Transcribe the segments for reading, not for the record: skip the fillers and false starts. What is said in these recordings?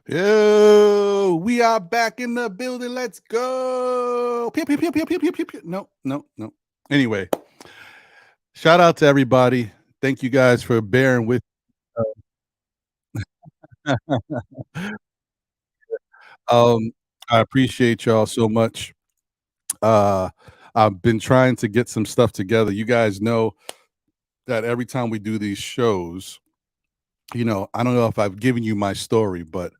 Yo, we are back in the building. Let's go. Pew, pew, pew, pew, pew, pew, pew, pew. No, no, no. Anyway, shout out to everybody. Thank you guys for bearing with. um, I appreciate y'all so much. Uh, I've been trying to get some stuff together. You guys know that every time we do these shows, I don't know if I've given you my story, but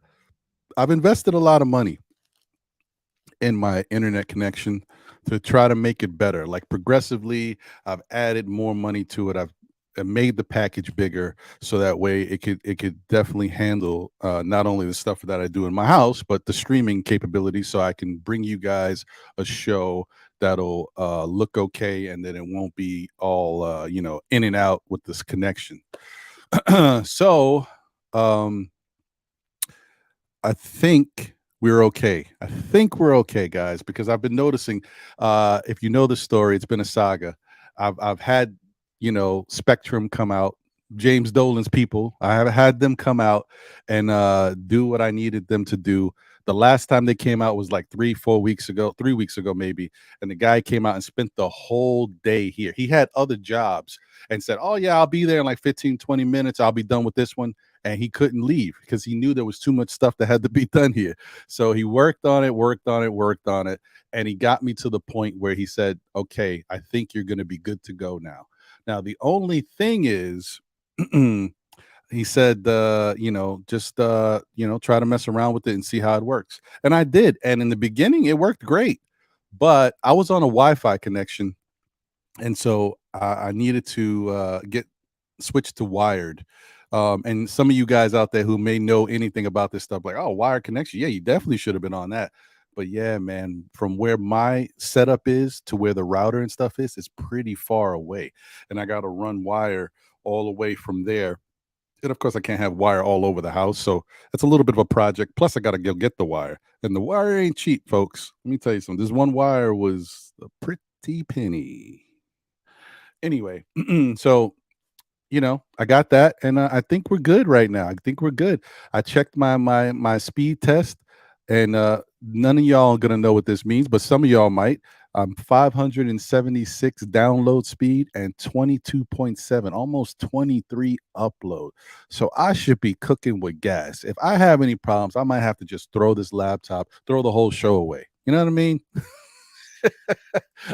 I've invested a lot of money in my internet connection to try to make it better. Like progressively, I've added more money to it. I made the package bigger so that way it could definitely handle not only the stuff that I do in my house, but the streaming capability, so I can bring you guys a show that'll look okay, and then it won't be all in and out with this connection. So um, I think we're okay. I think we're okay, guys, because I've been noticing. If you know the story, it's been a saga. I've had Spectrum come out, James Dolan's people. I have had them come out and do what I needed them to do. The last time they came out was like 3 4 weeks ago, 3 weeks ago maybe, and the guy came out and spent the whole day here. He had other jobs and said, "Oh yeah, I'll be there in like 15 20 minutes. I'll be done with this one." And he couldn't leave because he knew there was too much stuff that had to be done here. So he worked on it, worked on it, worked on it, and he got me to the point where he said, "Okay, I think you're going to be good to go now." Now the only thing is, he said, just try to mess around with it and see how it works. And I did, and in the beginning, it worked great, but I was on a Wi-Fi connection, and so I needed to get switched to wired. And some of you guys out there who may know anything about this stuff, like, oh, wired connection, yeah, you definitely should have been on that. But yeah, man, from where my setup is to where the router and stuff is, it's pretty far away, and I got to run wire all the way from there. And of course, I can't have wire all over the house, so it's a little bit of a project. Plus, I got to go get the wire, and the wire ain't cheap, folks. Let me tell you something. This one wire was a pretty penny. Anyway, so I got that, and I think we're good right now. I think we're good. I checked my speed test, and none of y'all are gonna know what this means, but some of y'all might. 576 download speed and 22.7, almost 23 upload. So I should be cooking with gas. If I have any problems, I might have to just throw this laptop, throw the whole show away. You know what I mean?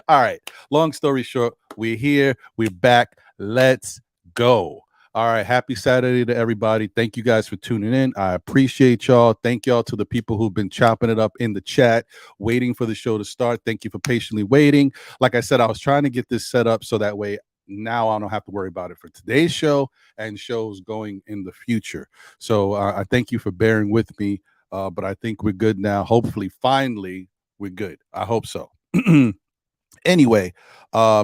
All right. Long story short, we're here. We're back. Let's go. All right. Happy Saturday to everybody. Thank you guys for tuning in. I appreciate y'all. Thank y'all to the people who've been chopping it up in the chat, waiting for the show to start. Thank you for patiently waiting. Like I said, I was trying to get this set up so that way now I don't have to worry about it for today's show and shows going in the future. So I thank you for bearing with me. But I think we're good now. Hopefully, finally, we're good. I hope so. Anyway,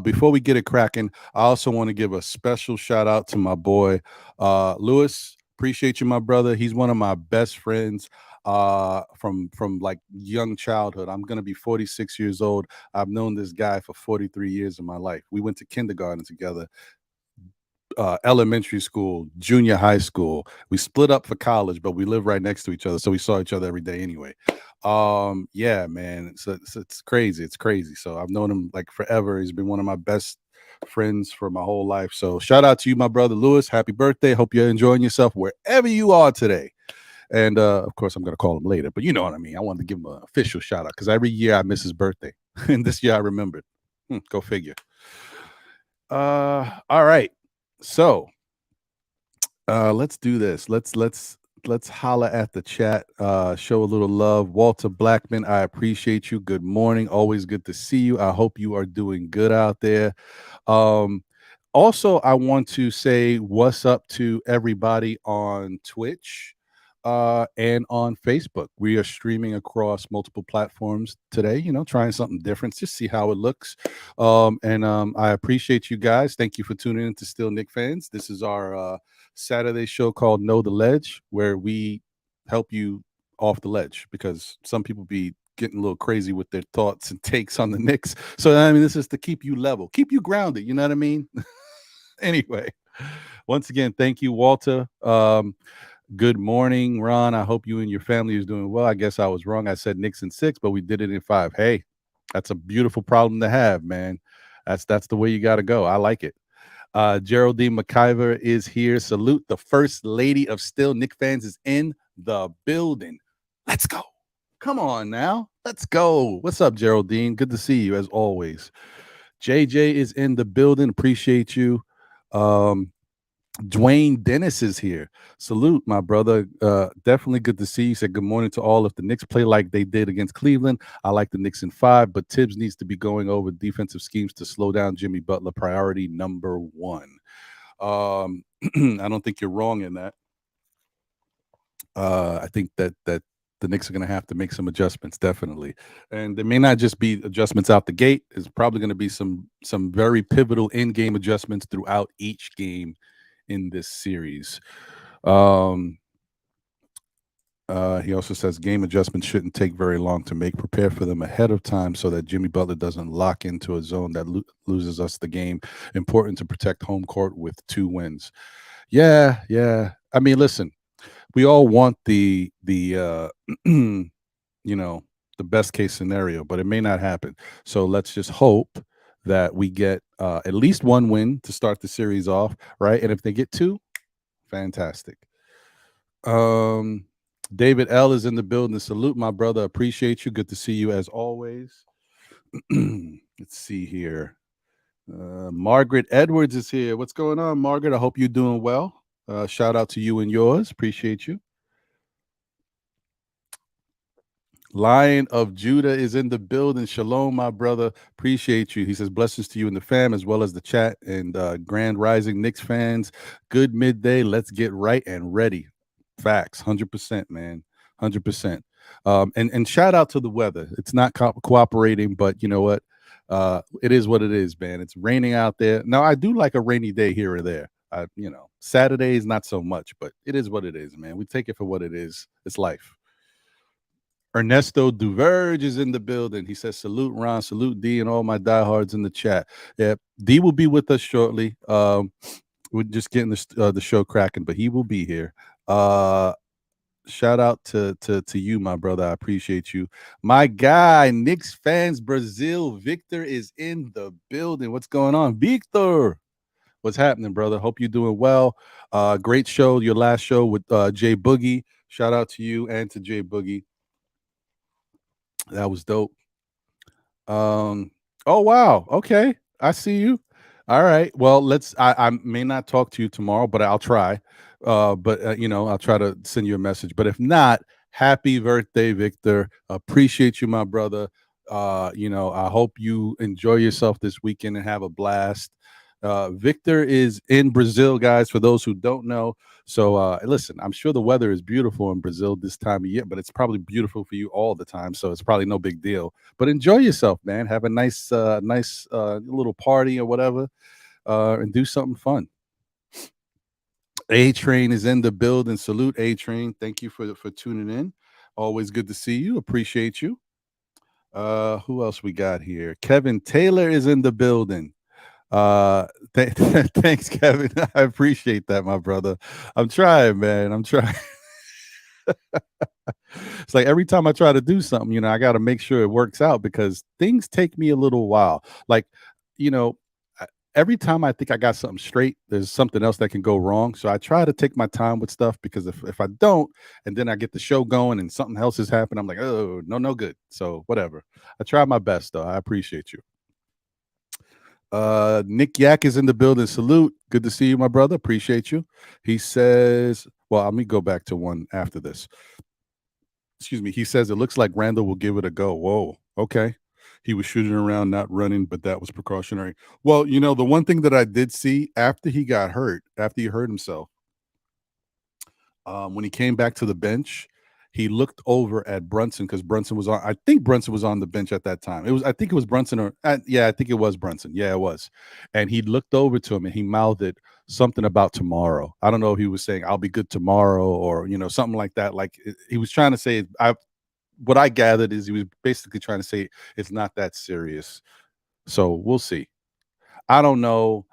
before we get it cracking, I also want to give a special shout out to my boy, Lewis. Appreciate you, my brother. He's one of my best friends from like young childhood. I'm gonna be 46 years old. I've known this guy for 43 years of my life. We went to kindergarten together, elementary school, junior high school. We split up for college, but we live right next to each other, so we saw each other every day anyway. Yeah, man, it's crazy. It's crazy. So I've known him like forever. He's been one of my best friends for my whole life. So shout out to you, my brother Lewis. Happy birthday. Hope you're enjoying yourself wherever you are today. And of course, I'm gonna call him later, but you know what I mean. I wanted to give him an official shout out because every year I miss his birthday, and this year I remembered. Go figure. All right. So let's do this. Let's holla at the chat. Show a little love. Walter Blackman, I appreciate you. Good morning. Always good to see you. I hope you are doing good out there. Um, Also, I want to say what's up to everybody on Twitch and on Facebook. We are streaming across multiple platforms today, trying something different, just see how it looks. And I appreciate you guys. Thank you for tuning in to Still Nick fans. This is our Saturday show called Know the Ledge, where we help you off the ledge because some people be getting a little crazy with their thoughts and takes on the Knicks. So, I mean, this is to keep you level, keep you grounded. You know what I mean? Anyway, once again, thank you, Walter. Good morning, Ron. I hope you and your family is doing well. I guess I was wrong. I said Knicks in 6, but we did it in 5. Hey, that's a beautiful problem to have, man. That's the way you got to go. I like it. Geraldine McIver is here. Salute the first lady of Still. Nick fans is in the building. Let's go. Come on now. Let's go. What's up, Geraldine? Good to see you as always. JJ is in the building. Appreciate you. Dwayne Dennis is here. Salute, my brother. Definitely good to see you. Said good morning to all. If the Knicks play like they did against Cleveland, I like the Knicks in 5, but Tibbs needs to be going over defensive schemes to slow down Jimmy Butler. Priority number 1. I don't think you're wrong in that. I think that the Knicks are going to have to make some adjustments, definitely, and there may not just be adjustments out the gate. There's probably going to be some very pivotal in-game adjustments throughout each game in this series. He also says game adjustments shouldn't take very long to make. Prepare for them ahead of time so that Jimmy Butler doesn't lock into a zone that loses us the game. Important to protect home court with 2 wins. Yeah. I mean, listen, we all want the you know, the best case scenario, but it may not happen. So let's just hope that we get at least 1 win to start the series off, right? And if they get 2, fantastic. David L is in the building. Salute, my brother. Appreciate you. Good to see you as always. Let's see here. Margaret Edwards is here. What's going on, Margaret? I hope you're doing well. Shout out to you and yours. Appreciate you. Lion of Judah is in the building. Shalom, my brother. Appreciate you. He says blessings to you and the fam, as well as the chat and Grand Rising Knicks fans. Good midday. Let's get right and ready. Facts, 100%, man, 100%. And shout out to the weather. It's not cooperating, but you know what? It is what it is, man. It's raining out there. Now, I do like a rainy day here or there. Saturdays not so much, but it is what it is, man. We take it for what it is. It's life. Ernesto Duverge is in the building. He says, salute Ron, salute D, and all my diehards in the chat. Yeah, D will be with us shortly. We're just getting the show cracking, but he will be here. Shout out to you, my brother. I appreciate you. My guy, Knicks fans, Brazil. Victor is in the building. What's going on, Victor? What's happening, brother? Hope you're doing well. Great show, your last show with Jay Boogie. Shout out to you and to Jay Boogie. That was dope. Oh wow. Okay. I see you. All right. Well, I may not talk to you tomorrow, but I'll try. But I'll try to send you a message. But if not, happy birthday, Victor. Appreciate you, my brother. I hope you enjoy yourself this weekend and have a blast. Victor is in Brazil, guys, for those who don't know. So listen, I'm sure the weather is beautiful in Brazil this time of year, but it's probably beautiful for you all the time. So it's probably no big deal. But enjoy yourself, man. Have a nice little party or whatever, and do something fun. A Train is in the building. Salute, A Train. Thank you for tuning in. Always good to see you. Appreciate you. Who else we got here? Kevin Taylor is in the building. Thanks, Kevin. I appreciate that, my brother. I'm trying, man. I'm trying. It's like every time I try to do something, I got to make sure it works out because things take me a little while. Like, you know, every time I think I got something straight, there's something else that can go wrong. So I try to take my time with stuff because if I don't, and then I get the show going and something else has happened, I'm like, oh, no good. So whatever. I try my best, though. I appreciate you. Nick Yak is in the building. Salute. Good to see you, my brother. Appreciate you. He says, well, let me go back to one after this. Excuse me. He says it looks like Randall will give it a go. Whoa. Okay. He was shooting around, not running, but that was precautionary. Well, the one thing that I did see after he hurt himself, when he came back to the bench, he looked over at Brunson because Brunson was on. I think Brunson was on the bench at that time. I think it was Brunson yeah, I think it was Brunson. Yeah, it was. And he looked over to him and he mouthed something about tomorrow. I don't know if he was saying I'll be good tomorrow or something like that. Like he was trying to say. What I gathered is he was basically trying to say it's not that serious. So we'll see. I don't know.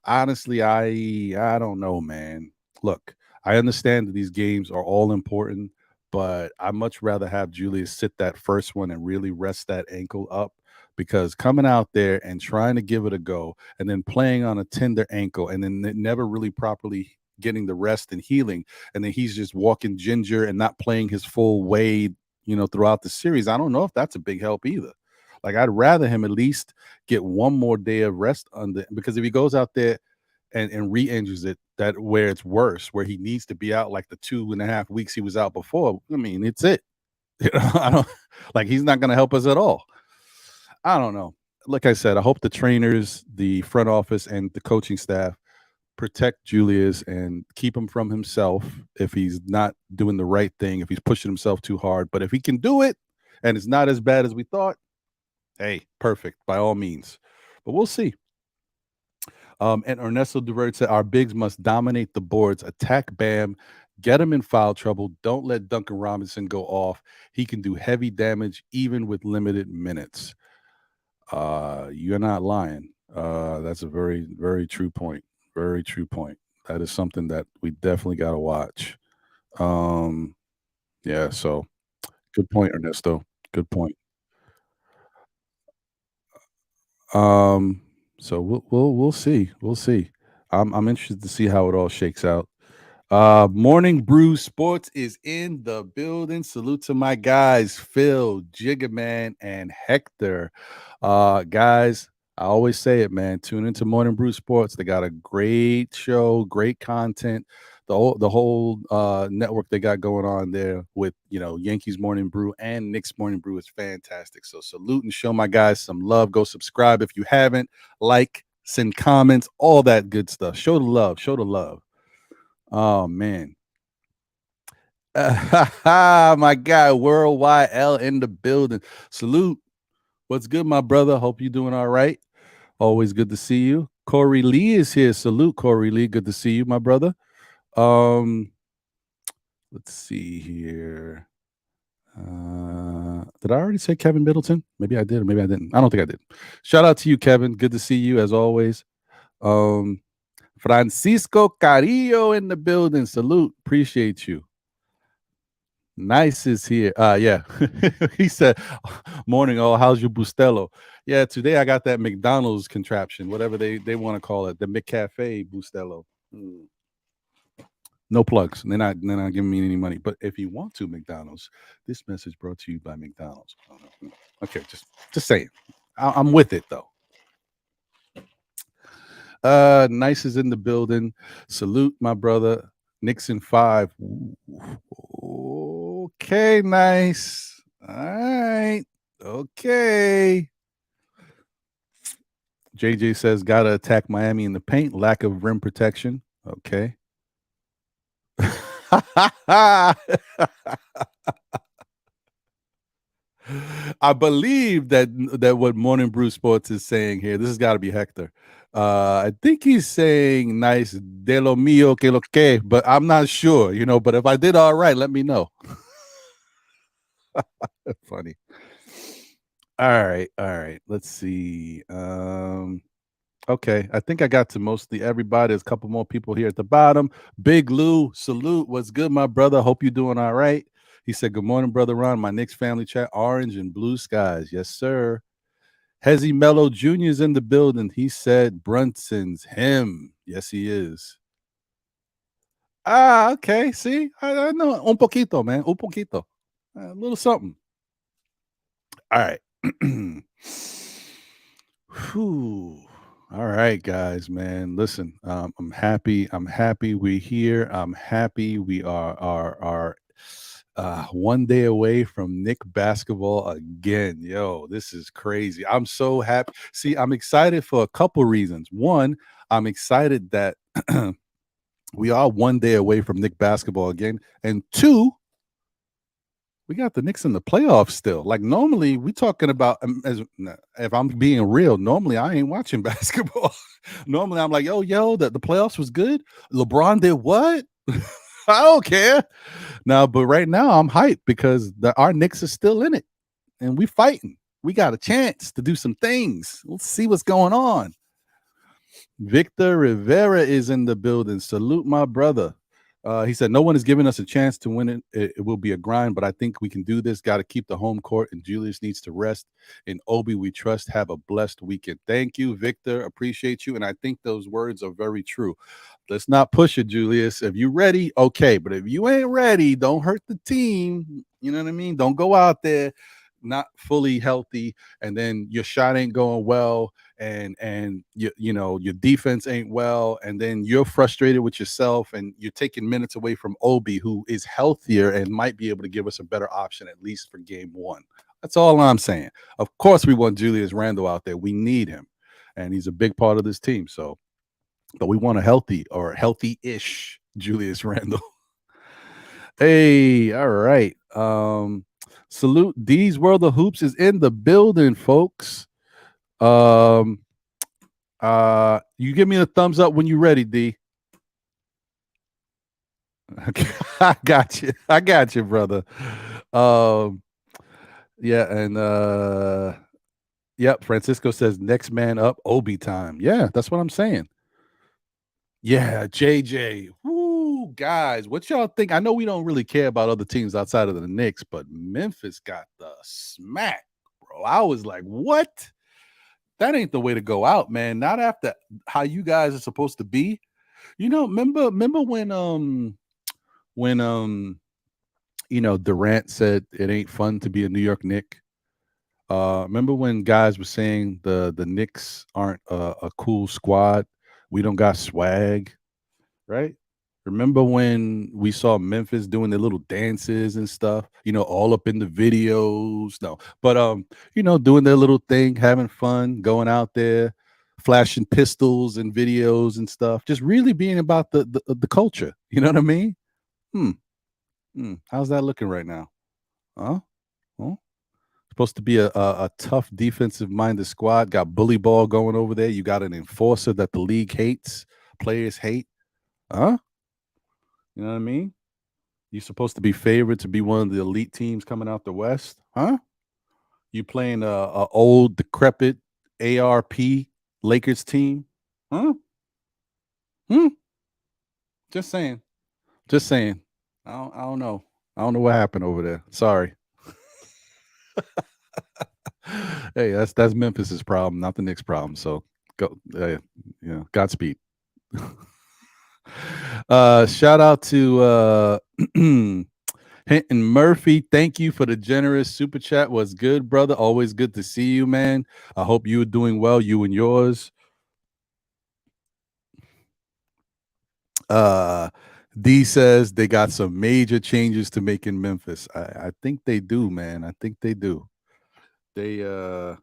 Honestly, I don't know, man. Look, I understand that these games are all important, but I much rather have Julius sit that first one and really rest that ankle up, because coming out there and trying to give it a go and then playing on a tender ankle and then never really properly getting the rest and healing, and then he's just walking ginger and not playing his full weight, throughout the series. I don't know if that's a big help either. Like, I'd rather him at least get one more day of rest under, because if he goes out there and re-injures it, that where it's worse, where he needs to be out like the 2.5 weeks he was out before, I mean, it's it. I don't, like, he's not going to help us at all. I don't know. Like I said, I hope the trainers, the front office, and the coaching staff protect Julius and keep him from himself if he's not doing the right thing, if he's pushing himself too hard. But if he can do it and it's not as bad as we thought, hey, perfect, by all means. But we'll see. And Ernesto Divert said, our bigs must dominate the boards, attack Bam, get him in foul trouble. Don't let Duncan Robinson go off. He can do heavy damage even with limited minutes. You're not lying. That's a very, very true point. Very true point. That is something that we definitely got to watch. Yeah, so good point, Ernesto. Good point. Um, so we'll see. We'll see. I'm interested to see how it all shakes out. Morning Brew Sports is in the building. Salute to my guys, Phil, Jiggaman, and Hector. Guys, I always say it, man. Tune into Morning Brew Sports. They got a great show, great content. The whole network they got going on there with Yankees Morning Brew and Knicks Morning Brew is fantastic. So salute and show my guys some love. Go subscribe if you haven't. Like, send comments, all that good stuff. Show the love. Show the love. Oh man. My guy, Worldwide L in the building. Salute. What's good, my brother? Hope you're doing all right. Always good to see you. Corey Lee is here. Salute, Corey Lee. Good to see you, my brother. Let's see here. Did I already say Kevin Middleton? Maybe I did, or maybe I didn't. I don't think I did. Shout out to you, Kevin. Good to see you as always. Francisco Carrillo in the building. Salute. Appreciate you. Nice is here. Yeah. He said, morning, all. How's your Bustelo? Yeah, today I got that McDonald's contraption, whatever they want to call it, the McCafe Bustelo. No plugs. They're not giving me any money. But if you want to, McDonald's, this message brought to you by McDonald's. Okay, just saying. I'm with it though. Nice is in the building. Salute, my brother. Nixon 5. Okay, nice. All right. Okay. JJ says, gotta attack Miami in the paint. Lack of rim protection. Okay. I believe that what Morning Brew Sports is saying here, this has got to be Hector. I think he's saying nice de lo mío que lo que, but I'm not sure, but if I did all right, let me know. Funny. All right. Let's see. Okay, I think I got to mostly everybody. There's a couple more people here at the bottom. Big Lou, salute. What's good, my brother? Hope you're doing all right. He said, good morning, brother Ron. My Knicks family chat, orange and blue skies. Yes, sir. Hezzy Mello Jr. is in the building. He said Brunson's him. Yes, he is. Okay. See, I know. Un poquito, man. Un poquito. A little something. All right. Whew. All right, guys, man. Listen, I'm happy. I'm happy we're here. I'm happy we are one day away from Nick basketball again. Yo, this is crazy. I'm so happy. See, I'm excited for a couple reasons. One, I'm excited that we are one day away from Nick basketball again. And two, we got the Knicks in the playoffs still. Like, normally we talking about, if I'm being real, normally I ain't watching basketball. Normally I'm like, yo, the playoffs was good. LeBron did what? I don't care. Now, but right now I'm hyped because our Knicks are still in it and we fighting. We got a chance to do some things. Let's see what's going on. Victor Rivera is in the building. Salute, my brother. He said, no one is giving us a chance to win it. It will be a grind, but I think we can do this. Got to keep the home court, and Julius needs to rest. And Obi, we trust. Have a blessed weekend. Thank you, Victor. Appreciate you. And I think those words are very true. Let's not push it, Julius. If you're ready, okay. But if you ain't ready, don't hurt the team. You know what I mean? Don't go out there not fully healthy, and then your shot ain't going well, and you know your defense ain't well, and then you're frustrated with yourself, and you're taking minutes away from Obi, who is healthier and might be able to give us a better option at least for game one. That's all I'm saying. Of course, we want Julius Randle out there. We need him, and he's a big part of this team. So, but we want a healthy or healthy-ish Julius Randle. Hey, all right. Salute D's World of Hoops is in the building, folks. You give me a thumbs up when you're ready, D. Okay. I got you, brother. Yeah, and yep, Francisco says next man up, Obi time. Yeah, that's what I'm saying. Yeah, JJ. Woo, guys, what y'all think? I know we don't really care about other teams outside of the Knicks, but Memphis got the smack, bro. I was like, what? That ain't the way to go out, man. Not after how you guys are supposed to be. You know, remember when you know, Durant said it ain't fun to be a New York Knick. Remember when guys were saying the Knicks aren't a cool squad? We don't got swag, right? Remember when we saw Memphis doing their little dances and stuff, you know, all up in the videos? No, but you know, doing their little thing, having fun, going out there, flashing pistols and videos and stuff, just really being about the culture. You know what I mean? Hmm. How's that looking right now? Huh? Huh? Supposed to be a tough defensive minded squad. Got bully ball going over there. You got an enforcer that the league hates, players hate. Huh? You know what I mean? You're supposed to be favored to be one of the elite teams coming out the West, huh? You playing a old decrepit ARP Lakers team, huh? Hmm. Just saying. Just saying. I don't know. I don't know what happened over there. Sorry. Hey, that's Memphis's problem, not the Knicks' problem. So go, Godspeed. Shout out to Hinton Murphy. Thank you for the generous super chat. Was good, brother. Always good to see you, man. I hope you are doing well, you and yours. D says they got some major changes to make in Memphis. I think they do, man. I think they do. They I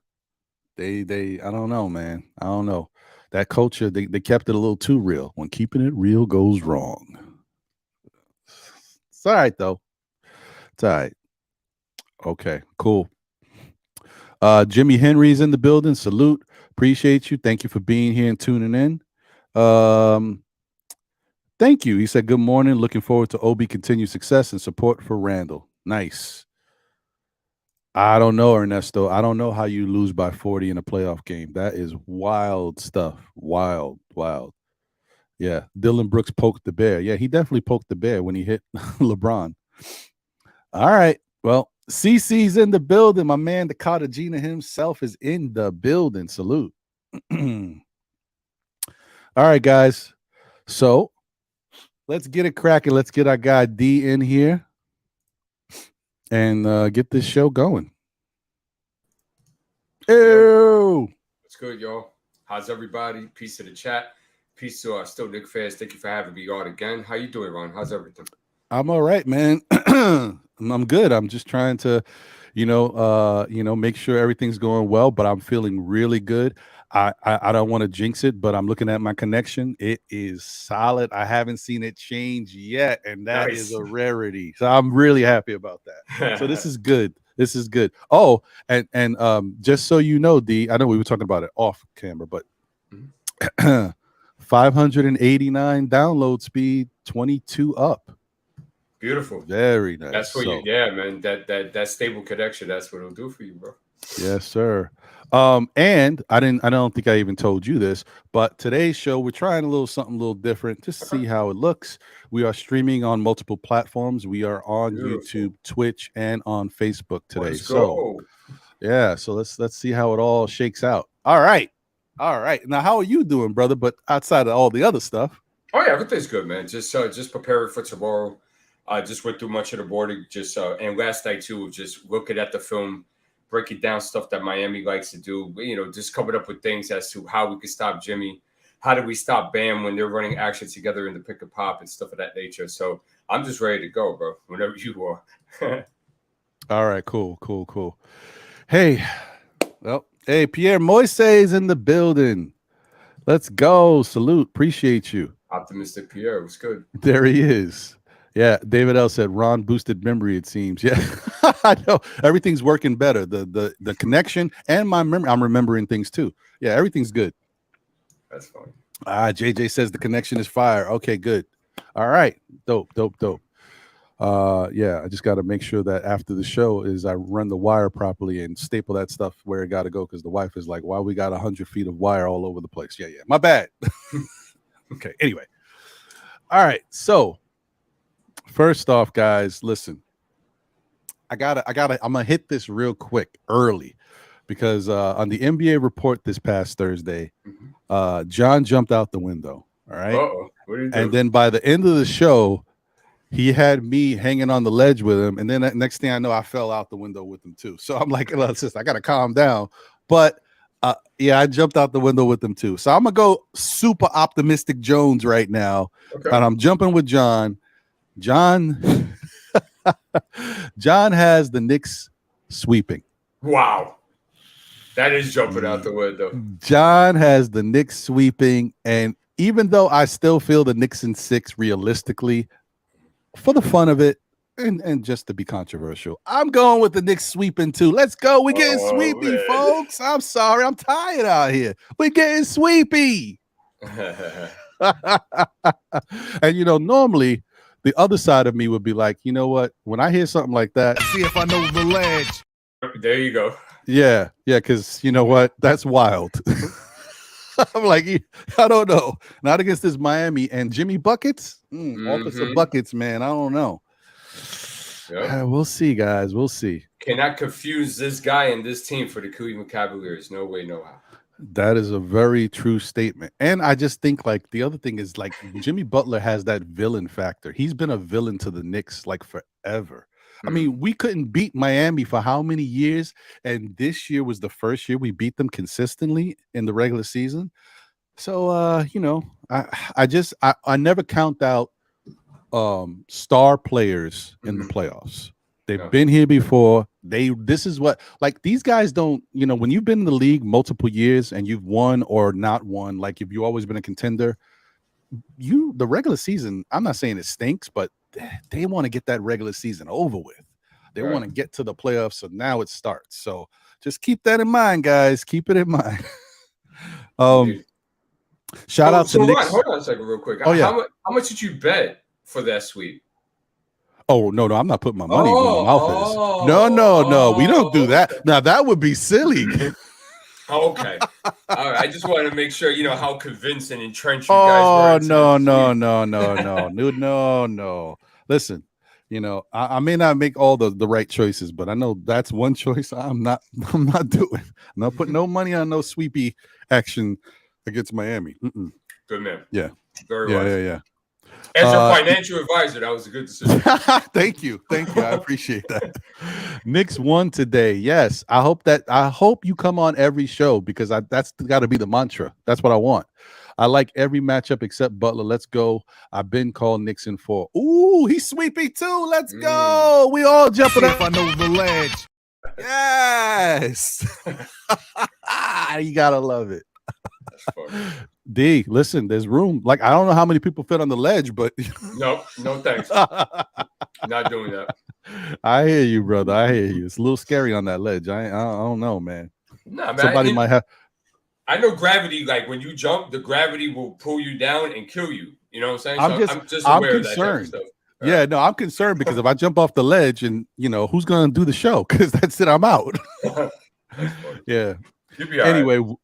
don't know, man. I don't know. That culture, they kept it a little too real. When keeping it real goes wrong. It's all right though. It's all right. Okay, cool. Jimmy Henry's in the building. Salute. Appreciate you. Thank you for being here and tuning in. Thank you. He said, good morning. Looking forward to Obi continued success and support for Randall. Nice. I don't know, Ernesto. I don't know how you lose by 40 in a playoff game. That is wild stuff. Wild, wild. Yeah. Dylan Brooks poked the bear. Yeah, he definitely poked the bear when he hit LeBron. All right. Well, CC's in the building. My man, the Cartagena himself, is in the building. Salute. All right, guys. So let's get it cracking. Let's get our guy D in here and get this show going. Ew. What's good, y'all? How's everybody? Peace to the chat. Peace to our still Knicks fans. Thank you for having me on again. How you doing, Ron? How's everything? I'm all right, man. I'm good. I'm just trying to, make sure everything's going well, but I'm feeling really good. I don't want to jinx it, but I'm looking at my connection. It is solid. I haven't seen it change yet, and that is a rarity. So I'm really happy about that. So this is good. This is good. Oh, and just so you know, D, I know we were talking about it off camera, but 589 download speed, 22 up. Beautiful. Very nice. That's what you, yeah, man. That stable connection, that's what it'll do for you, bro. Yes, sir. And I don't think I even told you this, but today's show, we're trying something a little different, just to see how it looks. We are streaming on multiple platforms. We are on Beautiful. YouTube, Twitch, and on Facebook today. Let's So go. yeah, so let's see how it all shakes out. All right. All right. Now, how are you doing, brother? But outside of all the other stuff. Oh yeah, everything's good, man. Just preparing for tomorrow. Just went through much of the boarding. And last night too, just looking at the film, breaking down stuff that Miami likes to do. Just coming up with things as to how we can stop Jimmy. How do we stop Bam when they're running action together in the pick and pop and stuff of that nature? So I'm just ready to go, bro. Whenever you are. All right, cool. Hey, Pierre Moise is in the building. Let's go. Salute. Appreciate you. Optimistic Pierre was good. There he is. Yeah, David L said Ron boosted memory, it seems. Yeah. I know. Everything's working better. The connection and my memory. I'm remembering things too. Yeah, everything's good. That's funny. JJ says the connection is fire. Okay, good. All right. Dope. Yeah, I just got to make sure that after the show is I run the wire properly and staple that stuff where it got to go, because the wife is like, why we got 100 feet of wire all over the place? Yeah, my bad. Okay, anyway. All right, so first off, guys, listen. I'm gonna hit this real quick early, because on the NBA report this past Thursday, John jumped out the window. All right. Uh-oh. What do you do? And then by the end of the show, he had me hanging on the ledge with him, and then next thing I know, I fell out the window with him too. So I'm like, I gotta calm down. But yeah, I jumped out the window with him too. So I'm gonna go super optimistic Jones right now, and I'm jumping with John. John has the Knicks sweeping. Wow, that is jumping out the window. John has the Knicks sweeping, and even though I still feel the Knicks in 6 realistically, for the fun of it, and just to be controversial, I'm going with the Knicks sweeping too. Let's go. We're getting sweepy, man. Folks. I'm sorry. I'm tired out here. We're getting sweepy. And, normally the other side of me would be like, you know what? When I hear something like that, see if I know the ledge. There you go. Yeah, because you know what? That's wild. I'm like, I don't know. Not against this Miami and Jimmy Buckets. Officer Buckets, man. I don't know. Yep. We'll see, guys. We'll see. Cannot confuse this guy and this team for the Cleveland Cavaliers. No way, no how. That is a very true statement. And I just think, like, the other thing is, like, Jimmy Butler has that villain factor. He's been a villain to the Knicks, like, forever. I mean, we couldn't beat Miami for how many years? And this year was the first year we beat them consistently in the regular season. So, I never count out star players in the playoffs. They've been here before. This is what, like, these guys don't, when you've been in the league multiple years and you've won or not won, like if you've always been a contender, the regular season, I'm not saying it stinks, but they want to get that regular season over with. They want to get to the playoffs, so now it starts. So just keep that in mind, guys. Keep it in mind. Shout out to Knicks. Hold on a second real quick. Oh, yeah. How much did you bet for that sweep? Oh, no, I'm not putting my money where my mouth is. No. We don't do that. Now, that would be silly. Okay. All right. I just wanted to make sure, how convinced and entrenched you guys were. No. Listen, I may not make all the right choices, but I know that's one choice I'm not doing. I'm not putting no money on no sweepy action against Miami. Good man. Yeah. Very well. Yeah. As your financial advisor, that was a good decision. Thank you. I appreciate that. Knicks won today. Yes. I hope you come on every show, because that's got to be the mantra. That's what I want. I like every matchup except Butler. Let's go. I've been called Knicks in 4. Ooh, he's sweepy too. Let's go. We all jumping up. If I know the ledge. Yes. You gotta love it. D, listen, there's room. Like, I don't know how many people fit on the ledge, but no thanks. Not doing that. I hear you, brother. I hear you. It's a little scary on that ledge. I don't know, man. Nah, man. Somebody might have. I know gravity, like when you jump, the gravity will pull you down and kill you. You know what I'm saying? I'm just aware of that type of stuff. Yeah, no, I'm concerned because if I jump off the ledge and, who's going to do the show? Because that's it. I'm out. Yeah. You'll be all Anyway, right.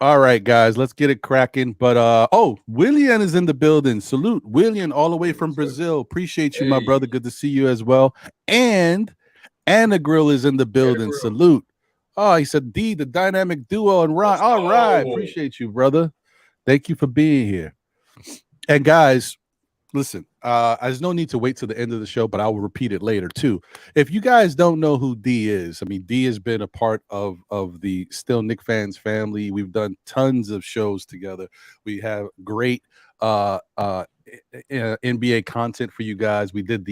all right, guys, let's get it cracking. But William is in the building. Salute, William, all the way from Brazil. Appreciate you, my brother. Good to see you as well. And Anna Grill is in the building. Salute. Oh, he said D, the dynamic duo, and Ron. All right, appreciate you, brother. Thank you for being here. And guys, listen, there's no need to wait till the end of the show, but I will repeat it later too. If you guys don't know who D is, I mean, D has been a part of the Still Knick Fans family. We've done tons of shows together. We have great NBA content for you guys. We did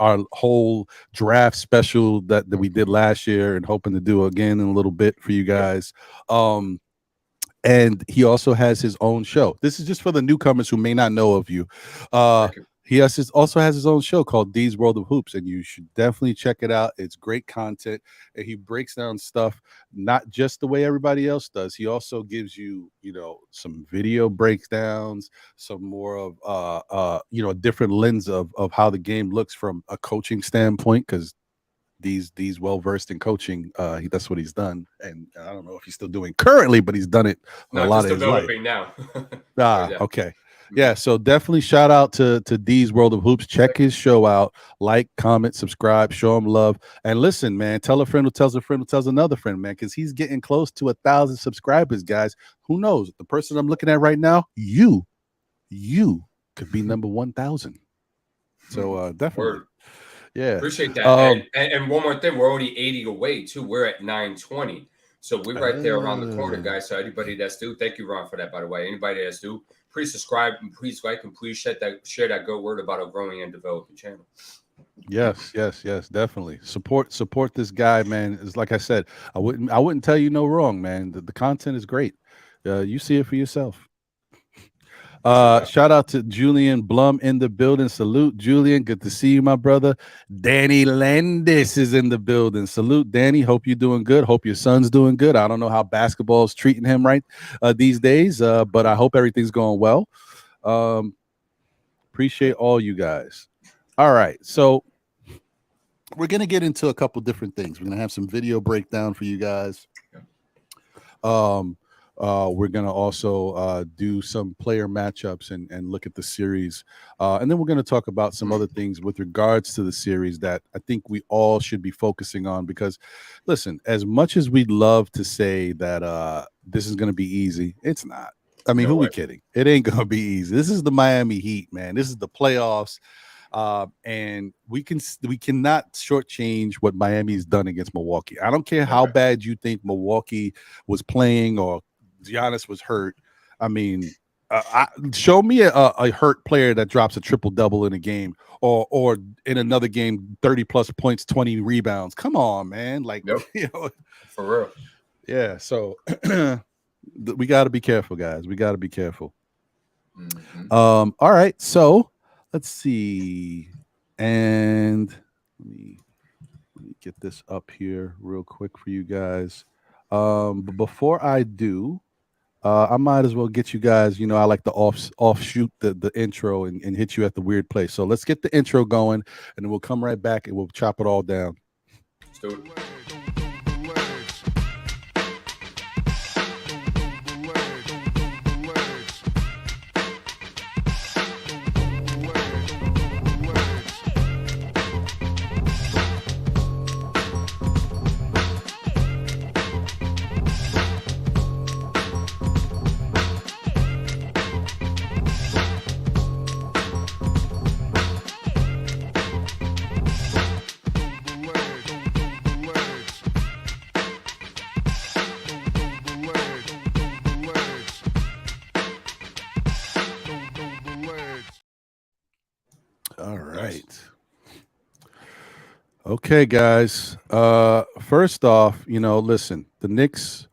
our whole draft special that we did last year, and hoping to do again in a little bit for you guys. And he also has his own show. This is just for the newcomers who may not know of you. He also has his own show called D's World of Hoops, and you should definitely check it out. It's great content, and he breaks down stuff not just the way everybody else does. He also gives you, some video breakdowns, some more of a different lens of how the game looks from a coaching standpoint, because D's well versed in coaching. That's what he's done, and I don't know if he's still doing currently, but he's done it a lot of his life. Now. Okay. Yeah, so definitely shout out to D's World of Hoops. Check his show out. Like, comment, subscribe, show him love. And listen, man, tell a friend who tells a friend who tells another friend, man, because he's getting close to 1,000 subscribers, guys. Who knows? The person I'm looking at right now, you could be number 1,000. So definitely. Word. Yeah. Appreciate that. And one more thing, we're already 80 away, too. We're at 920. So we're right there around the corner, guys. So anybody that's due, thank you, Ron, for that, by the way. Anybody that's due, please subscribe and please like and please share that good word about a growing and developing channel. Yes, definitely. Support this guy, man. It's like I said, I wouldn't tell you no wrong, man. The content is great. You see it for yourself. Shout out to Julian Blum in the building. Salute, Julian. Good to see you, my brother. Danny Landis is in the building. Salute, Danny. Hope you're doing good. Hope your son's doing good. I don't know how basketball is treating him right these days, but I hope everything's going well. Appreciate all you guys. All right, so we're gonna get into a couple different things. We're gonna have some video breakdown for you guys. We're going to also do some player matchups and look at the series. And then we're going to talk about some other things with regards to the series that I think we all should be focusing on. Because, listen, as much as we'd love to say that this is going to be easy, it's not. I mean, who are we kidding? It ain't going to be easy. This is the Miami Heat, man. This is the playoffs. And we cannot shortchange what Miami's done against Milwaukee. I don't care how bad you think Milwaukee was playing or Giannis was hurt. I mean, show me a hurt player that drops a triple-double in a game or in another game, 30-plus points, 20 rebounds. Come on, man. Like, for real. Yeah, so we got to be careful, guys. We got to be careful. Mm-hmm. All right, so let's see. And let me get this up here real quick for you guys. But before I do, I might as well get you guys, I like to offshoot the intro and hit you at the weird place. So let's get the intro going, and then we'll come right back and we'll chop it all down. Let's do it. All right. Okay, guys. First off, listen, the Knicks,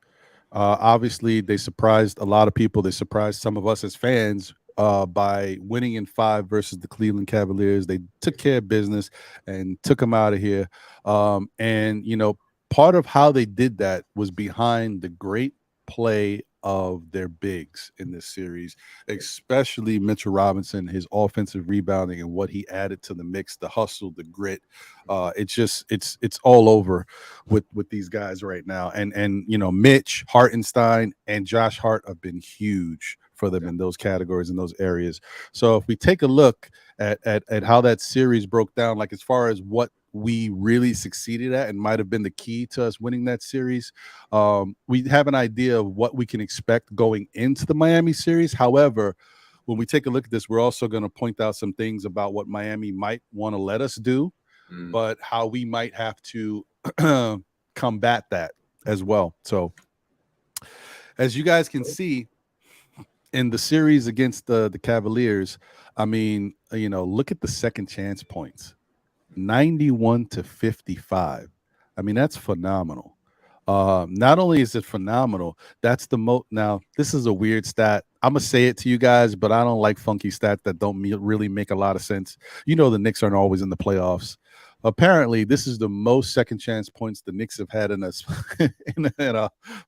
obviously they surprised a lot of people. They surprised some of us as fans by winning in 5 versus the Cleveland Cavaliers. They took care of business and took them out of here. And part of how they did that was behind the great play of their bigs in this series, especially Mitchell Robinson, his offensive rebounding and what he added to the mix, the hustle, the grit. It's all over with these guys right now. And Mitch Hartenstein and Josh Hart have been huge for them in those categories, in those areas. So if we take a look at how that series broke down, like as far as what we really succeeded at and might have been the key to us winning that series, we have an idea of what we can expect going into the Miami series. However, when we take a look at this, we're also going to point out some things about what Miami might want to let us do, but how we might have to combat that as well. So as you guys can see in the series against the Cavaliers, I mean, look at the second chance points. 91-55. I mean, that's phenomenal. Not only is it phenomenal, that's the most. Now, this is a weird stat. I'm gonna say it to you guys, but I don't like funky stats that don't really make a lot of sense. The Knicks aren't always in the playoffs. Apparently, this is the most second chance points the Knicks have had in a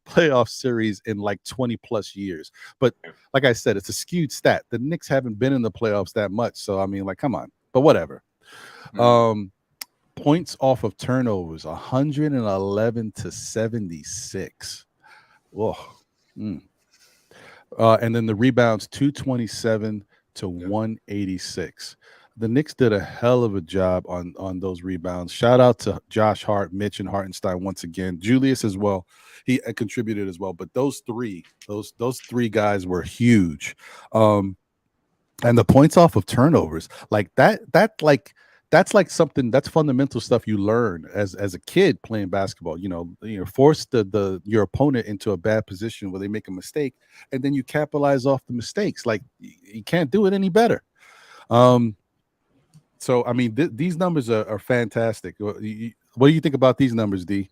playoff series in like 20 plus years. But like I said, it's a skewed stat. The Knicks haven't been in the playoffs that much, so I mean, like, come on. But whatever. Points off of turnovers, 111-76. Whoa. And then the rebounds, 227-186. The Knicks did a hell of a job on those rebounds. Shout out to Josh Hart, Mitch, and Hartenstein once again. Julius as well. He contributed as well. But those three guys were huge. And the points off of turnovers, like that's like something that's fundamental stuff you learn as a kid playing basketball. Force your opponent into a bad position where they make a mistake, and then you capitalize off the mistakes. Like you can't do it any better. So I mean, these numbers are fantastic. What do you think about these numbers, D?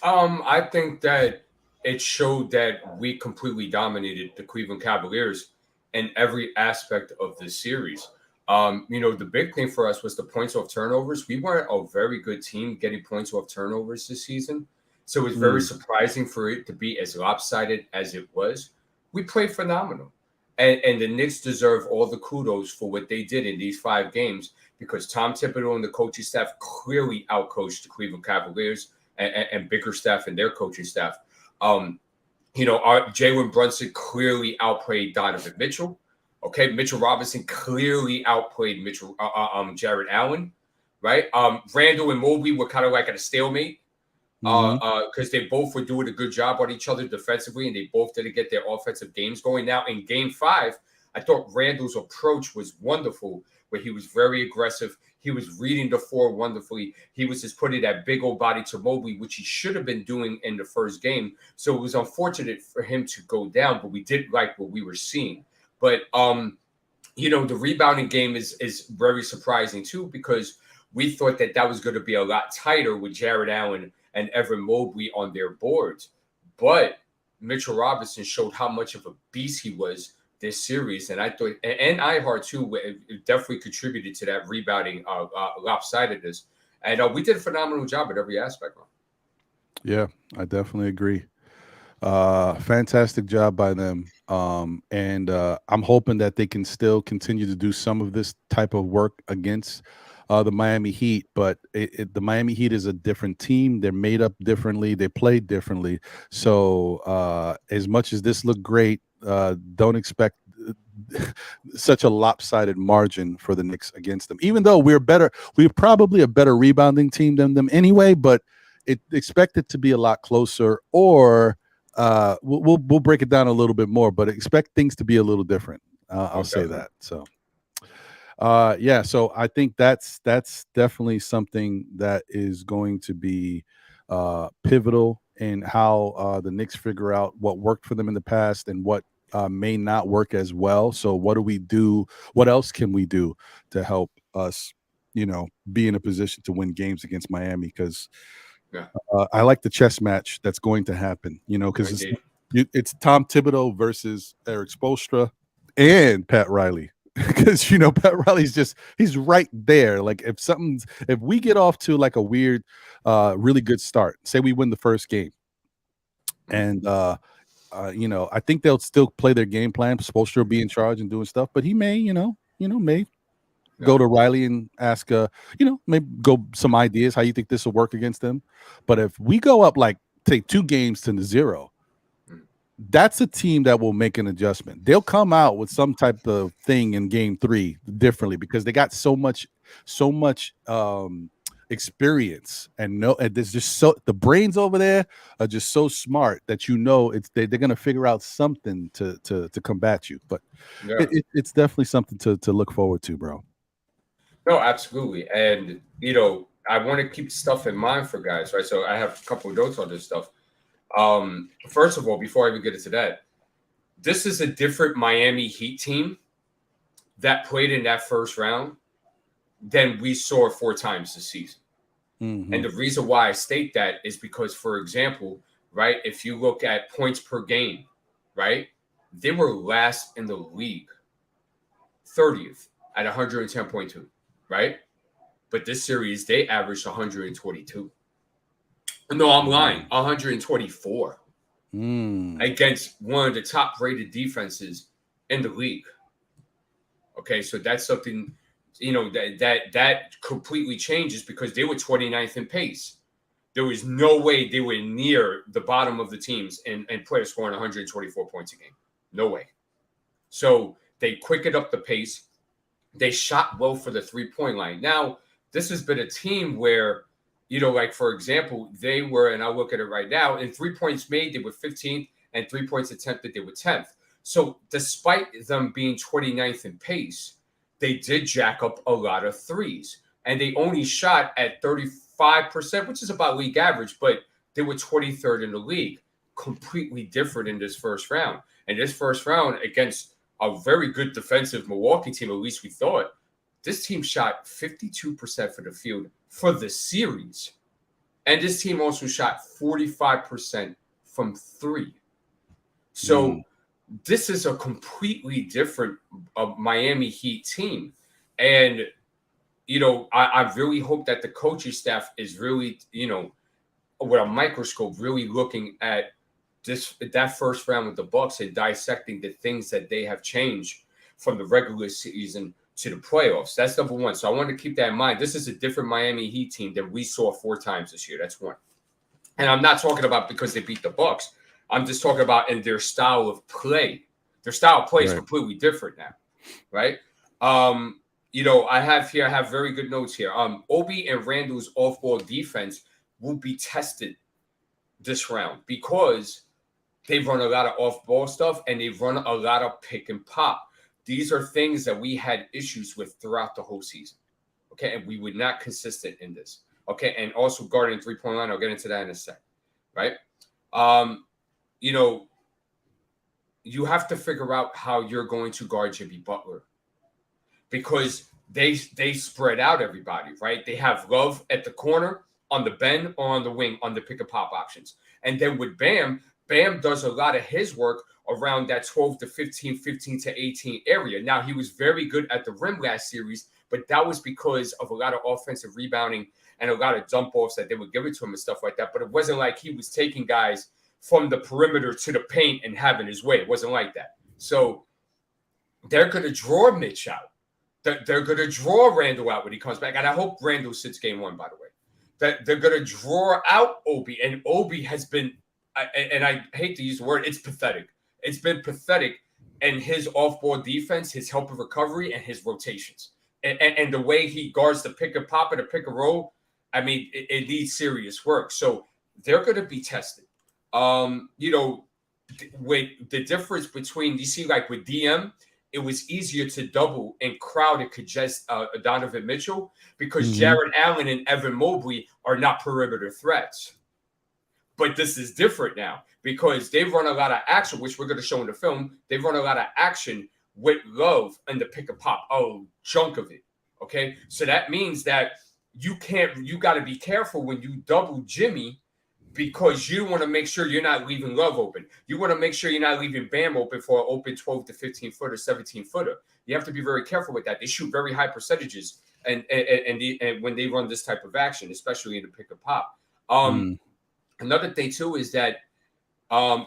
I think that it showed that we completely dominated the Cleveland Cavaliers in every aspect of the series. The big thing for us was the points off turnovers. We weren't a very good team getting points off turnovers this season. So it was very surprising for it to be as lopsided as it was. We played phenomenal. And the Knicks deserve all the kudos for what they did in these 5 games, because Tom Thibodeau and the coaching staff clearly outcoached the Cleveland Cavaliers and bigger staff and their coaching staff. Our Jalen Brunson clearly outplayed Donovan Mitchell. Okay, Mitchell Robinson clearly outplayed Jared Allen, right? Randall and Mobley were kind of like at a stalemate because they both were doing a good job on each other defensively, and they both didn't get their offensive games going. Now, in Game 5, I thought Randall's approach was wonderful, where he was very aggressive. He was reading the floor wonderfully. He was just putting that big old body to Mobley, which he should have been doing in the first game. So it was unfortunate for him to go down, but we did like what we were seeing. But, the rebounding game is very surprising, too, because we thought that was going to be a lot tighter with Jared Allen and Evan Mobley on their boards. But Mitchell Robinson showed how much of a beast he was this series. And I thought, and Ihart, too, definitely contributed to that rebounding lopsidedness. And we did a phenomenal job at every aspect. Yeah, I definitely agree. Fantastic job by them. And I'm hoping that they can still continue to do some of this type of work against the Miami Heat. But the Miami Heat is a different team. They're made up differently. They play differently. So as much as this looked great, don't expect such a lopsided margin for the Knicks against them. Even though we're probably a better rebounding team than them anyway, but expect it to be a lot closer, or we'll break it down a little bit more, but expect things to be a little different. I'll say that. So so I think that's definitely something that is going to be pivotal in how the Knicks figure out what worked for them in the past and what may not work as well. So what do we do? What else can we do to help us, be in a position to win games against Miami? Because I like the chess match that's going to happen, because it's Tom Thibodeau versus Eric Spoelstra and Pat Riley. Because Pat Riley's he's right there. Like if we get off to like a weird, really good start, say we win the first game, and I think they'll still play their game plan. Spoelstra will be in charge and doing stuff, but he may, may go to Riley and ask, maybe go some ideas how you think this will work against them. But if we go up like take 2 games to 0, that's a team that will make an adjustment. They'll come out with some type of thing in game 3 differently because they got so much experience and there's just the brains over there are just so smart that they're gonna figure out something to combat you. But it's definitely something to look forward to, bro. No, absolutely. And I want to keep stuff in mind for guys, right? So I have a couple of notes on this stuff. First of all, before I even get into that, this is a different Miami Heat team that played in that first round than we saw 4 times this season. Mm-hmm. And the reason why I state that is because, for example, right, if you look at points per game, right, they were last in the league, 30th at 110.2, right? But this series, they averaged 122. No, I'm lying. 124 against one of the top-rated defenses in the league. Okay, so that's something, that completely changes because they were 29th in pace. There was no way they were near the bottom of the teams and players scoring 124 points a game. No way. So they quickened up the pace. They shot well for the three-point line. Now, this has been a team where, like, for example, they were, and I'll look at it right now, in 3 points made, they were 15th, and 3 points attempted, they were 10th. So despite them being 29th in pace, they did jack up a lot of threes. And they only shot at 35%, which is about league average, but they were 23rd in the league. Completely different in this first round. And this first round against a very good defensive Milwaukee team, at least we thought, this team shot 52% for the field for the series. And this team also shot 45% from 3. So this is a completely different Miami Heat team. And, I really hope that the coaching staff is really, with a microscope, really looking at that first round with the Bucks and dissecting the things that they have changed from the regular season to the playoffs. That's number one. So I want to keep that in mind. This is a different Miami Heat team than we saw 4 times this year. That's one. And I'm not talking about because they beat the Bucks. I'm just talking about in their style of play. Their style of play is completely different now, right? I have very good notes here. Obi and Randall's off-ball defense will be tested this round because they've run a lot of off-ball stuff and they've run a lot of pick and pop. These are things that we had issues with throughout the whole season, okay? And we were not consistent in this, okay? And also guarding three-point line. I'll get into that in a sec, right? You have to figure out how you're going to guard Jimmy Butler because they spread out everybody, right? They have Love at the corner, on the bend, or on the wing, on the pick-and-pop options. And then with Bam does a lot of his work around that 12 to 15, 15 to 18 area. Now, he was very good at the rim last series, but that was because of a lot of offensive rebounding and a lot of dump-offs that they would give it to him and stuff like that. But it wasn't like he was taking guys from the perimeter to the paint and having his way. It wasn't like that. So they're going to draw Mitch out. They're going to draw Randall out when he comes back. And I hope Randall sits game 1, by the way. That they're going to draw out Obi. And Obi has been, and I hate to use the word, it's pathetic. It's been pathetic in his off-ball defense, his help of recovery, and his rotations. And the way he guards the pick and pop and the pick and roll, I mean, it needs serious work. So they're going to be tested. With the difference between, you see, like with DM, it was easier to double and crowd and congest Donovan Mitchell because Jared Allen and Evan Mobley are not perimeter threats. But this is different now because they've run a lot of action, which we're going to show in the film. They've run a lot of action with Love and the pick and pop, chunk of it. Okay. So that means that you got to be careful when you double Jimmy because you want to make sure you're not leaving Love open. You want to make sure you're not leaving Bam open for an open 12 to 15 footer, 17 footer. You have to be very careful with that. They shoot very high percentages and when they run this type of action, especially in the pick and pop. Another thing too is that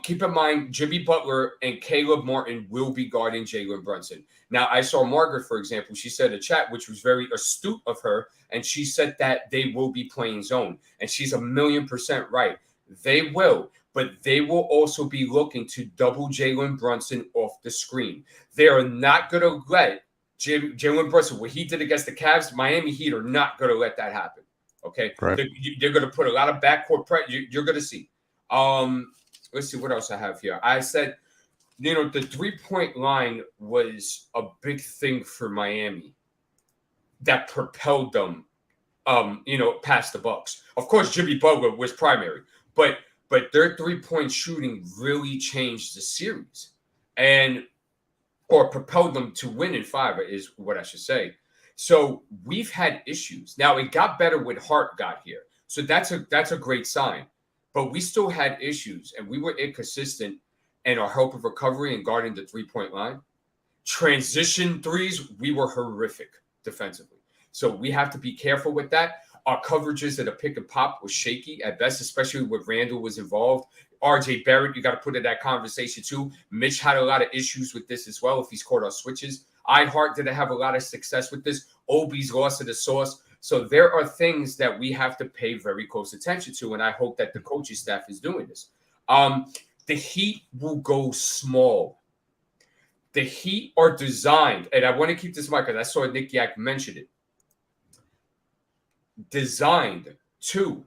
Keep in mind, Jimmy Butler and Caleb Martin will be guarding Jalen Brunson. Now, I saw Margaret, for example, she said a chat, which was very astute of her, and she said that they will be playing zone. And she's 1,000,000% right. They will, but they will also be looking to double Jalen Brunson off the screen. They are not going to let Jalen Brunson, what he did against the Cavs, Miami Heat are not going to let that happen. Okay? Right. They're going to put a lot of backcourt pressure. You're going to see. Let's see what else I have here. I said, the 3-point line was a big thing for Miami that propelled them, past the Bucks. Of course, Jimmy Butler was primary, but their 3-point shooting really changed the series or propelled them to win in 5 is what I should say. So we've had issues. Now it got better when Hart got here. So that's a great sign. But we still had issues, and we were inconsistent in our help of recovery and guarding the 3-point line. Transition threes, we were horrific defensively. So we have to be careful with that. Our coverages at a pick and pop was shaky at best, especially when Randall was involved. RJ Barrett, you got to put in that conversation too. Mitch had a lot of issues with this as well if he's caught on switches. Hart didn't have a lot of success with this. Obi's lost to the source. So there are things that we have to pay very close attention to, and I hope that the coaching staff is doing this. The Heat will go small. The Heat are designed, and I want to keep this in mind because I saw Nick Yak mention it, designed to,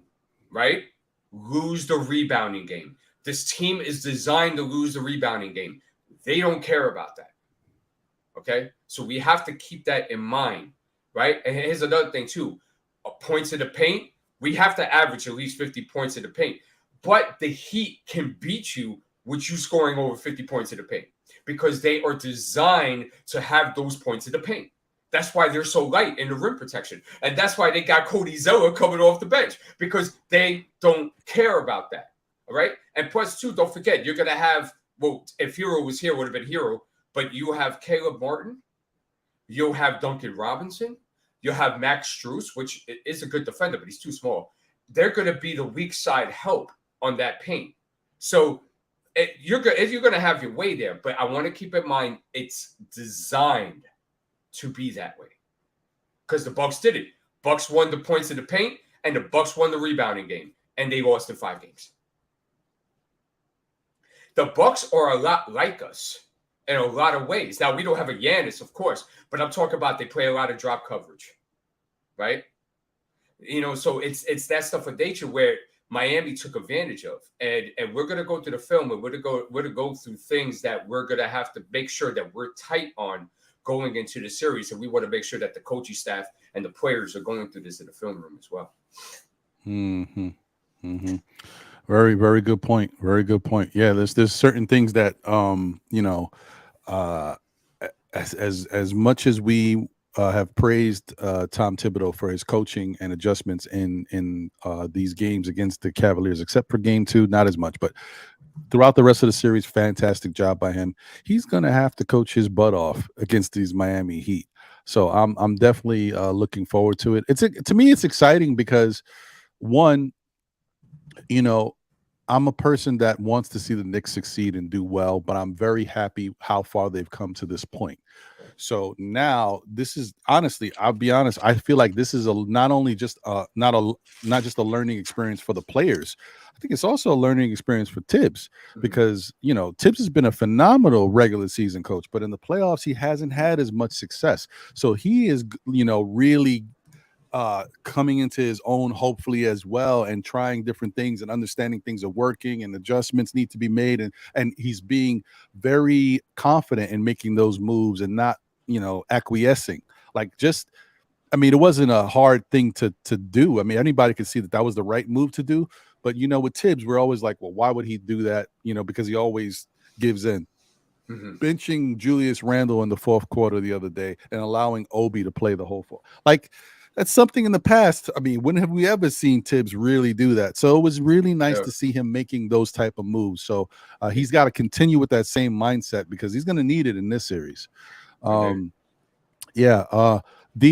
right, lose the rebounding game. This team is designed to lose the rebounding game. They don't care about that. Okay? So we have to keep that in mind. Right? And here's another thing, too. Points in the paint, we have to average at least 50 points in the paint. But the Heat can beat you with you scoring over 50 points in the paint because they are designed to have those points in the paint. That's why they're so light in the rim protection. And that's why they got Cody Zeller coming off the bench because they don't care about that. All right? And plus, too, don't forget, you're going to have, well, if Hero was here, it would have been Hero, but you have Caleb Martin. You'll have Duncan Robinson. You'll have Max Strus, which is a good defender, but he's too small. They're going to be the weak side help on that paint. So you're going to have your way there, but I want to keep in mind it's designed to be that way because the Bucks did it. Bucks won the points in the paint, and the Bucks won the rebounding game, and they lost in 5 games. The Bucks are a lot like us in a lot of ways. Now, we don't have a Giannis, of course, but I'm talking about they play a lot of drop coverage, right? So it's that stuff of nature where Miami took advantage of. And we're going to go through the film, and we're to go through things that we're going to have to make sure that we're tight on going into the series. And we want to make sure that the coaching staff and the players are going through this in the film room as well. Mm-hmm. Mm-hmm. Very, very good point. Very good point. Yeah, there's certain things that as much as we have praised Tom Thibodeau for his coaching and adjustments in these games against the Cavaliers, except for game 2, not as much, but throughout the rest of the series, fantastic job by him. He's going to have to coach his butt off against these Miami Heat. So I'm definitely looking forward to it. To me, it's exciting because one, I'm a person that wants to see the Knicks succeed and do well, but I'm very happy how far they've come to this point. So now this is honestly, I'll be honest, I feel like this is not just a learning experience for the players. I think it's also a learning experience for Tibbs because, Tibbs has been a phenomenal regular season coach, but in the playoffs, he hasn't had as much success. So he is, really coming into his own, hopefully, as well, and trying different things and understanding things are working and adjustments need to be made. And he's being very confident in making those moves and not, acquiescing. It wasn't a hard thing to do. I mean, anybody could see that was the right move to do. But, with Tibbs, we're always like, well, why would he do that? Because he always gives in. Mm-hmm. Benching Julius Randle in the 4th quarter the other day and allowing Obi to play the whole 4. That's something in the past. I mean, when have we ever seen Tibbs really do that? So it was really nice to see him making those type of moves. So he's got to continue with that same mindset because he's going to need it in this series. D,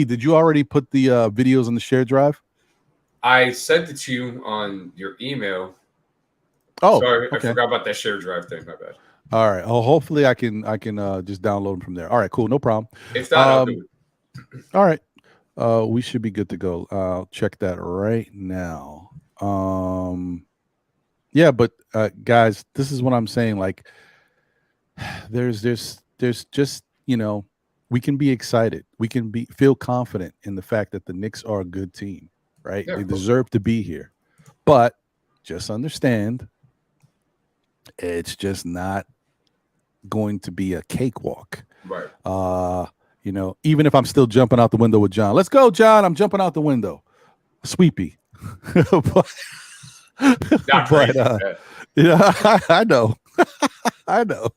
did you already put the videos on the shared drive? I sent it to you on your email. Oh, Sorry, I okay. forgot about that share drive thing. My bad. All right. Oh, hopefully I can just download them from there. All right, cool, no problem. If not, I'll do it. All right. We should be good to go. I'll check that right now. Yeah, but guys, this is what I'm saying. Like, there's just, we can be excited. We can feel confident in the fact that the Knicks are a good team, right? Yeah, They of course. deserve to be here. But just understand, it's just not going to be a cakewalk. Right. Even if I'm still jumping out the window with John. Let's go, John. I'm jumping out the window. Sweepy. but Not crazy. Man. yeah, I know. I know.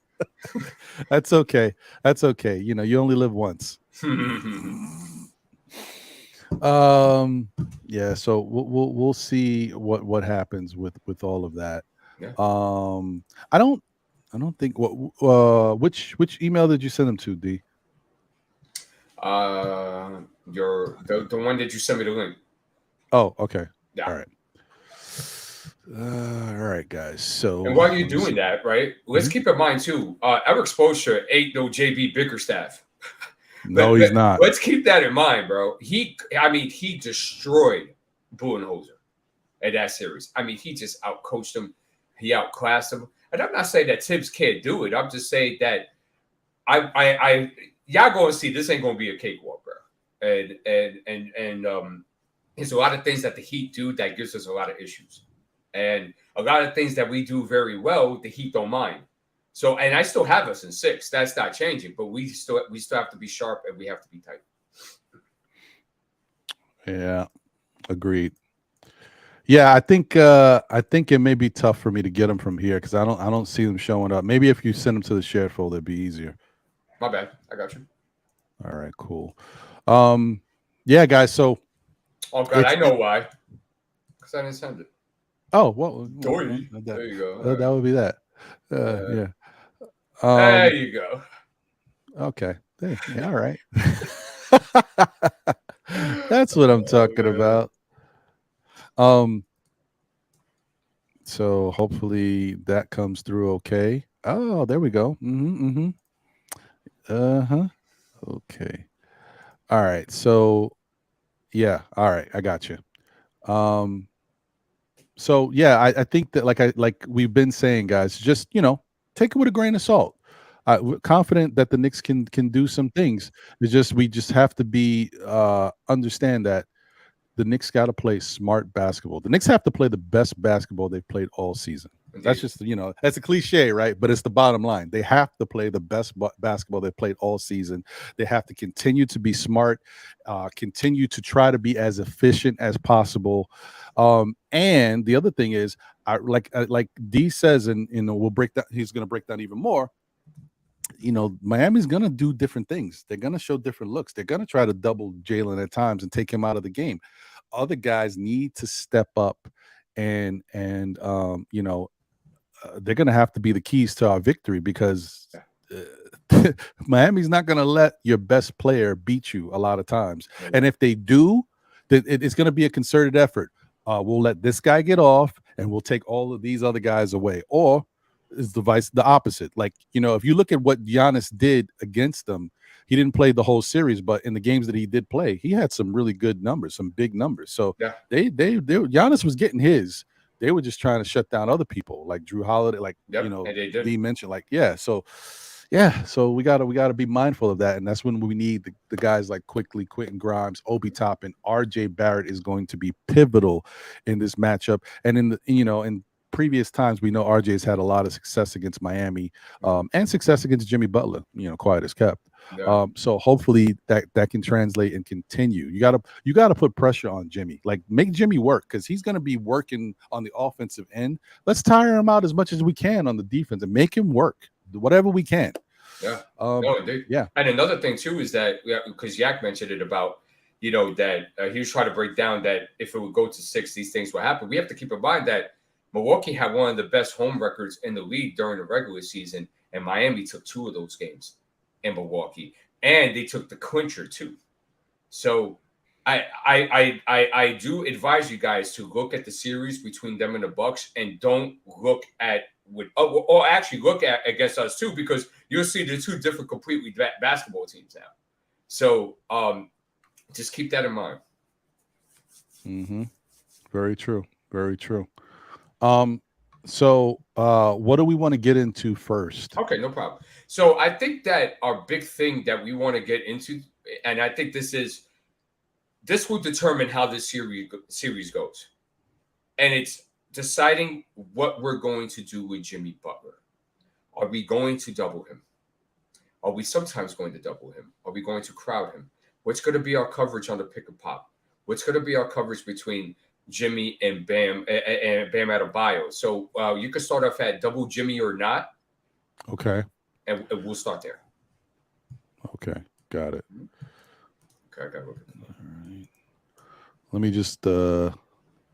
That's okay. That's okay. You only live once. Yeah, so we'll see what happens with all of that. Yeah. I don't think which email did you send them to, D? The one that you sent me the link. Oh, okay. Yeah. All right. All right, guys. So, and while you're doing that, right, let's keep in mind too, Eric Spoelstra ain't no JB Bickerstaff. No, he's not. Let's keep that in mind, bro. He destroyed Budenholzer in that series. I mean, he just outcoached him. He outclassed him. And I'm not saying that Tibbs can't do it. I'm just saying that y'all going to see this ain't going to be a cakewalk, bro. And there's a lot of things that the Heat do that gives us a lot of issues. And a lot of things that we do very well, the Heat don't mind. So, and I still have us in 6. That's not changing, but we still have to be sharp and we have to be tight. Yeah, agreed. Yeah, I think it may be tough for me to get them from here because I don't see them showing up. Maybe if you send them to the shared folder, it'd be easier. My bad. I got you. All right, cool. Yeah, guys. So, oh God, I know why. Because I didn't send it. Oh well, there you go. That would be that. Yeah. There you go. Okay. Yeah, all right. That's what I'm talking about. So hopefully that comes through okay. Oh, there we go. Okay. All right. So yeah. All right. I got you. So yeah, I think that like we've been saying, guys, just take it with a grain of salt. We're confident that the Knicks can do some things. We just have to be understand that the Knicks got to play smart basketball. The Knicks have to play the best basketball they've played all season. Indeed. That's just that's a cliche, right? But it's the bottom line. They have to play the best basketball they've played all season. They have to continue to be smart, continue to try to be as efficient as possible. And the other thing is, like D says, and we'll break that. He's going to break down even more. Miami's going to do different things. They're going to show different looks. They're going to try to double Jalen at times and take him out of the game. Other guys need to step up and they're going to have to be the keys to our victory because Miami's not going to let your best player beat you a lot of times. And if they do, then it's going to be a concerted effort. We'll let this guy get off and we'll take all of these other guys away. Or is the opposite. Like, if you look at what Giannis did against them, he didn't play the whole series, but in the games that he did play, he had some really good numbers, some big numbers. So Giannis was getting his. They were just trying to shut down other people like Drew Holiday, like Lee mentioned, like so we gotta be mindful of that, and that's when we need the guys like Quickly, Quentin Grimes, Obi Toppin, RJ Barrett is going to be pivotal in this matchup, and in previous times, we know RJ's had a lot of success against Miami and success against Jimmy Butler, quiet as kept. Yeah. So hopefully that can translate and continue. You gotta put pressure on Jimmy, like make Jimmy work because he's going to be working on the offensive end. Let's tire him out as much as we can on the defense and make him work whatever we can. Yeah. Yeah. And another thing too is that because Yak mentioned it about that he was trying to break down that if it would go to 6, these things will happen. We have to keep in mind that Milwaukee had one of the best home records in the league during the regular season, and Miami took 2 of those games in Milwaukee, and they took the clincher too. So I do advise you guys to look at the series between them and the Bucks, and don't look at or actually look at against us too, because you'll see the two different completely basketball teams now. So just keep that in mind. Mm-hmm. Very true. Very true. So what do we want to get into first? Okay, no problem. So I think that our big thing that we want to get into, and I think this will determine how this series goes, and it's deciding what we're going to do with Jimmy Butler. Are we going to double him? Are we sometimes going to double him? Are we going to crowd him? What's going to be our coverage on the pick and pop? What's going to be our coverage between Jimmy and Bam Adebayo? So you can start off at double Jimmy or not, Okay. and we'll start there. Okay. Got it. Okay, I got to look at them. All right. Let me just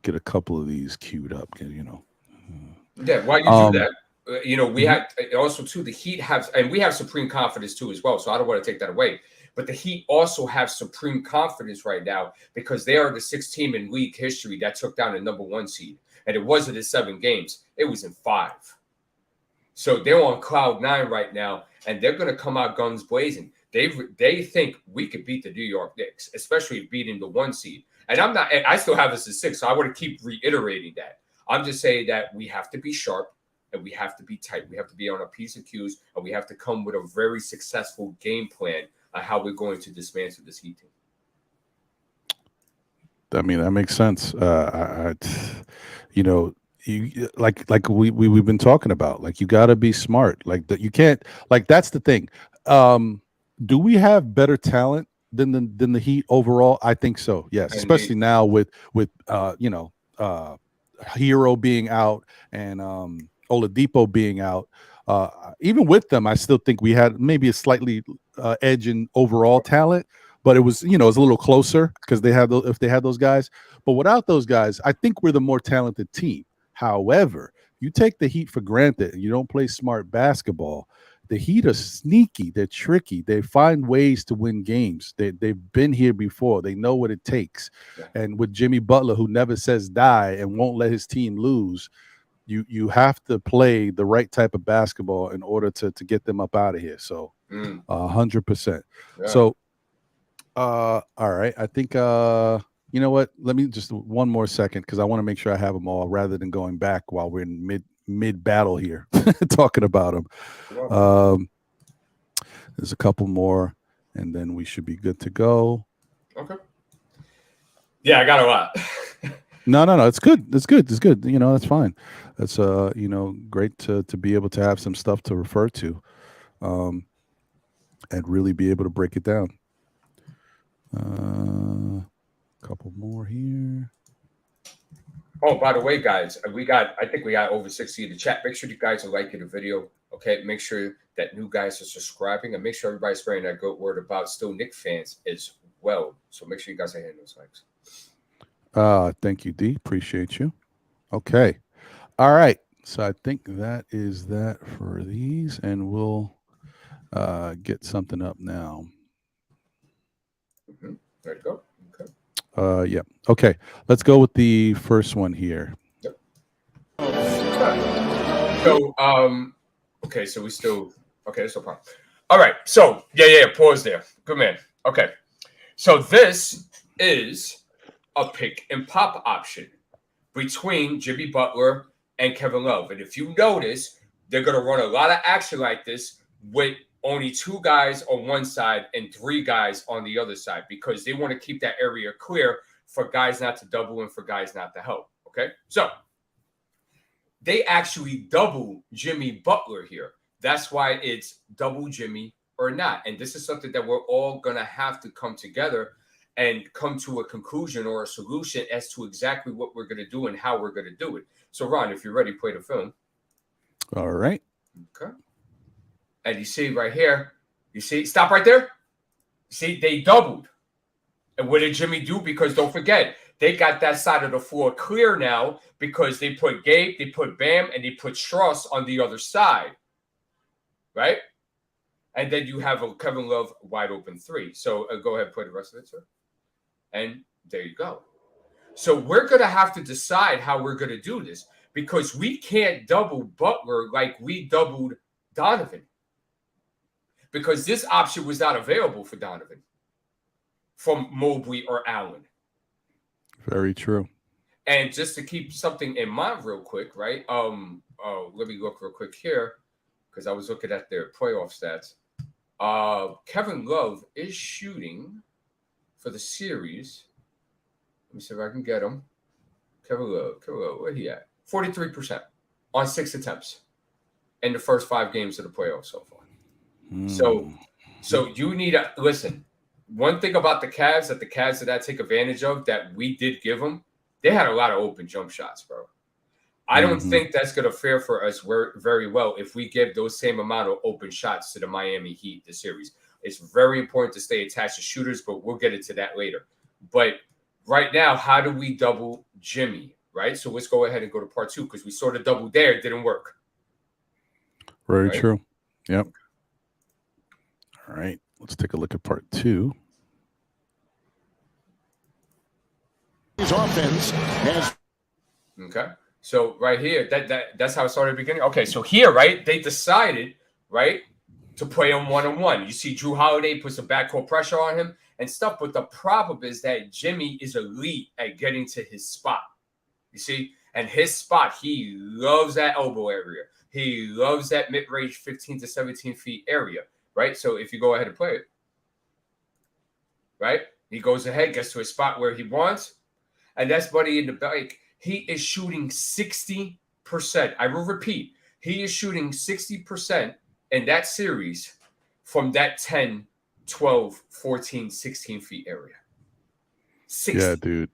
get a couple of these queued up. Yeah, while you do that, we had also too, the Heat have, and we have supreme confidence too as well. So I don't want to take that away. But the Heat also have supreme confidence right now because they are the sixth team in league history that took down the number 1 seed. And it wasn't in 7 games. It was in 5. So they're on cloud 9 right now, and they're going to come out guns blazing. They think we could beat the New York Knicks, especially beating the 1 seed. And I still have us at 6, so I want to keep reiterating that. I'm just saying that we have to be sharp and we have to be tight. We have to be on a piece of cues, and we have to come with a very successful game plan on how we're going to dismantle this Heat team. I mean, that makes sense. We've been talking about, like, you got to be smart. Like that, you can't. Like, that's the thing. Do we have better talent than the Heat overall? I think so. Yes, especially now with Hero being out and Oladipo being out. Even with them, I still think we had maybe a slightly edge in overall talent, but it was, it was a little closer because if they had those guys. But without those guys, I think we're the more talented team. However, you take the Heat for granted and you don't play smart basketball. The Heat are sneaky. They're tricky. They find ways to win games. They've been here before. They know what it takes. Yeah. And with Jimmy Butler, who never says die and won't let his team lose, you have to play the right type of basketball in order to get them up out of here. So 100%. Yeah. So all right. I think you know what? Let me just one more second because I want to make sure I have them all rather than going back while we're in mid battle here talking about them. There's a couple more and then we should be good to go. Okay. Yeah, I got a lot. No. It's good. It's good. That's fine. That's great to be able to have some stuff to refer to, and really be able to break it down. Couple more here. Oh, by the way, guys, I think we got over 60 in the chat. Make sure you guys are liking the video. Okay, make sure that new guys are subscribing, and make sure everybody's spreading that good word about still Knicks fans as well. So make sure you guys are hitting those likes. Thank you, D. Appreciate you. Okay. All right. So I think that is that for these, and we'll get something up now. There you go. Okay. Yeah. Okay. Let's go with the first one here. Yep. So, okay. So we still, okay. That's no problem. All right. So, yeah. Pause there. Good man. Okay. So this is a pick and pop option between Jimmy Butler and Kevin Love. And if you notice, they're going to run a lot of action like this with only 2 guys on one side and 3 guys on the other side because they want to keep that area clear for guys not to double and for guys not to help. Okay. So they actually double Jimmy Butler here. That's why it's double Jimmy or not. And this is something that we're all going to have to come together and come to a conclusion or a solution as to exactly what we're going to do and how we're going to do it. So, Ron, if you're ready, play the film. All right. Okay. And you see right here, stop right there. See, they doubled. And what did Jimmy do? Because don't forget, they got that side of the floor clear now because they put Gabe, they put Bam, and they put Strauss on the other side. Right? And then you have a Kevin Love wide open 3. So go ahead and play the rest of it, sir. And there you go. So we're going to have to decide how we're going to do this because we can't double Butler like we doubled Donovan because this option was not available for Donovan from Mobley or Allen. Very true. And just to keep something in mind real quick, right? Let me look real quick here because I was looking at their playoff stats. Kevin Love is shooting for the series. Let me see if I can get him. Kevin Love, where he at? 43% on 6 attempts in the first 5 games of the playoffs so far. So you need to listen. One thing about the Cavs that I take advantage of that we did give them, they had a lot of open jump shots, bro. I don't think that's going to fare for us very well if we give those same amount of open shots to the Miami Heat this series. It's very important to stay attached to shooters, but we'll get into that later. But right now, how do we double Jimmy, right? So let's go ahead and go to part 2 because we sort of doubled there. It didn't work. Very true. Yep. All right. Let's take a look at part 2. His offense has. Okay. So right here, that's how it started at the beginning. Okay, so here, right, they decided, right, to play him one-on-one. You see Drew Holiday put some backcourt pressure on him and stuff, but the problem is that Jimmy is elite at getting to his spot. You see? And his spot, he loves that elbow area. He loves that mid-range 15 to 17 feet area, right? So if you go ahead and play it, right, he goes ahead, gets to a spot where he wants, and that's Buddy in the back. He is shooting 60%. I will repeat, he is shooting 60% in that series from that 10, 12, 14, 16 feet area. 60. Yeah, dude.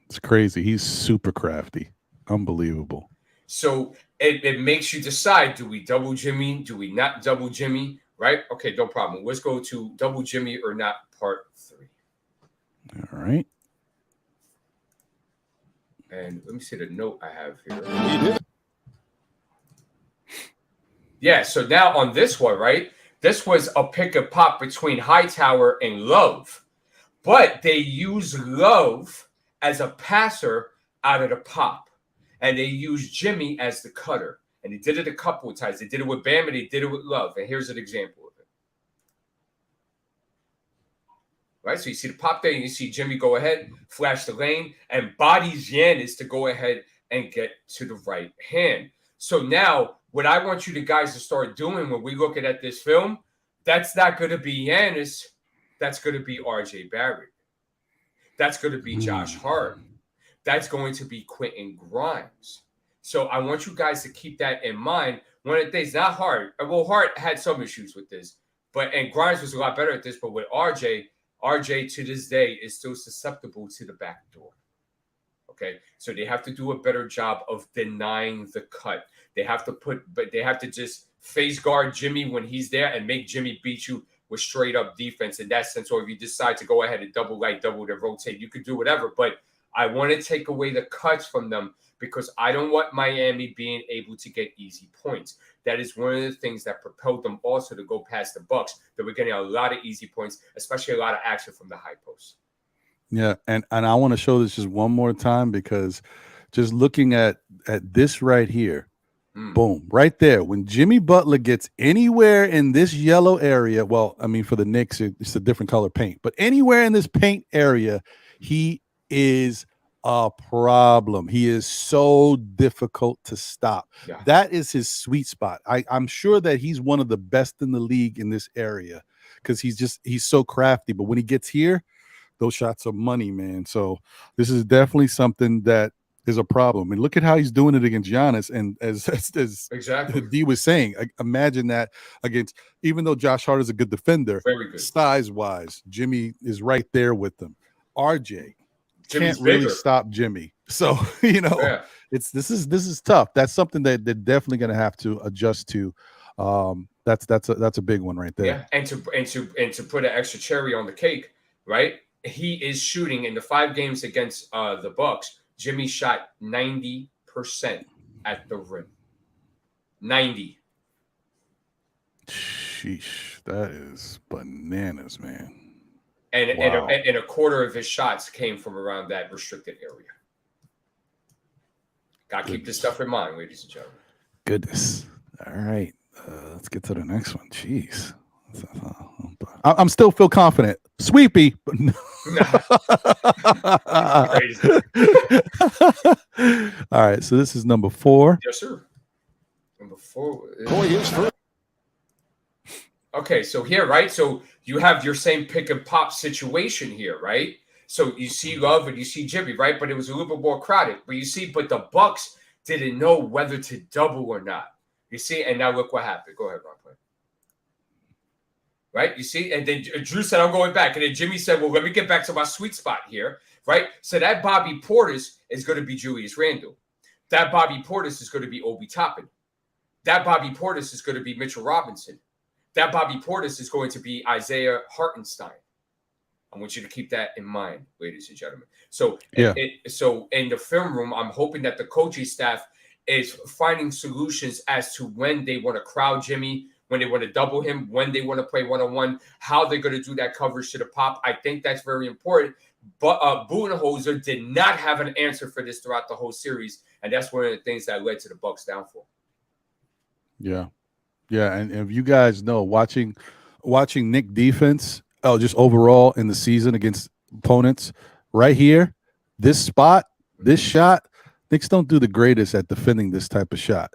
It's crazy. He's super crafty. Unbelievable. So it makes you decide, do we double Jimmy? Do we not double Jimmy? Right? Okay, no problem. Let's go to double Jimmy or not part 3. All right. And let me see the note I have here. Yeah, so now on this one, right? This was a pick and pop between Hightower and Love. But they use Love as a passer out of the pop. And they use Jimmy as the cutter. And they did it a couple of times. They did it with Bam and they did it with Love. And here's an example of it. Right? So you see the pop there and you see Jimmy go ahead, flash the lane, and bodies Giannis to go ahead and get to the right hand. So now what I want you guys to start doing when we look at this film, that's not going to be Giannis. That's going to be RJ Barrett. That's going to be Josh Hart. That's going to be Quentin Grimes. So I want you guys to keep that in mind. One of the things, not Hart. Well, Hart had some issues with this, and Grimes was a lot better at this. But with RJ to this day is still susceptible to the back door. Okay, so they have to do a better job of denying the cut. They have to just face guard Jimmy when he's there and make Jimmy beat you with straight up defense in that sense. Or if you decide to go ahead and double to rotate, you could do whatever. But I want to take away the cuts from them because I don't want Miami being able to get easy points. That is one of the things that propelled them also to go past the Bucks. They were getting a lot of easy points, especially a lot of action from the high post. Yeah, and I want to show this just one more time because just looking at this right here, boom, right there. When Jimmy Butler gets anywhere in this yellow area, well, I mean, for the Knicks, it's a different color paint, but anywhere in this paint area, he is a problem. He is so difficult to stop. Yeah. That is his sweet spot. I'm sure that he's one of the best in the league in this area because he's so crafty. But when he gets here, those shots are money, man. So this is definitely something that is a problem. And look at how he's doing it against Giannis. And as exactly D was saying, imagine that against, even though Josh Hart is a good defender, very good size-wise, Jimmy is right there with them. RJ Jimmy's can't really bigger. stop Jimmy. So, this is tough. That's something that they're definitely going to have to adjust to. That's a big one right there. Yeah, and to put an extra cherry on the cake, right? He is shooting in the 5 games against the Bucks. Jimmy shot 90% at the rim. 90. Sheesh, that is bananas, man. and a quarter of his shots came from around that restricted area. Got to keep this stuff in mind, ladies and gentlemen. Goodness. All right. Let's get to the next one. Jeez. I'm still feel confident. Sweepy. But no. Crazy. All right. So this is number 4. Yes, sir. Number 4. Boy is first. Okay, so here, right? So you have your same pick and pop situation here, right? So you see Love and you see Jimmy, right? But it was a little bit more crowded. But the Bucks didn't know whether to double or not. You see, and now look what happened. Go ahead, Ron. Play. Right? You see, and then Drew said, "I'm going back," and then Jimmy said, "Well, let me get back to my sweet spot here." Right? So that Bobby Portis is going to be Julius Randle. That Bobby Portis is going to be Obi Toppin. That Bobby Portis is going to be Mitchell Robinson. That Bobby Portis is going to be Isaiah Hartenstein. I want you to keep that in mind, ladies and gentlemen. So, so in the film room, I'm hoping that the coaching staff is finding solutions as to when they want to crowd Jimmy, when they want to double him, when they want to play one-on-one, how they're going to do that coverage to the pop. I think that's very important. But Budenholzer did not have an answer for this throughout the whole series, and that's one of the things that led to the Bucks' downfall. Yeah. Yeah, and if you guys know, watching Knick defense, just overall in the season against opponents, right here, this spot, this shot, Knicks don't do the greatest at defending this type of shot.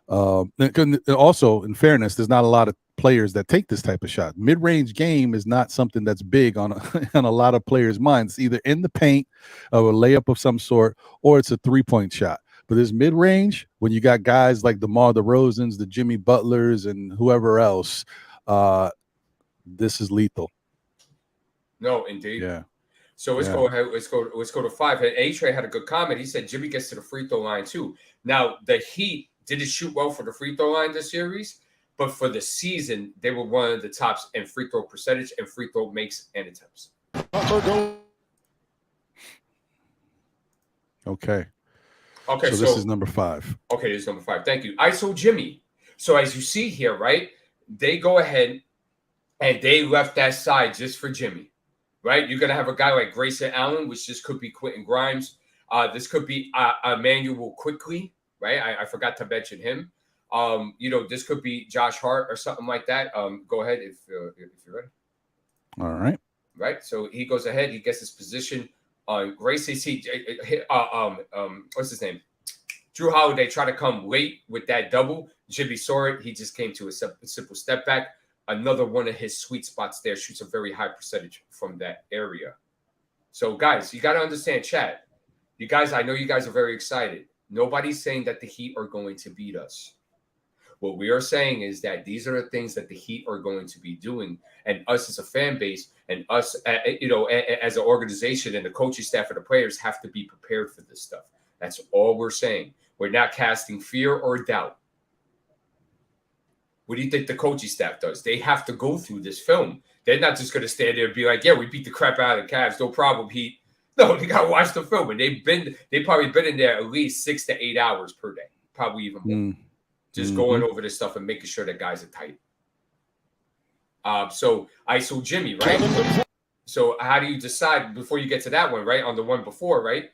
Also, in fairness, there's not a lot of players that take this type of shot. Mid-range game is not something that's big on on a lot of players' minds. It's either in the paint or a layup of some sort, or it's a three-point shot. But this mid-range, when you got guys like DeMar DeRozans, the Jimmy Butlers, and whoever else, this is lethal. No, indeed. Yeah. So let's go ahead. Let's go to 5. And A-Trey had a good comment. He said Jimmy gets to the free throw line too. Now the Heat didn't shoot well for the free throw line this series, but for the season they were one of the tops in free throw percentage and free throw makes and attempts. Okay. Okay, so this is number 5. Okay, this is number 5. Thank you. ISO Jimmy. So as you see here, right, they go ahead and they left that side just for Jimmy, right? You're going to have a guy like Grayson Allen, which just could be Quentin Grimes. This could be Emmanuel Quickly, right? I forgot to mention him. This could be Josh Hart or something like that. Go ahead if you're ready. All right. Right. So he goes ahead. He gets his position on Grayson. What's his name? Drew Holiday tried to come late with that double. Jimmy saw it. He just came to a simple step back. Another one of his sweet spots there. Shoots a very high percentage from that area. So, guys, you got to understand, chat. You guys, I know you guys are very excited. Nobody's saying that the Heat are going to beat us. What we are saying is that these are the things that the Heat are going to be doing, and us as a fan base, and us, as an organization, and the coaching staff and the players have to be prepared for this stuff. That's all we're saying. We're not casting fear or doubt. What do you think the coaching staff does? They have to go through this film. They're not just going to stand there and be like, "Yeah, we beat the crap out of the Cavs, no problem, Heat." No, they got to watch the film, and they've probably been in there at least 6 to 8 hours per day, probably even more. Just going over this stuff and making sure that guys are tight. So ISO Jimmy, right? So how do you decide before you get to that one, right? On the one before, right?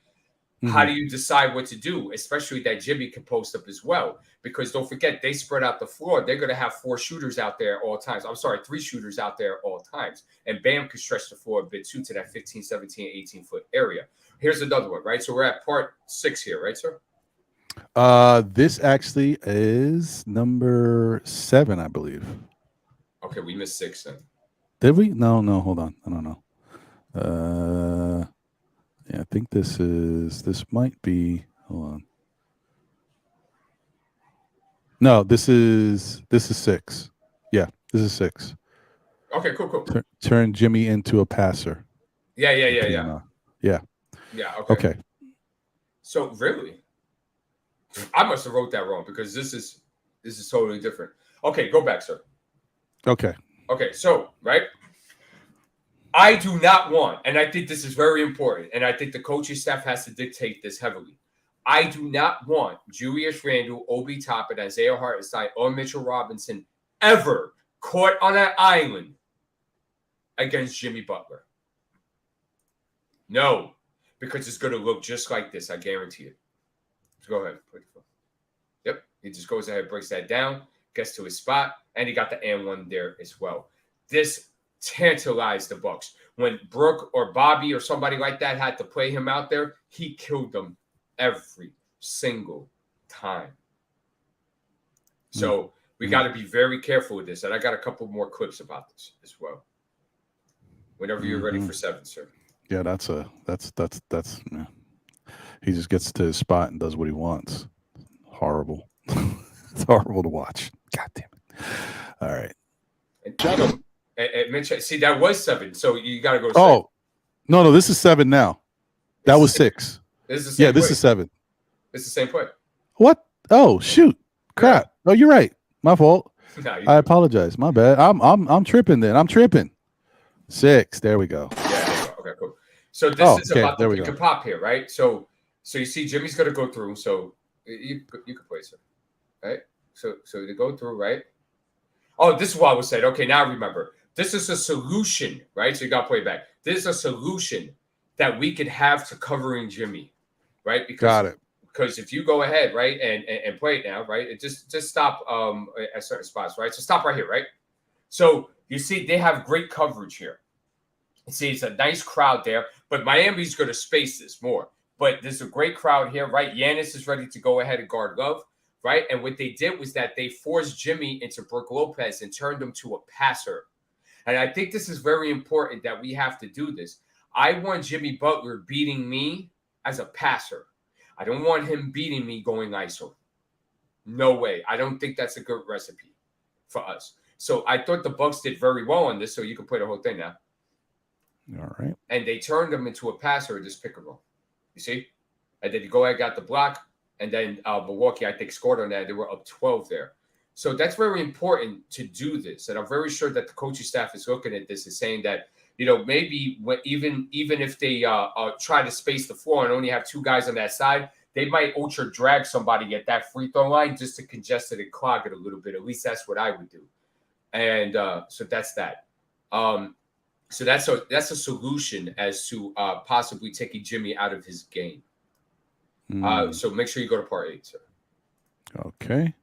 Mm-hmm. How do you decide what to do, especially that Jimmy can post up as well? Because don't forget, they spread out the floor. They're going to have 4 shooters out there all times. I'm sorry, 3 shooters out there all times. And Bam can stretch the floor a bit too to that 15, 17, 18-foot area. Here's another one, right? So we're at part 6 here, right, sir? This actually is number 7, I believe. Okay, we missed 6 then. Did we? No, hold on. I don't know. Yeah, I think this might be, hold on. No, this is 6. Yeah, this is 6. Okay, cool. Turn Jimmy into a passer. Yeah. Yeah. Okay. So really, I must have wrote that wrong because this is totally different. Okay, go back, sir. Okay, so, right, I do not want, and I think this is very important, and I think the coaching staff has to dictate this heavily. I do not want Julius Randle, Obi Toppin, Isaiah Hartenstein, or Mitchell Robinson ever caught on an island against Jimmy Butler. No, because it's going to look just like this. I guarantee it. So go ahead. Yep. He just goes ahead, breaks that down, gets to his spot, and he got the and one there as well. This tantalized the Bucks. When Brooke or Bobby or somebody like that had to play him out there, he killed them every single time. So we got to be very careful with this. And I got a couple more clips about this as well. Whenever you're ready for 7, sir. Yeah, that's yeah. He just gets to his spot and does what he wants. Horrible. It's horrible to watch. God damn it. All right. And Mitch, see, that was 7. So you got to go. Oh, no, this is 7 now. That was 6. This is the same this is 7. It's the same play. What? Oh, shoot. Crap. Yeah. Oh, you're right. My fault. No, I apologize. My bad. I'm tripping then. I'm tripping. 6. There we go. Yeah, there you go. Okay, cool. So this is about the pick and pop here, right? So you see Jimmy's going to go through. So you could play, sir. Right? So to go through, right? Oh, this is what I was saying. Okay, now I remember. This is a solution, right? So you got to play it back. This is a solution that we could have to covering Jimmy, right? Because if you go ahead, right, and play it now, right, it just stop at certain spots, right? So stop right here, right? So you see they have great coverage here. You see it's a nice crowd there, but Miami's going to space this more. But there's a great crowd here, right? Giannis is ready to go ahead and guard Love, right? And what they did was that they forced Jimmy into Brook Lopez and turned him to a passer. And I think this is very important that we have to do this. I want Jimmy Butler beating me as a passer. I don't want him beating me going ISO. No way. I don't think that's a good recipe for us. So I thought the Bucks did very well on this, so you can play the whole thing now. All right. And they turned him into a passer or just pick and roll. You see? And then you go ahead, got the block, and then Milwaukee, I think, scored on that. They were up 12 there. So that's very important to do this. And I'm very sure that the coaching staff is looking at this and saying that, you know, maybe even if they try to space the floor and only have 2 guys on that side, they might ultra drag somebody at that free throw line just to congest it and clog it a little bit. At least that's what I would do. And so that's that. So that's a solution as to possibly taking Jimmy out of his game. So make sure you go to part 8, sir. Okay.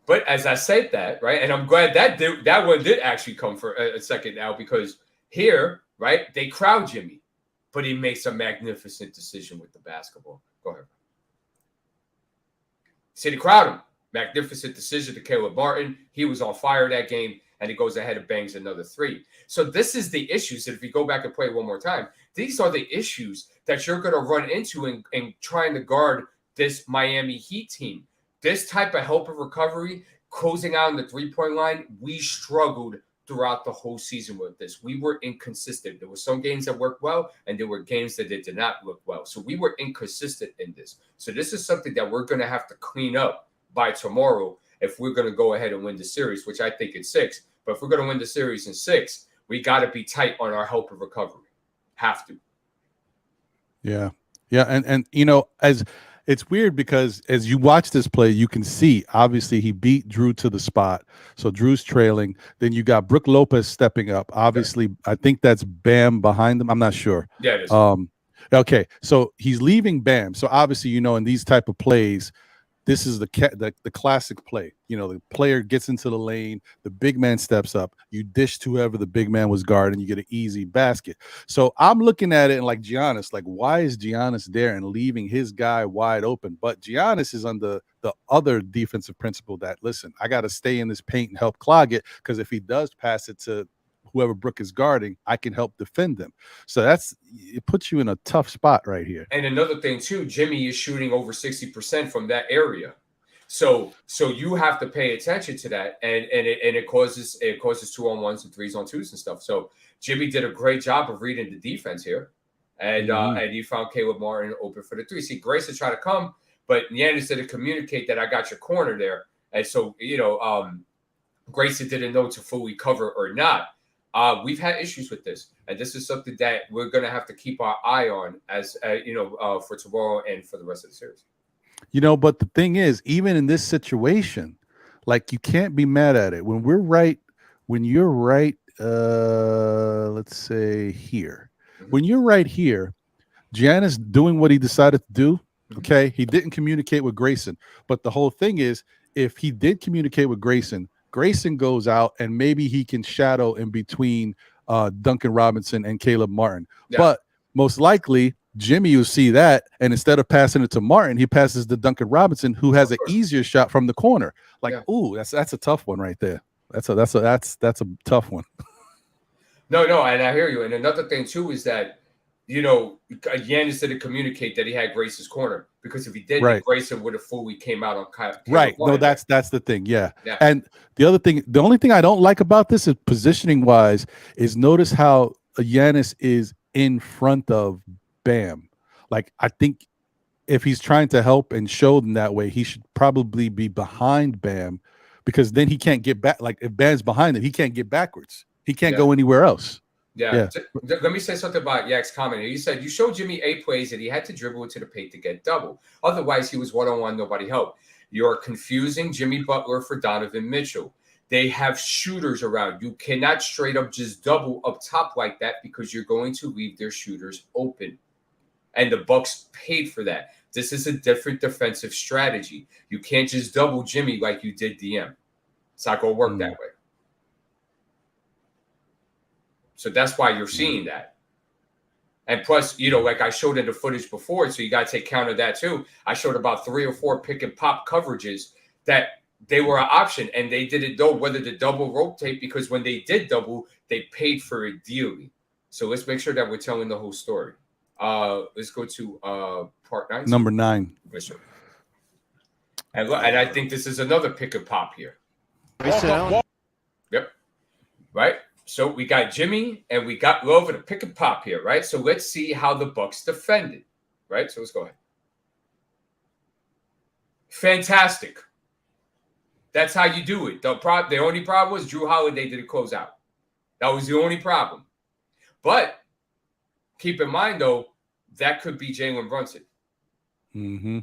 But as I said that, right, and I'm glad that one did actually come for a second now, because here, right, they crowd Jimmy, but he makes a magnificent decision with the basketball. Go ahead. See, they crowd him. Magnificent decision to Caleb Martin. He was on fire that game, and he goes ahead and bangs another 3. So this is the issues that if you go back and play one more time, these are the issues that you're going to run into in trying to guard this Miami Heat team. This type of help and recovery, closing out on the 3-point line, we struggled throughout the whole season with this. We were inconsistent. There were some games that worked well, and there were games that did not look well. So we were inconsistent in this. So this is something that we're going to have to clean up by tomorrow if we're going to go ahead and win the series, which I think it's 6. But if we're going to win the series in 6, we got to be tight on our help and recovery. Have to. Yeah. Yeah. And you know, as it's weird because as you watch this play, you can see obviously he beat Drew to the spot. So Drew's trailing. Then you got Brook Lopez stepping up. Obviously, okay. I think that's Bam behind them. I'm not sure. Yeah, it is. Okay. So he's leaving Bam. So obviously, you know, in these type of plays, this is the classic play. You know, the player gets into the lane, the big man steps up, you dish to whoever the big man was guarding, you get an easy basket. So I'm looking at it and like Giannis, like why is Giannis there and leaving his guy wide open? But Giannis is under the other defensive principle that, listen, I got to stay in this paint and help clog it, because if he does pass it to whoever Brook is guarding, I can help defend them. So it puts you in a tough spot right here. And another thing too, Jimmy is shooting over 60% from that area. So you have to pay attention to that, and it causes 2-on-1s and 3s-on-2s and stuff. So Jimmy did a great job of reading the defense here, and he found Caleb Martin open for the 3. See, Grayson tried to come, but Giannis didn't communicate that I got your corner there, and so Grayson didn't know to fully cover or not. We've had issues with this, and this is something that we're going to have to keep our eye on as for tomorrow and for the rest of the series. You know, but the thing is, even in this situation, like you can't be mad at it. When we're right when you're right, let's say here, Mhm. when you're right here, Giannis doing what he decided to do. Okay, he didn't communicate with Grayson, but the whole thing is, if he did communicate with Grayson, Grayson goes out and maybe he can shadow in between Duncan Robinson and Caleb Martin. Yeah. But most likely, Jimmy will see that, and instead of passing it to Martin, he passes to Duncan Robinson, who has Of an course. easier shot from the corner. Like, Yeah. ooh, that's a tough one right there. That's a tough one. No, and I hear you. And another thing too is that, Giannis didn't communicate that he had Grayson's corner, because if he did, then Right. Grayson would have fully came out on Caleb Right. No, Martin. that's the thing. Yeah. Yeah. And the only thing I don't like about this is positioning wise is notice how Giannis is in front of Bam. Like, I think if he's trying to help and show them that way, he should probably be behind Bam, because then he can't get back. Like, if Bam's behind him, he can't get backwards. He can't go anywhere else. Yeah. Let me say something about Yak's comment. He said, you showed Jimmy 8 plays that he had to dribble into the paint to get double. Otherwise, he was one-on-one, nobody helped. You're confusing Jimmy Butler for Donovan Mitchell. They have shooters around. You cannot straight up just double up top like that, because you're going to leave their shooters open. And the Bucks paid for that. This is a different defensive strategy. You can't just double Jimmy like you did DM. It's not going to work that way. So that's why you're seeing that. And plus, like I showed in the footage before, so you got to take count of that too. I showed about 3 or 4 pick and pop coverages that they were an option, and they didn't know whether to double rotate, because when they did double, they paid for it dearly. So let's make sure that we're telling the whole story. Let's go to part 9. Number 9. Yes, sir. And I think this is another pick and pop here. Yep. Right. So we got Jimmy and we got Love and a pick and pop here, right? So let's see how the Bucks defended, right? So let's go ahead. Fantastic. That's how you do it. The only problem was Drew Holiday didn't close out. That was the only problem. But keep in mind, though, that could be Jalen Brunson. Mm-hmm.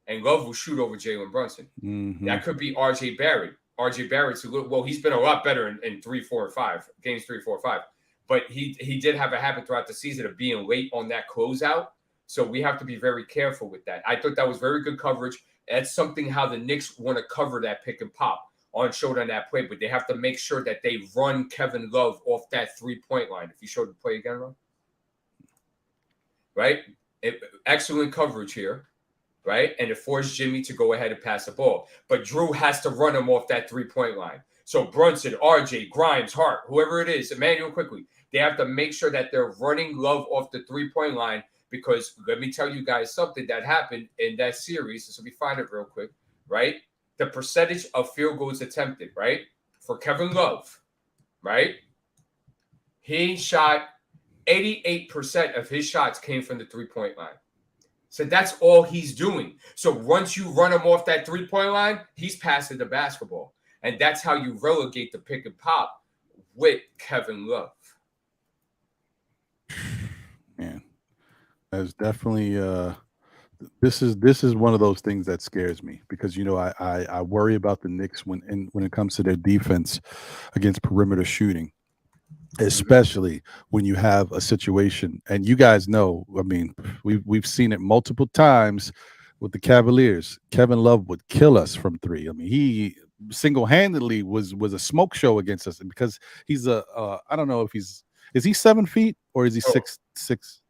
And Love will shoot over Jalen Brunson. Mm-hmm. That could be RJ Barrett. RJ Barrett's he's been a lot better in 3, 4, and 5 games, 3, 4, 5. But he did have a habit throughout the season of being late on that closeout. So we have to be very careful with that. I thought that was very good coverage. That's something how the Knicks want to cover that pick and pop showed on that play. But they have to make sure that they run Kevin Love off that 3-point line. If you showed the play again, Ron. Right? Excellent coverage here. Right? And it forced Jimmy to go ahead and pass the ball. But Drew has to run him off that 3-point line. So Brunson, RJ, Grimes, Hart, whoever it is, Emmanuel quickly, they have to make sure that they're running Love off the 3-point line, because let me tell you guys something that happened in that series. So let me find it real quick, right? The percentage of field goals attempted, right? For Kevin Love, right? He shot 88% of his shots came from the 3-point line. So that's all he's doing. So once you run him off that 3-point line, he's passing the basketball. And that's how you relegate the pick and pop with Kevin Love. Man, that's definitely this is one of those things that scares me, because I worry about the Knicks when it comes to their defense against perimeter shooting. Especially when you have a situation, and you guys know, I mean, we've seen it multiple times with the Cavaliers. Kevin Love would kill us from 3. I mean, he single-handedly was a smoke show against us, because he's I don't know if is he 7 feet or is he 6'10"?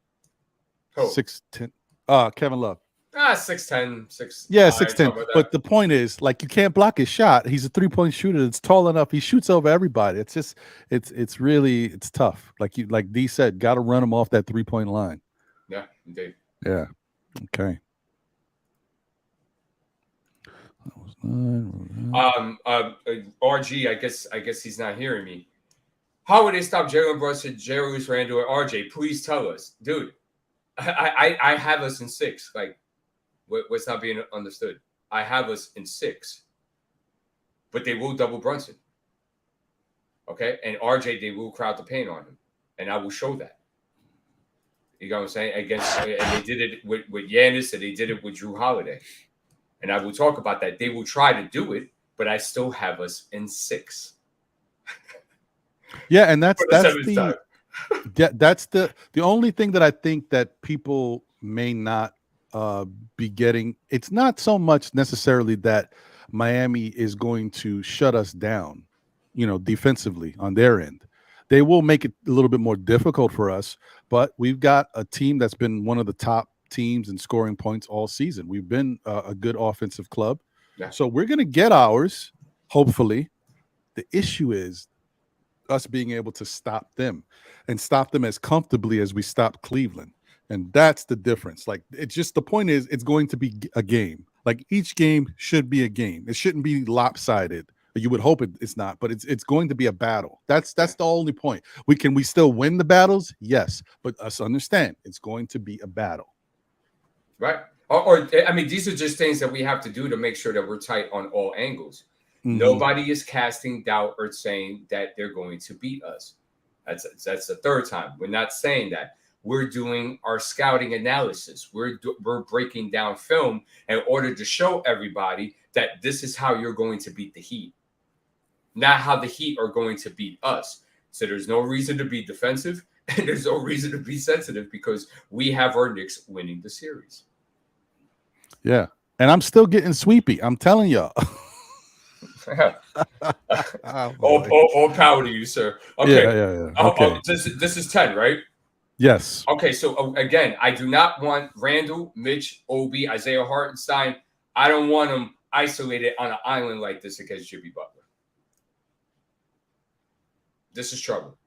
Kevin Love. 6'10", 6'. Yeah, 6'10". But the point is, like, you can't block his shot. He's a 3-point shooter that's tall enough. He shoots over everybody. It's just, it's really tough. Like D said, got to run him off that 3-point line. Yeah, indeed. Yeah. Okay. RG, I guess he's not hearing me. How would they stop Jalen Brunson, Julius Randle, and RJ? Please tell us, dude. I have us in 6. Like, what's not being understood? I have us in 6, but they will double Brunson. Okay, and RJ, they will crowd the paint on him, and I will show that. You know what I'm saying? And they did it with Giannis, and they did it with Drew Holiday, and I will talk about that. They will try to do it, but I still have us in 6. Yeah, and that's For the seventh time. that's the only thing that I think that people may not be getting. It's not so much necessarily that Miami is going to shut us down, defensively on their end. They will make it a little bit more difficult for us, but we've got a team that's been one of the top teams in scoring points all season. We've been a good offensive club. Yeah. So we're going to get ours, hopefully. The issue is us being able to stop them and stop them as comfortably as we stopped Cleveland. And that's the difference. Like, it's just, the point is, it's going to be a game. Like, each game should be a game. It shouldn't be lopsided. You would hope it's not, but it's going to be a battle. That's the only point. We still win the battles, yes, but us understand it's going to be a battle. Right. Or I mean, these are just things that we have to do to make sure that we're tight on all angles. Mm-hmm. Nobody is casting doubt or saying that they're going to beat us. That's the third time. We're not saying that. We're doing our scouting analysis. We're breaking down film in order to show everybody that this is how you're going to beat the Heat, not how the Heat are going to beat us. So there's no reason to be defensive, and there's no reason to be sensitive because we have our Knicks winning the series. Yeah, and I'm still getting sweepy. I'm telling y'all. All power to you, sir. Okay. Yeah. Okay. This is 10, right? Yes. Okay, so again, I do not want Randall, Mitch, Obi, Isaiah Hartenstein. I don't want them isolated on an island like this against Jimmy Butler. This is trouble.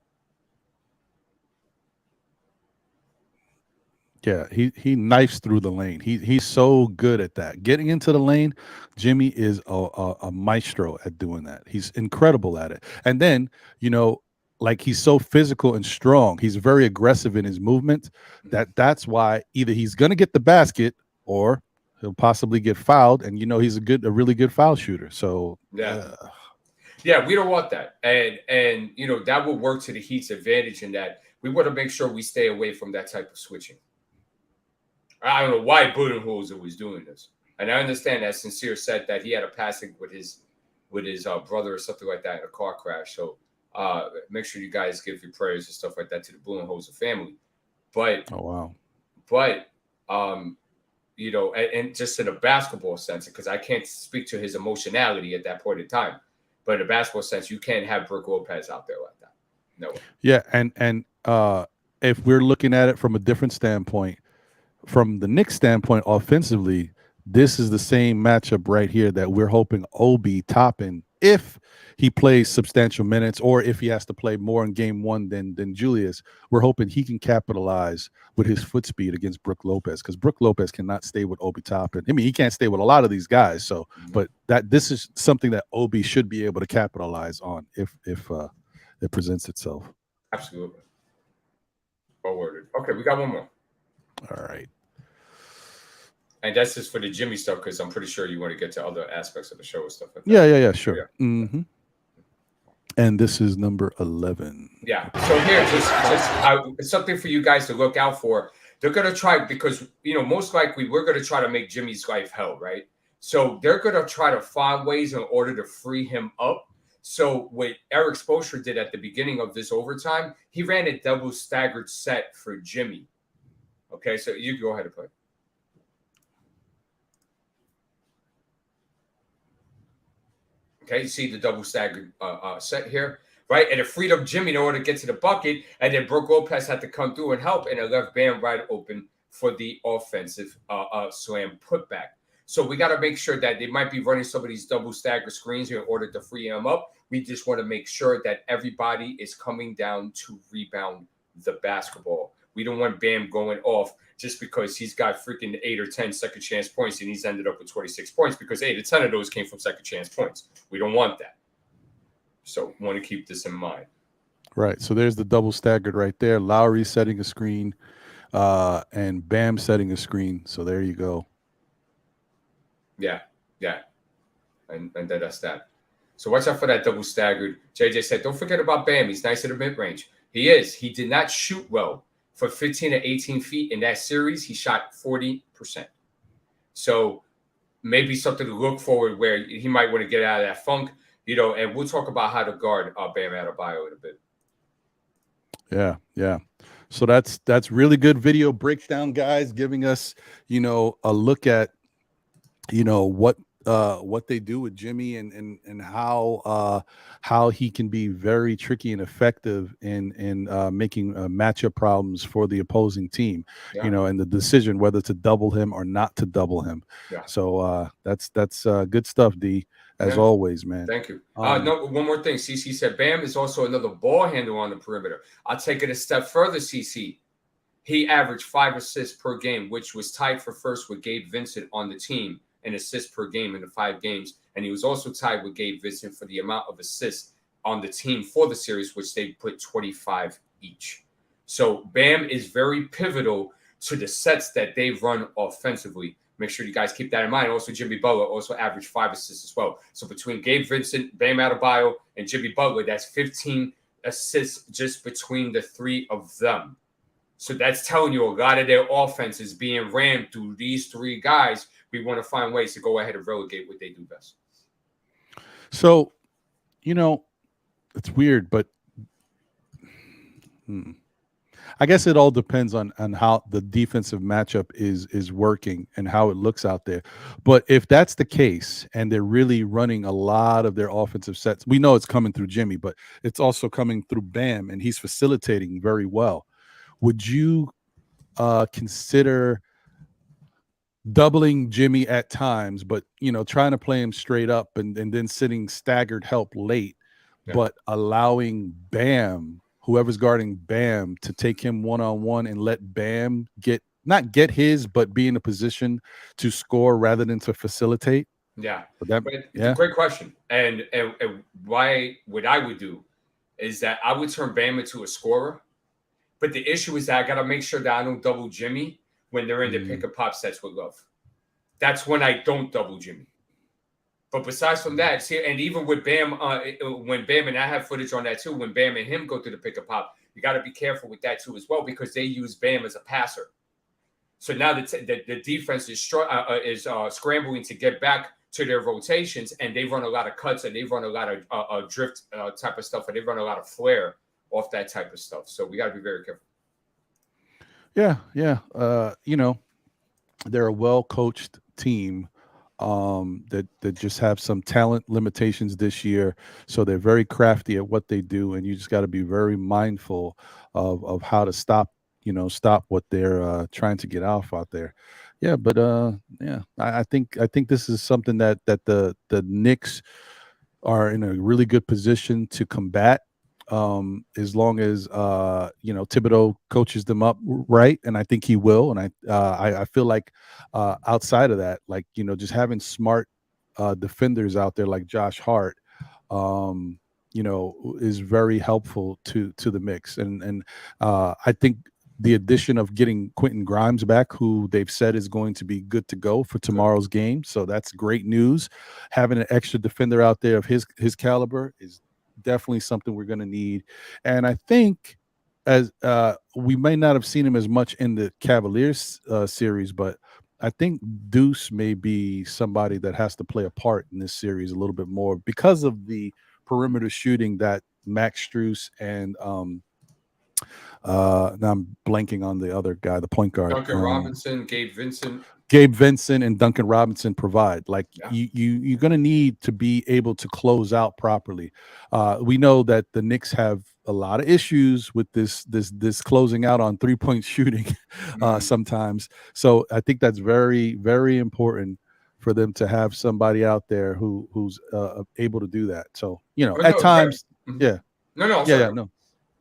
Yeah, he knifes through the lane. He's so good at that. Getting into the lane, Jimmy is a maestro at doing that. He's incredible at it. And then, like, he's so physical and strong. He's very aggressive in his movement. That's why either he's going to get the basket or he'll possibly get fouled. And he's a really good foul shooter. So yeah, we don't want that. And that will work to the Heat's advantage in that we want to make sure we stay away from that type of switching. I don't know why Budenholzer was doing this. And I understand that Sincere said that he had a passing with his brother or something like that in a car crash. So make sure you guys give your prayers and stuff like that to the Budenholzer family. But and just in a basketball sense, because I can't speak to his emotionality at that point in time. But in a basketball sense, you can't have Brook Lopez out there like that. No way. Yeah, and if we're looking at it from a different standpoint, from the Knicks standpoint, offensively, this is the same matchup right here that we're hoping Obi Toppin, if he plays substantial minutes or if he has to play more in game one than Julius, we're hoping he can capitalize with his foot speed against Brook Lopez, because Brook Lopez cannot stay with Obi Toppin. I mean, he can't stay with a lot of these guys. So, but this is something that Obi should be able to capitalize on if it presents itself. Absolutely. Well worded. Okay, we got one more. All right. And that's just for the Jimmy stuff, because I'm pretty sure you want to get to other aspects of the show and stuff like that. Yeah, sure. Yeah. Mm-hmm. And this is number 11. Yeah. So here, just something for you guys to look out for. They're going to try, because, most likely we're going to try to make Jimmy's life hell, right? So they're going to try to find ways in order to free him up. So what Eric Spoelstra did at the beginning of this overtime, he ran a double staggered set for Jimmy. Okay, so you go ahead and play. Okay, you see the double staggered set here, right? And it freed up Jimmy in order to get to the bucket, and then Brook Lopez had to come through and help, and it left Bam wide open for the offensive slam putback. So we got to make sure that they might be running some of these double stagger screens here in order to free him up. We just want to make sure that everybody is coming down to rebound the basketball. We don't want Bam going off just because he's got freaking 8 or 10 second chance points and he's ended up with 26 points, because 8 or 10 of those came from second chance points. We don't want that. So we want to keep this in mind. Right. So there's the double staggered right there. Lowry setting a screen and Bam setting a screen. So there you go. Yeah. And then that's that. So watch out for that double staggered. JJ said, don't forget about Bam. He's nice at the mid-range. He is. He did not shoot well. For 15 to 18 feet in that series, he shot 40%. So maybe something to look forward where he might want to get out of that funk, and we'll talk about how to guard Bam Adebayo in a bit. Yeah, yeah. So that's really good video breakdown, guys, giving us, a look at, what they do with Jimmy, and how he can be very tricky and effective in making matchup problems for the opposing team, Yeah, and the decision whether to double him or not to double him. yeah, So that's good stuff, D, as yeah. always, man. Thank you. Um, No, one more thing. CC said Bam is also another ball handler on the perimeter. I'll take it a step further, CC. He averaged 5 assists per game, which was tied for first with Gabe Vincent on the team in assists per game in the 5 games. And he was also tied with Gabe Vincent for the amount of assists on the team for the series, which they put 25 each. So Bam is very pivotal to the sets that they run offensively. Make sure you guys keep that in mind. Also, Jimmy Butler also averaged 5 assists as well. So between Gabe Vincent, Bam Adebayo, and Jimmy Butler, that's 15 assists just between the 3 of them. So that's telling you a lot of their offense is being ran through these 3 guys. We want to find ways to go ahead and relegate what they do best. so it's weird, but I guess it all depends on how the defensive matchup is working and how it looks out there. But if that's the case and they're really running a lot of their offensive sets, we know it's coming through Jimmy, but it's also coming through Bam, and he's facilitating very well. Would you consider doubling Jimmy at times, but trying to play him straight up, and then sitting staggered help late, Yeah. but allowing Bam, whoever's guarding Bam, to take him one-on-one and let Bam not get his, but be in a position to score rather than to facilitate? Yeah. But But it's a great question. And why what I would do is that I would turn Bam into a scorer. But the issue is that I got to make sure that I don't double Jimmy when they're in the pick and pop sets with Love. That's when I don't double Jimmy. But besides from that, see, and even with Bam, when Bam, and I have footage on that too, when Bam and him go through the pick and pop, you got to be careful with that too as well, because they use Bam as a passer. So now the defense is scrambling to get back to their rotations, and they run a lot of cuts, and they run a lot of drift type of stuff, and they run a lot of flare off that type of stuff. So we got to be very careful. Yeah. They're a well-coached team that just have some talent limitations this year. So they're very crafty at what they do, and you just got to be very mindful of how to stop what they're trying to get off out there. Yeah, but I think this is something that the Knicks are in a really good position to combat, as long as Thibodeau coaches them up right, and I think he will. And I feel like outside of that, like just having smart defenders out there like Josh Hart, is very helpful to the mix. And I think the addition of getting Quentin Grimes back, who they've said is going to be good to go for tomorrow's game, so that's great news. Having an extra defender out there of his caliber is definitely something we're going to need. And I think, as we may not have seen him as much in the Cavaliers series, but I think Deuce may be somebody that has to play a part in this series a little bit more because of the perimeter shooting that Max Strus and now I'm blanking on the other guy, the point guard, Duncan Robinson, Gabe Vincent, and Duncan Robinson provide. Like, you're going to need to be able to close out properly. We know that the Knicks have a lot of issues with this closing out on 3-point shooting sometimes. So I think that's very, very important for them to have somebody out there who's able to do that. So at times, yeah. No,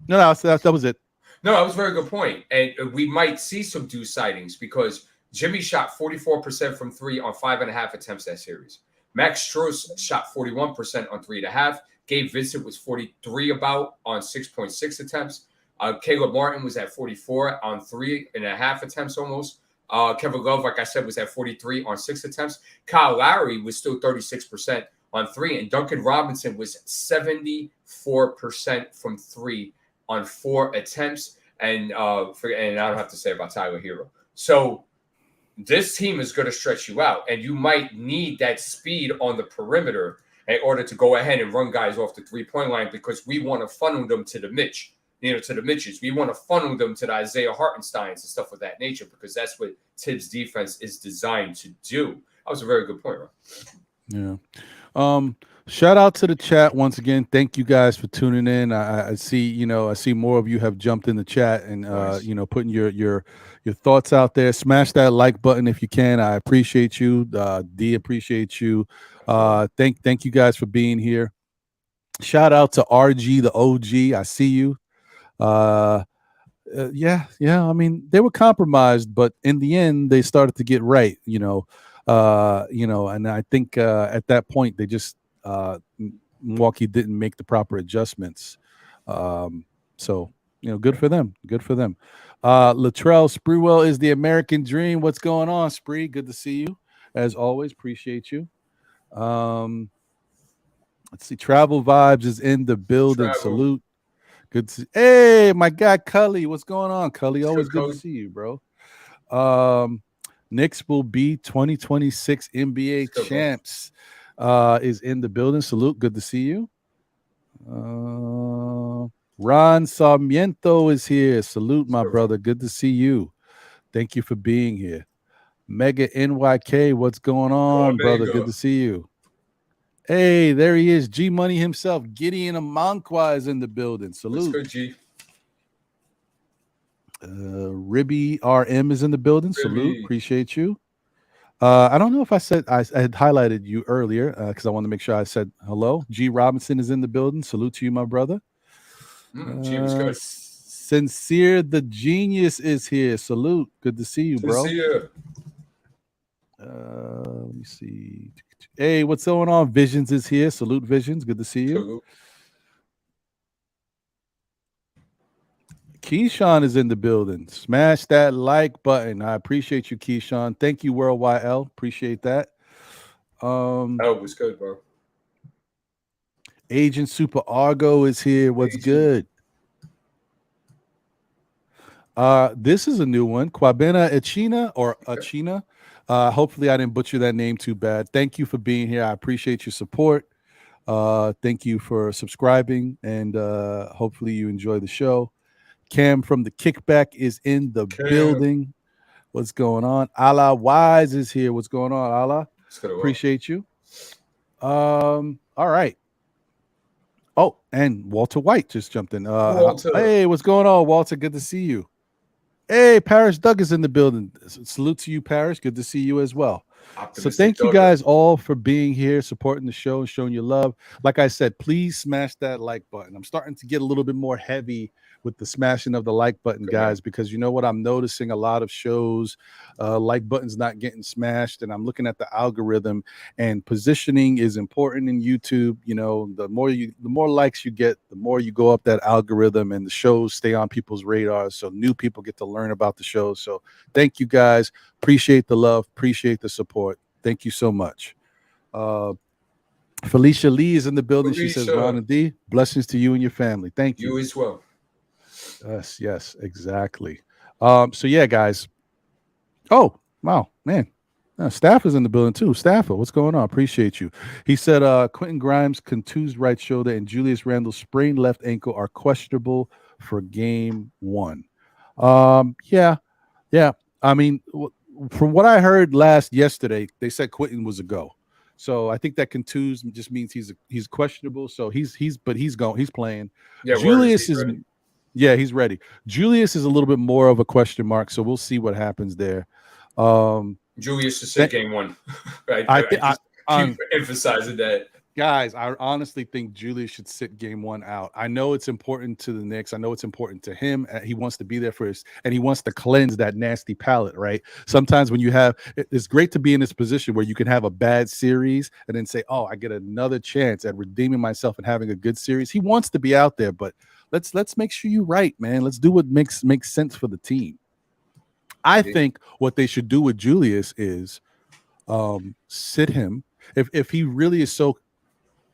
That was it. No, that was a very good point. And we might see some Deuce sightings because Jimmy shot 44% from 3 on 5.5 attempts that series. Max Strus shot 41% on 3.5. Gabe Vincent was 43 about on 6.6 attempts. Caleb Martin was at 44 on 3.5 attempts almost. Kevin Love, like I said, was at 43 on 6 attempts. Kyle Lowry was still 36% on 3. And Duncan Robinson was 74% from 3 on 4 attempts. And I don't have to say about Tyler Hero. So this team is going to stretch you out, and you might need that speed on the perimeter in order to go ahead and run guys off the 3-point line, because we want to funnel them to the Mitch. to the Mitches. We want to funnel them to the Isaiah Hartensteins and stuff of that nature because that's what Tibbs' defense is designed to do. That was a very good point, right? Yeah. Shout out to the chat once again. Thank you guys for tuning in. I see, I see more of you have jumped in the chat and Nice. putting your thoughts out there. Smash that like button if you can. I appreciate you. D appreciate you. Thank you guys for being here. Shout out to RG the OG. I see you. Yeah. I mean, they were compromised, but in the end, they started to get right. And I think at that point they just Milwaukee didn't make the proper adjustments. So good for them. Good for them. Latrell Sprewell is the American dream. What's going on, Spree? Good to see you as always. Appreciate you. Let's see. Travel Vibes is in the building. Salute. Good to see. Hey, my guy Cully. What's going on, Cully? Always good to see you, bro. Knicks will be 2026 NBA champs. Is in the building. Salute. Good to see you. Ron Sarmiento is here. Salute, my brother. Good to see you. Thank you for being here. Mega NYK, what's going on, brother? Good to see you. Hey, there he is. G Money himself. Gideon Amankwa is in the building. Salute. What's good, G? Ribby RM is in the building. Ribby. Salute. Appreciate you. I don't know if I had highlighted you earlier because I wanted to make sure I said hello. G Robinson is in the building. Salute to you, my brother. G was good. Sincere the Genius is here. Salute. Good to see you, bro. Sincere. Let me see. Hey, what's going on? Visions is here. Salute, Visions. Good to see you. Salute. Keyshawn is in the building. Smash that like button. I appreciate you, Keyshawn. Thank you, Worldwide L. Appreciate that. That was good, bro. Agent Super Argo is here. What's good? This is a new one. Kwabena Achina or Achina. Hopefully I didn't butcher that name too bad. Thank you for being here. I appreciate your support. Thank you for subscribing, and hopefully you enjoy the show. Cam from the Kickback is in the building. What's going on? Allah Wise is here. What's going on, Allah? Appreciate you. All right. Oh, and Walter White just jumped in. Hey, what's going on, Walter? Good to see you. Hey, Parrish Doug is in the building. Salute to you, Parrish. Good to see you as well. So thank you guys all for being here, supporting the show, showing your love. Like I said, please smash that like button. I'm starting to get a little bit more heavy with the smashing of the like button, guys, because you know what? I'm noticing a lot of shows, like buttons not getting smashed, and I'm looking at the algorithm, and positioning is important in YouTube. The more likes you get, the more you go up that algorithm, and the shows stay on people's radars, so new people get to learn about the shows. So thank you guys. Appreciate the love. Appreciate the support. Thank you so much. Felicia Lee is in the building. She says, Ron and D, blessings to you and your family. Thank you. You as well. Yes, exactly. So yeah, guys. Oh, wow, man. Staff is in the building too. Staffer, what's going on? Appreciate you. He said Quentin Grimes' contused right shoulder and Julius Randle's sprained left ankle are questionable for game 1. Yeah. I mean, from what I heard yesterday, they said Quentin was a go. So I think that contused just means he's questionable. So he's going. He's playing. Yeah, Julius is. Yeah, he's ready. Julius is a little bit more of a question mark, so we'll see what happens there. Julius is in game 1. Right? I keep emphasizing that. Guys, I honestly think Julius should sit game 1 out. I know it's important to the Knicks. I know it's important to him. He wants to be there first, and he wants to cleanse that nasty palate, right? Sometimes when it's great to be in this position where you can have a bad series and then say, oh, I get another chance at redeeming myself and having a good series. He wants to be out there, but let's make sure you're right, man. Let's do what makes sense for the team. I think what they should do with Julius is sit him. If he really is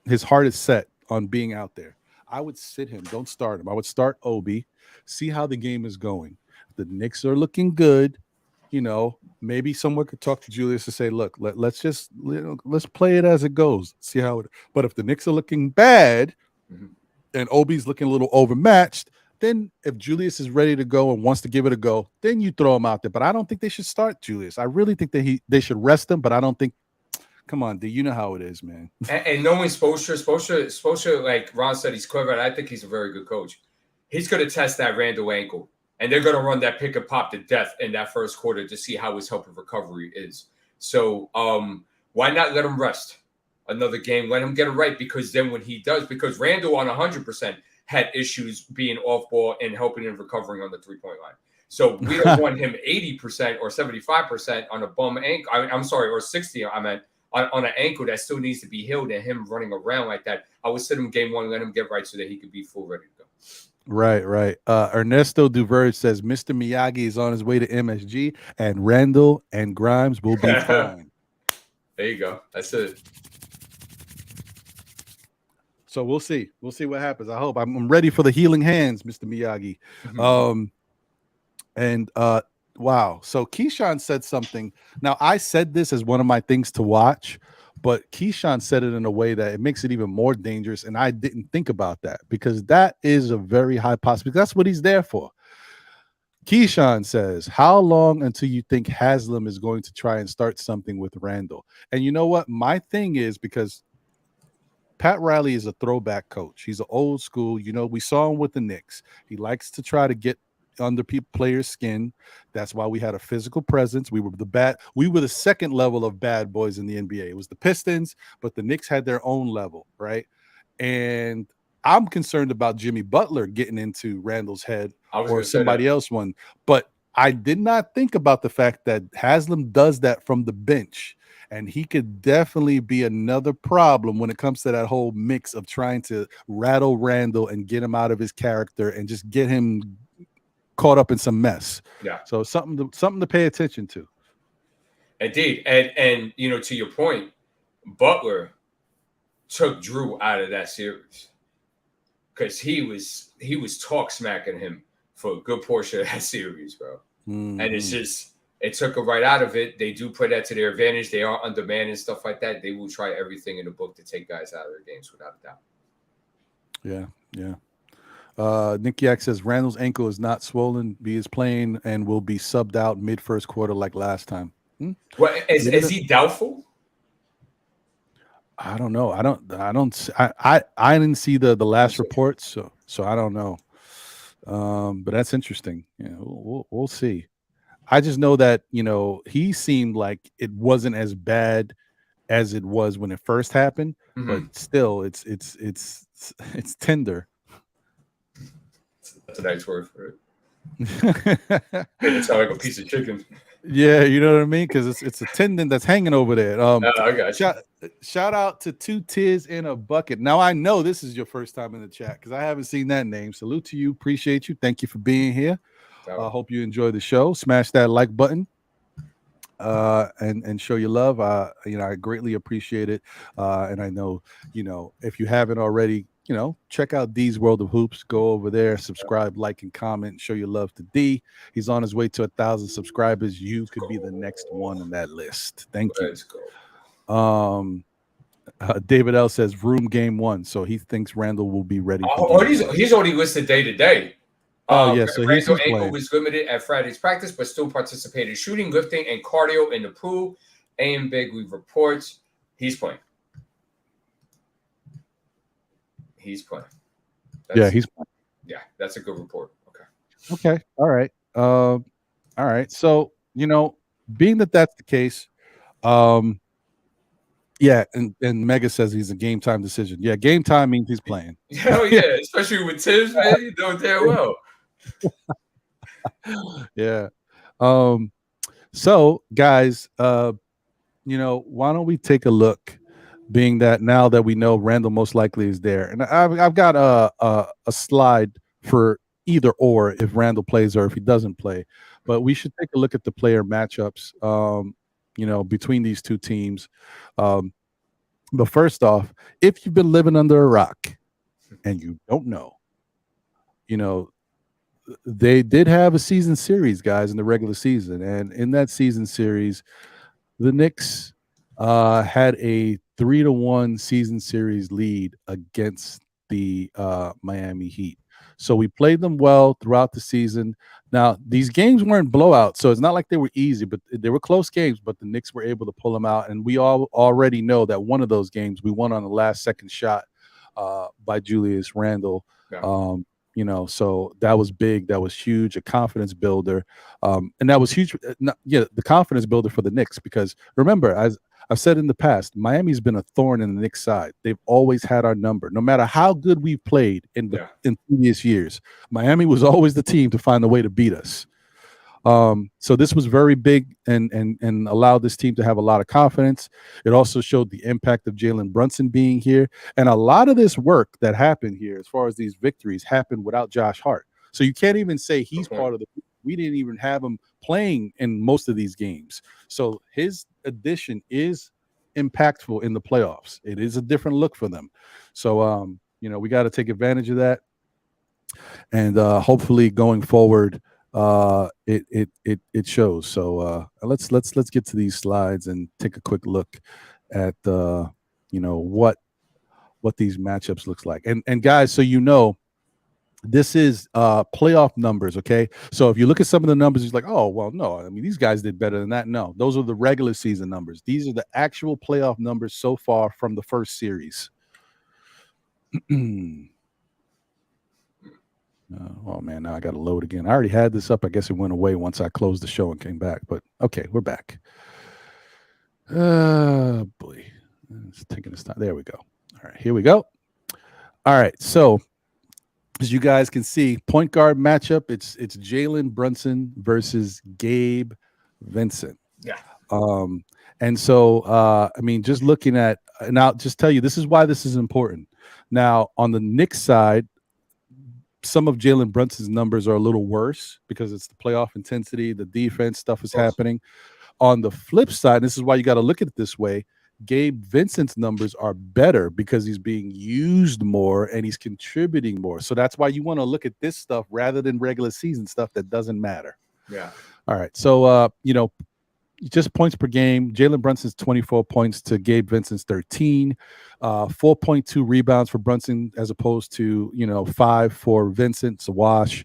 his heart is set on being out there, I would sit him. Don't start him. I would start Obi, see how the game is going. The Knicks are looking good. Maybe someone could talk to Julius and say, look, let's just let's play it as it goes. See how it. But if the Knicks are looking bad, and Obi's looking a little overmatched, then if Julius is ready to go and wants to give it a go, then you throw him out there. But I don't think they should start Julius. I really think that they should rest him, but I don't think. Come on, D, you know how it is, man. And knowing Spoelstra, like Ron said, he's clever, and I think he's a very good coach. He's going to test that Randall ankle, and they're going to run that pick and pop to death in that first quarter to see how his health and recovery is. So why not let him rest another game? Let him get it right, because then when he does, because Randall on 100% had issues being off ball and helping and recovering on the 3-point line. So we don't want him 80% or 75% on a bum ankle. I'm sorry, or 60. I meant on an ankle that still needs to be healed, and him running around like that. I would sit him game one, let him get right so that he could be full ready to go. Right. Ernesto Duverge says Mr. Miyagi is on his way to MSG, and Randall and Grimes will be fine. There you go. That's it. So we'll see. We'll see what happens. I hope I'm ready for the healing hands, Mr. Miyagi. Wow. So Keyshawn said something. Now, I said this as one of my things to watch, but Keyshawn said it in a way that it makes it even more dangerous. And I didn't think about that, because that is a very high possibility. That's what he's there for. Keyshawn says, how long until you think Haslam is going to try and start something with Randall? And you know what? My thing is, because Pat Riley is a throwback coach. He's an old school. You know, we saw him with the Knicks. He likes to try to get under players' skin. That's why we had a physical presence. We were the second level of bad boys in the NBA. It was the Pistons, but the Knicks had their own level, right? And I'm concerned about Jimmy Butler getting into Randall's head, or somebody else one. But I did not think about the fact that Haslam does that from the bench, and he could definitely be another problem when it comes to that whole mix of trying to rattle Randall and get him out of his character and just get him caught up in some mess. Yeah. So something to pay attention to. Indeed. And you know, to your point, Butler took Drew out of that series, because he was talk smacking him for a good portion of that series, bro. And it's just, it took him right out of it. They do put that to their advantage. They are undermanned and stuff like that. They will try everything in the book to take guys out of their games, without a doubt. Yeah. Nick Yak says Randall's ankle is not swollen. He is playing and will be subbed out mid first quarter like last time. Well, is he doubtful? I don't know. I didn't see the last report, so I don't know. But that's interesting. Yeah, we'll see. I just know that, you know, he seemed like it wasn't as bad as it was when it first happened, but still, it's tender. That's a nice word for it. It's like a piece of chicken. Yeah, you know what I mean? Because it's a tendon that's hanging over there. I got you. Shout out to 2 Tears in a Bucket. Now, I know this is your first time in the chat, because I haven't seen that name. Salute to you. Appreciate you. Thank you for being here. I hope you enjoy the show. Smash that like button and show your love. You know, I greatly appreciate it. And I know, you know, if you haven't already, you know, check out D's World of Hoops. Go over there, subscribe, like, and comment. Show your love to D. He's on his way to 1,000 subscribers. You could be the next one on that list. Thank you. Let's go. David L says room game 1, so he thinks Randall will be ready. He's already listed day to day. Yeah, so Randall ankle was limited at Friday's practice, but still participated in shooting, lifting, and cardio in the pool. AM Big League reports he's playing. He's playing. He's playing. Yeah, that's a good report. Okay. All right. So, you know, being that that's the case, yeah, and Mega says he's a game time decision. Yeah, game time means he's playing. Hell yeah, especially with Tibbs, man. You know damn well. Yeah. So, guys, you know, why don't we take a look, being that now that we know Randall most likely is there, and I've got a slide for either or, if Randall plays or if he doesn't play, but we should take a look at the player matchups, you know, between these two teams. But first off, if you've been living under a rock and you don't know, you know, they did have a season series, guys, in the regular season, and in that season series, the Knicks had a 3-1 season series lead against the Miami Heat. So we played them well throughout the season. Now, these games weren't blowouts, so it's not like they were easy, but they were close games, but the Knicks were able to pull them out. And we all already know that one of those games we won on the last second shot by Julius Randle. Yeah. So that was big. That was huge, a confidence builder. And that was huge. The confidence builder for the Knicks, because remember, as I've said in the past, Miami's been a thorn in the Knicks' side. They've always had our number. No matter how good we've played in previous years, Miami was always the team to find a way to beat us. So this was very big and allowed this team to have a lot of confidence. It also showed the impact of Jalen Brunson being here. And a lot of this work that happened here, as far as these victories, happened without Josh Hart. So you can't even say he's part of the – we didn't even have him playing in most of these games. So his addition is impactful in the playoffs. It is a different look for them. So, we got to take advantage of that. And hopefully going forward – it shows. So let's get to these slides and take a quick look at what these matchups looks like. And guys, so this is playoff numbers, okay? So if you look at some of the numbers, it's like, oh well, no, I mean these guys did better than that. No, those are the regular season numbers. These are the actual playoff numbers so far from the first series. Oh man, now I got to load again. I already had this up. I guess it went away once I closed the show and came back. But okay, we're back. Boy, it's taking this time. There we go. All right, here we go. All right, so as you guys can see, point guard matchup. It's Jalen Brunson versus Gabe Vincent. Yeah. And so I mean, just looking at, and I'll just tell you, this is why this is important. Now on the Knicks side, some of Jalen Brunson's numbers are a little worse because it's the playoff intensity, the defense stuff is happening. On the flip side, this is why you got to look at it this way, Gabe Vincent's numbers are better because he's being used more and he's contributing more. So that's why you want to look at this stuff rather than regular season stuff that doesn't matter. Yeah. All right. So, just points per game. Jalen Brunson's 24 points to Gabe Vincent's 13. 4.2 rebounds for Brunson as opposed to 5 for Vincent. It's a wash.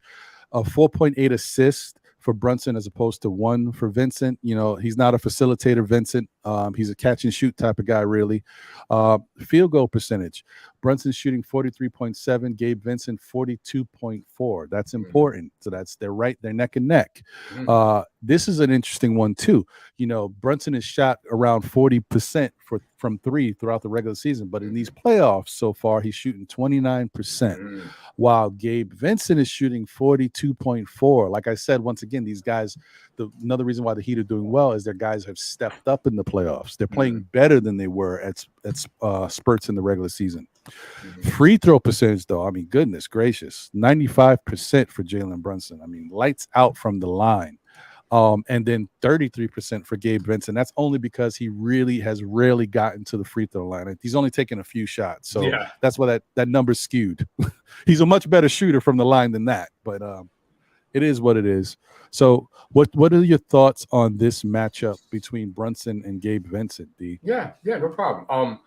4.8 assists for Brunson as opposed to 1 for Vincent. He's not a facilitator, Vincent. He's a catch and shoot type of guy, really. Field goal percentage. Brunson shooting 43.7, Gabe Vincent 42.4. That's important. So they're neck and neck. This is an interesting one too. Brunson has shot around 40% from three throughout the regular season, but in these playoffs so far, he's shooting 29%, while Gabe Vincent is shooting 42.4. Like I said, once again, these guys, another reason why the Heat are doing well is their guys have stepped up in the playoffs. They're playing better than they were at spurts in the regular season. Free throw percentage, though, I mean, goodness gracious, 95% for Jalen Brunson. I mean, lights out from the line. And then 33% for Gabe Vincent. That's only because he really has rarely gotten to the free throw line. He's only taken a few shots. So that's why that number's skewed. He's a much better shooter from the line than that. But it is what it is. So what are your thoughts on this matchup between Brunson and Gabe Vincent, D? Yeah, no problem.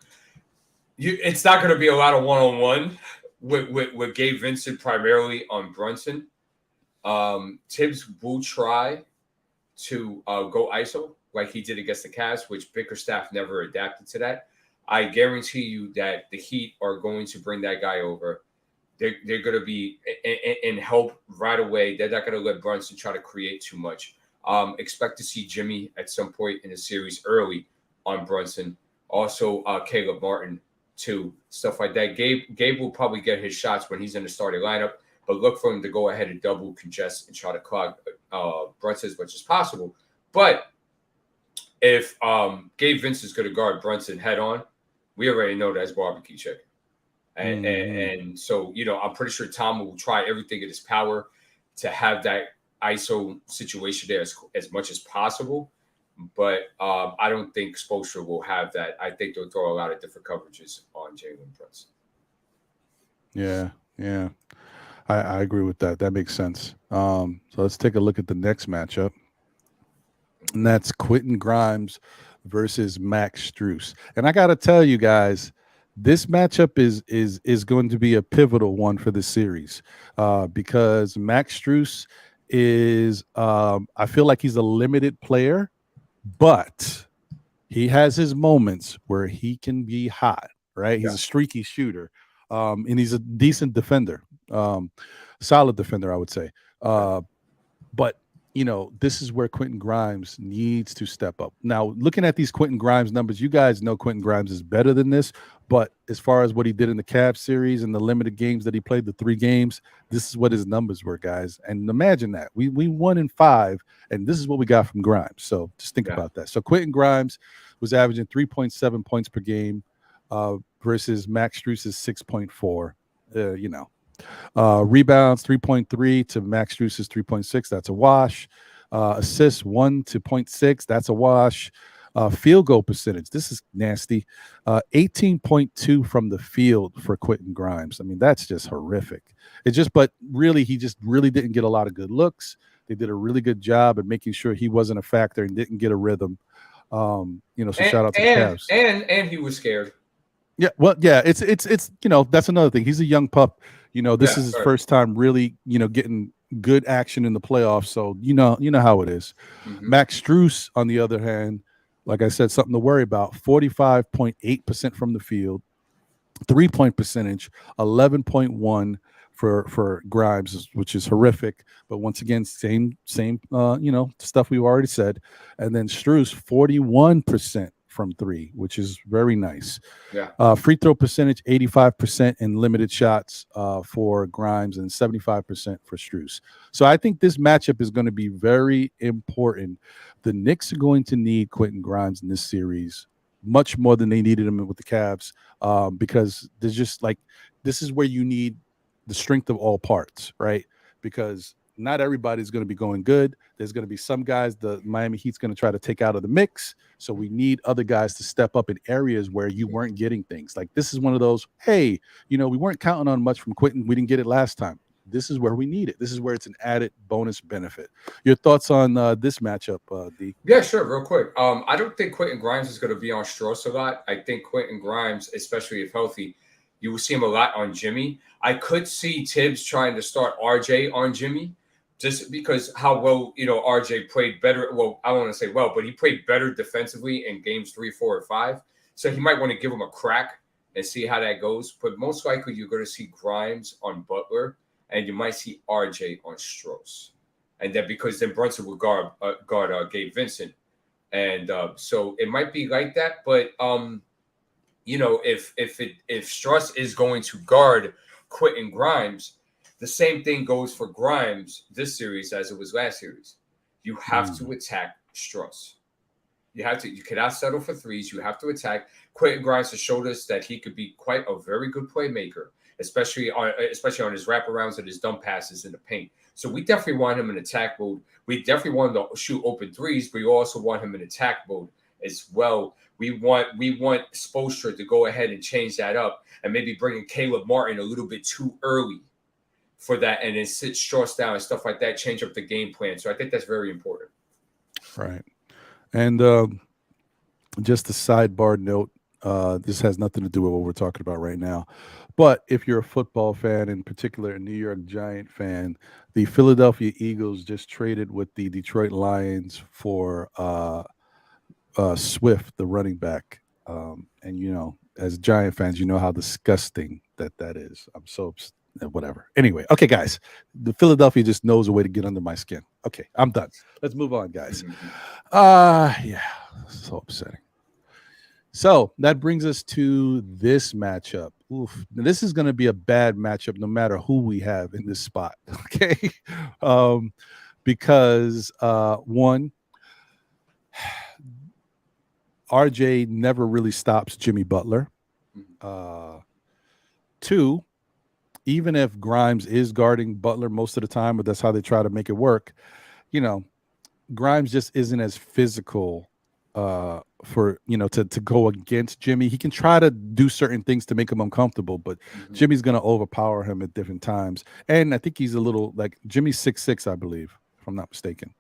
It's not going to be a lot of one-on-one with Gabe Vincent primarily on Brunson. Tibbs will try to go ISO like he did against the Cavs, which Bickerstaff never adapted to that. I guarantee you that the Heat are going to bring that guy over. They're going to be and help right away. They're not going to let Brunson try to create too much. Expect to see Jimmy at some point in the series early on Brunson. Also, Caleb Martin too, stuff like that. Gabe will probably get his shots when he's in the starting lineup, but look for him to go ahead and double congest and try to clog Brunson as much as possible. But if Gabe Vincent's going to guard Brunson head on, we already know that's barbecue chicken. And so, I'm pretty sure Tom will try everything in his power to have that ISO situation there as much as possible. But I don't think Spoelstra will have that. I think they'll throw a lot of different coverages on Jalen Brunson. Yeah. I agree with that. That makes sense. So let's take a look at the next matchup. And that's Quentin Grimes versus Max Strus. And I got to tell you guys, this matchup is going to be a pivotal one for this series because Max Strus is I feel like he's a limited player, but he has his moments where he can be hot, right? He's Yeah. a streaky shooter, and he's a decent defender, solid defender, I would say. But this is where Quentin Grimes needs to step up. Now, looking at these Quentin Grimes numbers, you guys know Quentin Grimes is better than this. But as far as what he did in the Cavs series and the limited games that he played, the 3 games, this is what his numbers were, guys. And imagine that we won in 5, and this is what we got from Grimes. So just think about that. So Quentin Grimes was averaging 3.7 points per game versus Max Strus's 6.4. Rebounds 3.3 to Max Strus's 3.6. That's a wash. Assists 1 to 0.6. That's a wash. Field goal percentage. This is nasty. 18.2 from the field for Quentin Grimes. I mean, that's just horrific. But really, he just really didn't get a lot of good looks. They did a really good job at making sure he wasn't a factor and didn't get a rrhythm. So shout out to the Cavs. And he was scared. Yeah, well, yeah, it's that's another thing. He's a young pup. This is his first time really, getting good action in the playoffs. So you know how it is. Mm-hmm. Max Strus, on the other hand, like I said, something to worry about. 45.8% from the field, 3-point percentage, 11.1 for Grimes, which is horrific. But once again, same stuff we've already said. And then Strus, 41% from 3, which is very nice. Yeah. Free throw percentage, 85% in limited shots for Grimes and 75% for Strus. So I think this matchup is going to be very important. The Knicks are going to need Quentin Grimes in this series much more than they needed him with the Cavs because there's just this is where you need the strength of all parts, right? Because not everybody's going to be going good. There's going to be some guys the Miami Heat's going to try to take out of the mix. So we need other guys to step up in areas where you weren't getting things. Like this is one of those, hey, we weren't counting on much from Quentin. We didn't get it last time. This is where we need it. This is where it's an added bonus benefit. Your thoughts on this matchup, D? Yeah, sure. Real quick. I don't think Quentin Grimes is going to be on Strauss a lot. I think Quentin Grimes, especially if healthy, you will see him a lot on Jimmy. I could see Tibbs trying to start RJ on Jimmy. Just because how well, RJ played better. Well, I don't want to say well, but he played better defensively in games 3, 4, and 5. So he might want to give him a crack and see how that goes. But most likely you're going to see Grimes on Butler and you might see RJ on Strauss. And then because then Brunson will guard Gabe Vincent. And so it might be like that. But, if Strauss is going to guard Quentin Grimes, the same thing goes for Grimes this series as it was last series. You have to attack Strauss. You cannot settle for threes. You have to attack. Quentin Grimes has showed us that he could be quite a very good playmaker, especially on his wraparounds and his dump passes in the paint. So we definitely want him in attack mode. We definitely want him to shoot open threes, but we also want him in attack mode as well. We want Spoelstra to go ahead and change that up and maybe bring in Caleb Martin a little bit too early for that, and then sit Strauss down and stuff like that, change up the game plan. So I think that's very important. Right. And just a sidebar note, this has nothing to do with what we're talking about right now. But if you're a football fan, in particular a New York Giant fan, the Philadelphia Eagles just traded with the Detroit Lions for Swift, the running back. And, as Giant fans, you know how disgusting that is. I'm so upset. Whatever. Anyway, okay, guys, the Philadelphia just knows a way to get under my skin. Okay, I'm done. Let's move on, guys. Yeah, so upsetting. So that brings us to this matchup. Oof. Now, this is going to be a bad matchup no matter who we have in this spot. Okay, because one, RJ never really stops Jimmy Butler. 2, even if Grimes is guarding Butler most of the time, but that's how they try to make it work, Grimes just isn't as physical to go against Jimmy. He can try to do certain things to make him uncomfortable, but Jimmy's going to overpower him at different times. And I think he's a little like Jimmy's 6'6", I believe, if I'm not mistaken.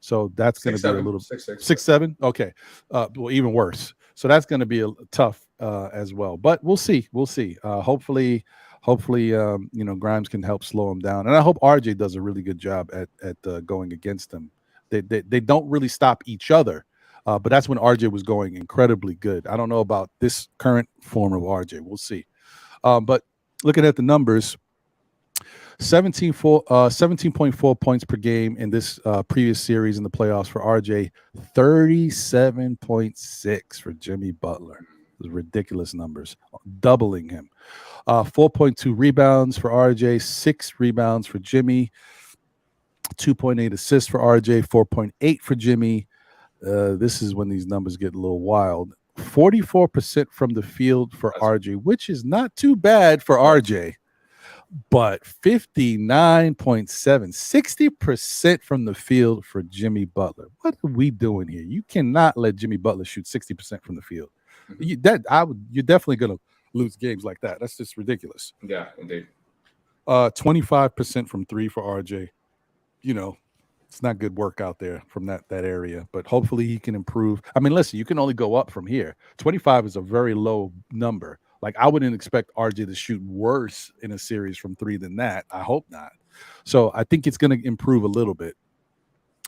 So that's going to be a little 6'6". 6'7". Okay, well, even worse. So that's going to be a tough as well. But we'll see. We'll see. Hopefully, Grimes can help slow him down, and I hope RJ does a really good job at going against him. They don't really stop each other, but that's when RJ was going incredibly good. I don't know about this current form of RJ. We'll see. But looking at the numbers. 17.4 points per game in this previous series in the playoffs for RJ, 37.6 for Jimmy Butler. Those ridiculous numbers, doubling him. 4.2 rebounds for RJ, 6 rebounds for Jimmy, 2.8 assists for RJ, 4.8 for Jimmy. This is when these numbers get a little wild. 44% from the field for RJ, which is not too bad for RJ. But 59.7, 60% from the field for Jimmy Butler. What are we doing here? You cannot let Jimmy Butler shoot 60% from the field. You're definitely going to lose games like that. That's just ridiculous. Yeah, indeed. 25% from three for RJ. It's not good work out there from that area, but hopefully he can improve. I mean, listen, you can only go up from here. 25 is a very low number. Like, I wouldn't expect RJ to shoot worse in a series from three than that. I hope not. So I think it's going to improve a little bit.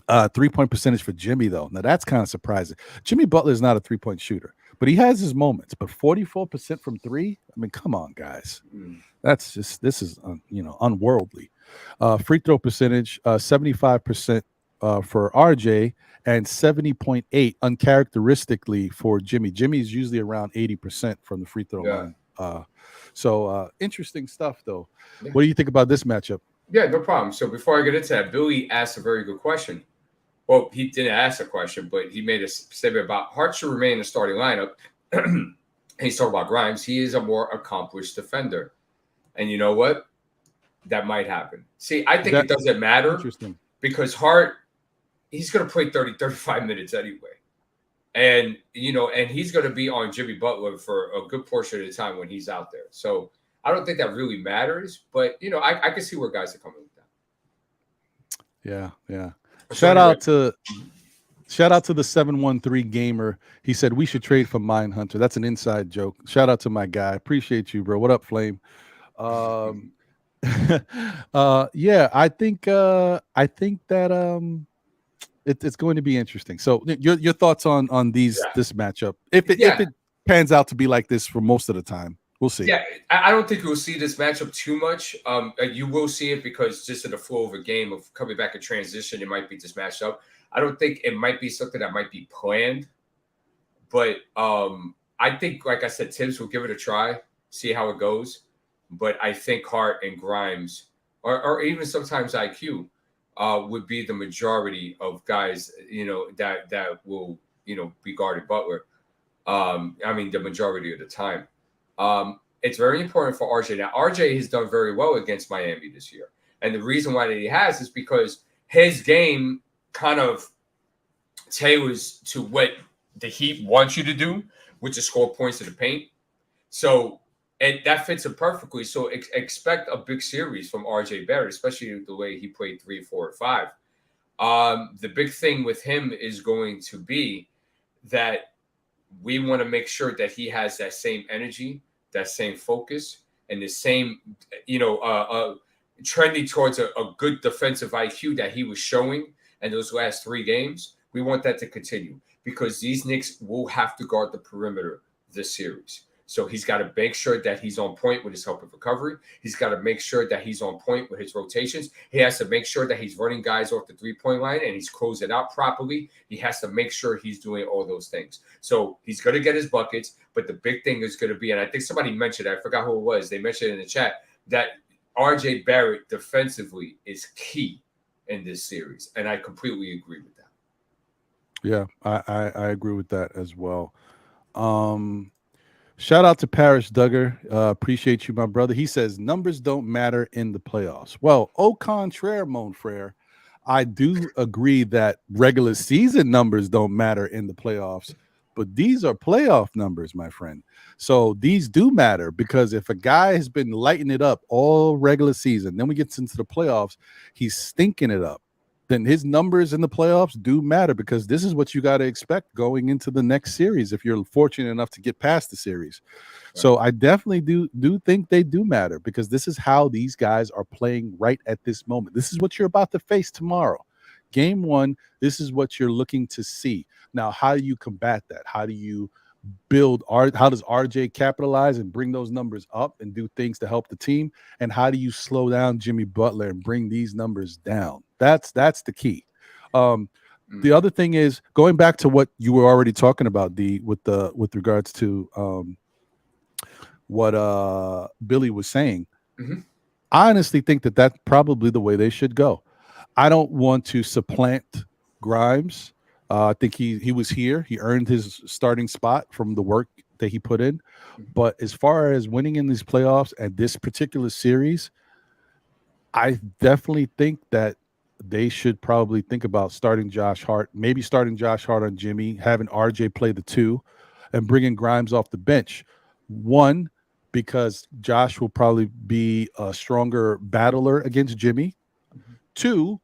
3-point percentage for Jimmy, though. Now, that's kind of surprising. Jimmy Butler is not a 3-point shooter, but he has his moments. But 44% from three? I mean, come on, guys. This is unworldly. Free throw percentage, 75% for RJ and 70.8 uncharacteristically for Jimmy. Jimmy's usually around 80% from the free throw line. So interesting stuff, though. Yeah. What do you think about this matchup? Yeah, no problem. So before I get into that, Billy asked a very good question. Well, he didn't ask a question, but he made a statement about Hart should remain in the starting lineup. He's talking about Grimes. He is a more accomplished defender. And you know what? That might happen. See, I think it doesn't matter because Hart, he's going to play 30, 35 minutes anyway. And, and he's going to be on Jimmy Butler for a good portion of the time when he's out there. So I don't think that really matters. But, I can see where guys are coming with that. Yeah. Shout out to the 713 gamer. He said we should trade for Mindhunter. That's an inside joke. Shout out to my guy. Appreciate you, bro. What up, Flame? Yeah, I think that it's going to be interesting. So your thoughts on this matchup, if it pans out to be like this for most of the time, we'll see. Yeah, I don't think you'll see this matchup too much. You will see it because just in the flow of a game of coming back in transition, it might be just matched up. I don't think it might be something that might be planned, but I think, like I said, Tibbs will give it a try, see how it goes. But I think Hart and Grimes, or even sometimes IQ, would be the majority of guys, that will, be guarding Butler. The majority of the time. It's very important for RJ. Now, RJ has done very well against Miami this year. And the reason why that he has is because his game kind of tailors to what the Heat wants you to do, which is score points in the paint. So that fits him perfectly. So expect a big series from RJ Barrett, especially the way he played 3, 4, and 5. The big thing with him is going to be that we want to make sure that he has that same energy, that same focus, and the same, trending towards a good defensive IQ that he was showing in those last 3 games. We want that to continue because these Knicks will have to guard the perimeter this series. So he's got to make sure that he's on point with his help and recovery. He's got to make sure that he's on point with his rotations. He has to make sure that he's running guys off the 3-point line and he's closing out properly. He has to make sure he's doing all those things. So he's going to get his buckets, but the big thing is going to be, and I think somebody mentioned it, I forgot who it was. They mentioned it in the chat that RJ Barrett defensively is key in this series. And I completely agree with that. Yeah, I agree with that as well. Shout out to Parrish Duggar. Appreciate you, my brother. He says numbers don't matter in the playoffs. Well, au contraire, mon frere, I do agree that regular season numbers don't matter in the playoffs, but these are playoff numbers, my friend. So these do matter because if a guy has been lighting it up all regular season, then we get into the playoffs, he's stinking it up. then his numbers in the playoffs do matter, because this is what you got to expect going into the next series if you're fortunate enough to get past the series. Right. So I definitely do think they do matter, because this is how these guys are playing right at this moment. This is what you're about to face tomorrow. Game 1, this is what you're looking to see. Now, how do you combat that? How do you how does RJ capitalize and bring those numbers up and do things to help the team? And how do you slow down Jimmy Butler and bring these numbers down? That's the key. The other thing is, going back to what you were already talking about, D, with regards to what Billy was saying. Mm-hmm. I honestly think that that's probably the way they should go. I don't want to supplant Grimes. I think he was here. He earned his starting spot from the work that he put in. But as far as winning in these playoffs and this particular series, I definitely think that they should probably think about starting Josh Hart, maybe starting Josh Hart on Jimmy, having RJ play the 2, and bringing Grimes off the bench. 1, because Josh will probably be a stronger battler against Jimmy. 2,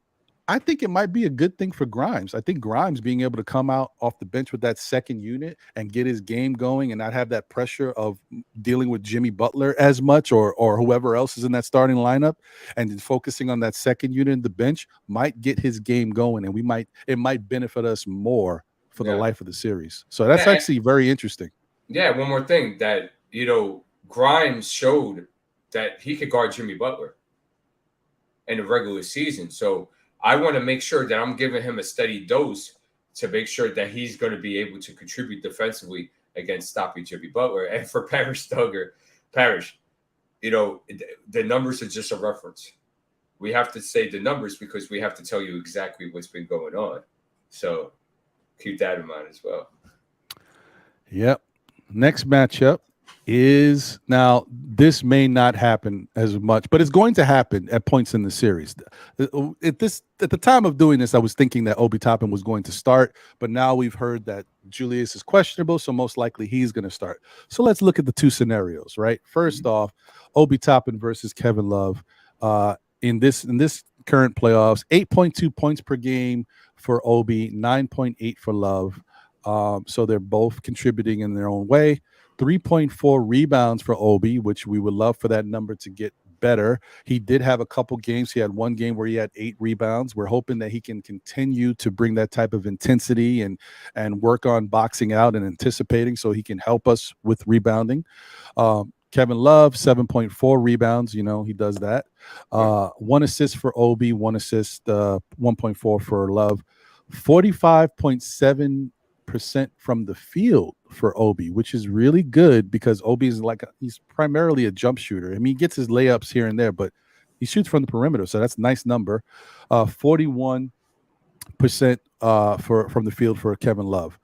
I think it might be a good thing for Grimes. I think Grimes being able to come out off the bench with that second unit and get his game going and not have that pressure of dealing with Jimmy Butler as much or whoever else is in that starting lineup, and focusing on that second unit in the bench might get his game going, and it might benefit us more for the life of the series. So that's actually very interesting. Yeah, one more thing that, Grimes showed that he could guard Jimmy Butler in the regular season. So I want to make sure that I'm giving him a steady dose to make sure that he's going to be able to contribute defensively against stopping Jimmy Butler. And for Parrish, the numbers are just a reference. We have to say the numbers because we have to tell you exactly what's been going on. So keep that in mind as well. Yep. Next matchup is, now this may not happen as much, but it's going to happen at points in the series. At the time of doing this, I was thinking that Obi Toppin was going to start, but now we've heard that Julius is questionable, so most likely he's going to start. So let's look at the 2 scenarios, right? First off, Obi Toppin versus Kevin Love. In this current playoffs, 8.2 points per game for Obi, 9.8 for Love. So they're both contributing in their own way. 3.4 rebounds for Obi, which we would love for that number to get better. He did have a couple games. He had one game where he had 8 rebounds. We're hoping that he can continue to bring that type of intensity and work on boxing out and anticipating, so he can help us with rebounding. Kevin Love, 7.4 rebounds. He does that. 1 assist for Obi, 1 assist, 1.4 for Love. 45.7% from the field for Obi, which is really good because Obi is he's primarily a jump shooter. I mean, he gets his layups here and there, but he shoots from the perimeter, so that's a nice number. 41% from the field for Kevin Love.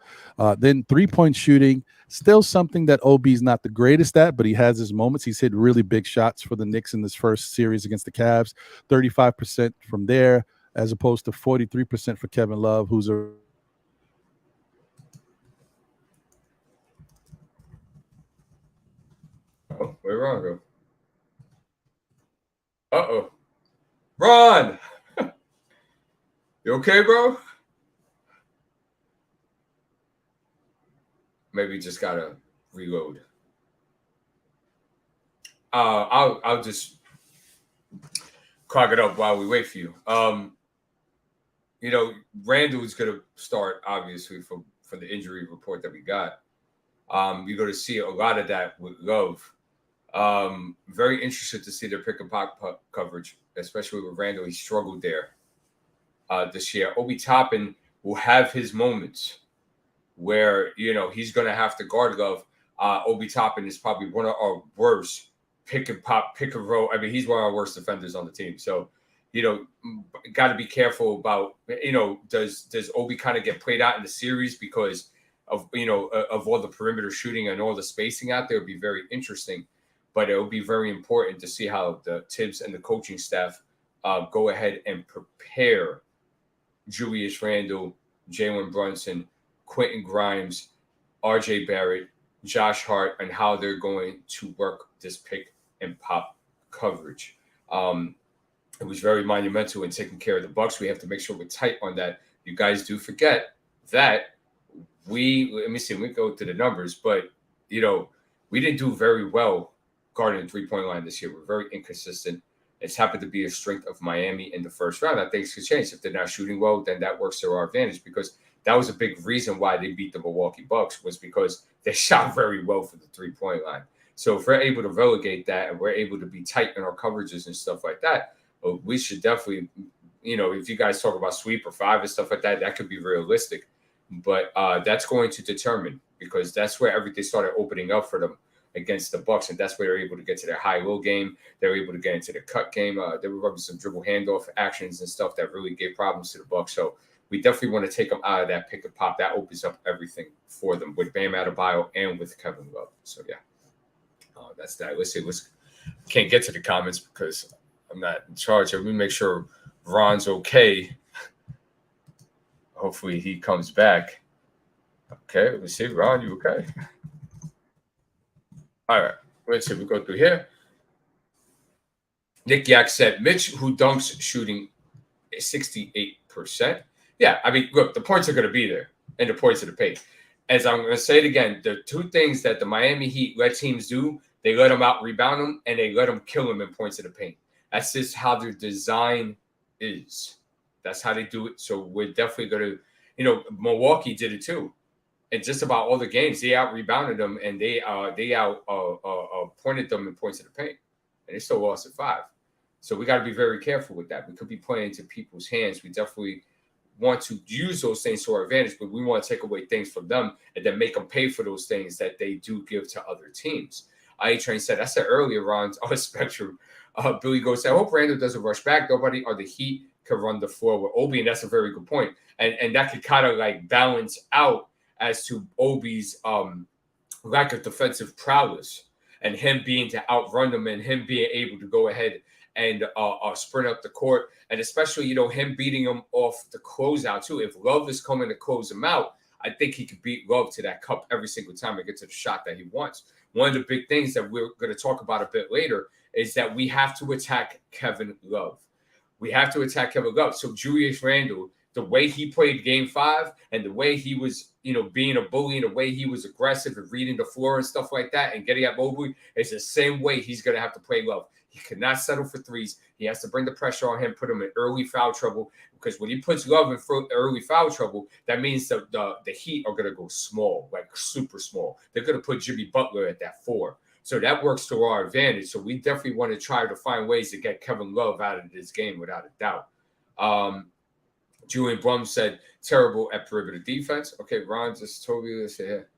Then 3-point shooting, still something that Obi's not the greatest at, but he has his moments. He's hit really big shots for the Knicks in this first series against the Cavs. 35% from there, as opposed to 43% for Kevin Love, who's a where'd Ron go? Uh-oh. Ron! You okay, bro? Maybe just gotta reload. I'll just clog it up while we wait for you. Randall is gonna start, obviously, for the injury report that we got. You're going to see a lot of that with Love. Very interested to see their pick and pop coverage, especially with Randall. He struggled there this year. Obi Toppin will have his moments where, he's going to have to guard Love. Obi Toppin is probably one of our worst pick and roll. I mean, he's one of our worst defenders on the team. So, got to be careful about, does Obi kind of get played out in the series because of all the perimeter shooting and all the spacing out there? Would be very interesting, but it will be very important to see how the Tibbs and the coaching staff go ahead and prepare Julius Randle, Jalen Brunson, Quentin Grimes, RJ Barrett, Josh Hart, and how they're going to work this pick and pop coverage. It was very monumental in taking care of the Bucks. We have to make sure we're tight on that. You guys do forget that let me see, we go to the numbers, but we didn't do very well guarding the 3-point line this year. We're very inconsistent. It's happened to be a strength of Miami in the first round. I think it could change. If they're not shooting well, then that works to our advantage, because that was a big reason why they beat the Milwaukee Bucks, was because they shot very well for the 3-point line. So if we're able to relegate that and we're able to be tight in our coverages and stuff like that, we should definitely, if you guys talk about sweep or 5 and stuff like that, that could be realistic. But that's going to determine, because that's where everything started opening up for them against the Bucks, and that's where they're able to get to their high-low game. They're able to get into the cut game. They were running some dribble handoff actions and stuff that really gave problems to the Bucks. So we definitely want to take them out of that pick and pop. That opens up everything for them with Bam Adebayo and with Kevin Love. So yeah, that's that. Let's see. Can't get to the comments because I'm not in charge. Let me make sure Ron's okay. Hopefully he comes back. Okay, let me see. Ron, you okay? All right, let's see. We go through here. Nick Yak said, Mitch, who dunks shooting 68%. Yeah, I mean, look, the points are going to be there, and the points of the paint. As I'm going to say it again, the two things that the Miami Heat let teams do, they let them out rebound them, and they let them kill them in points of the paint. That's just how their design is. That's how they do it. So we're definitely going to, Milwaukee did it too. And just about all the games, they out rebounded them, and they out pointed them in points of the paint, and they still lost at 5. So we got to be very careful with that. We could be playing into people's hands. We definitely want to use those things to our advantage, but we want to take away things from them and then make them pay for those things that they do give to other teams. A-Train said, I said earlier, Ron, on Spectrum, Billy goes, I hope Randall doesn't rush back. Nobody or the Heat can run the floor with Obi, and that's a very good point. And that could kind of like balance out as to Obi's lack of defensive prowess and him being to outrun them and him being able to go ahead and sprint up the court. And especially, him beating him off the closeout too. If Love is coming to close him out, I think he could beat Love to that cup every single time and get to the shot that he wants. One of the big things that we're going to talk about a bit later is that we have to attack Kevin Love. We have to attack Kevin Love. So Julius Randle, the way he played Game 5 and the way he was, being a bully and the way he was aggressive and reading the floor and stuff like that and getting at Mobley is the same way he's going to have to play Love. He cannot settle for threes. He has to bring the pressure on him, put him in early foul trouble, because when he puts Love in early foul trouble, that means the Heat are going to go small, like super small. They're going to put Jimmy Butler at that 4. So that works to our advantage. So we definitely want to try to find ways to get Kevin Love out of this game without a doubt. Julian Blum said, terrible at perimeter defense. Okay, Ron just told me this here.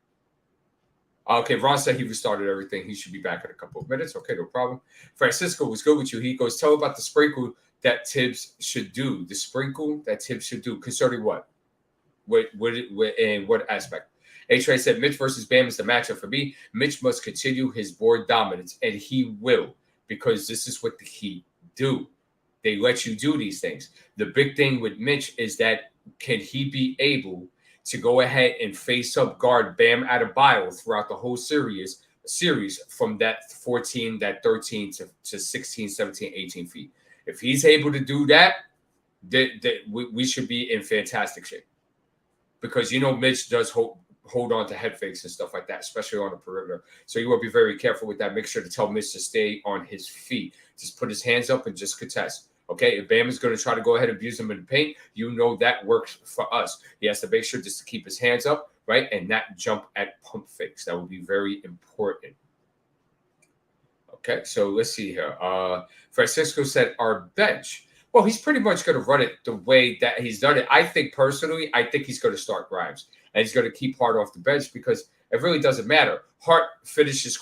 Okay, Ron said he restarted everything. He should be back in a couple of minutes. Okay, no problem. Francisco was good with you. He goes, tell about the sprinkle that Tibbs should do. The sprinkle that Tibbs should do. Concerning what? In what aspect? A-Trey said, Mitch versus Bam is the matchup for me. Mitch must continue his board dominance, and he will, because this is what the Heat do. They let you do these things. The big thing with Mitch is that can he be able to go ahead and face up guard Bam Adebayo throughout the whole series from that 14, that 13 to 16, 17, 18 feet. If he's able to do that, we should be in fantastic shape. Because, Mitch does hold on to head fakes and stuff like that, especially on the perimeter. So you want to be very careful with that. Make sure to tell Mitch to stay on his feet. Just put his hands up and just contest. Okay, if Bam is going to try to go ahead and abuse him in the paint, that works for us. He has to make sure just to keep his hands up, right, and not jump at pump fakes. That would be very important. Okay, so let's see here. Francisco said our bench. Well, he's pretty much going to run it the way that he's done it. I think he's going to start Grimes. And he's going to keep Hart off the bench because it really doesn't matter. Hart finishes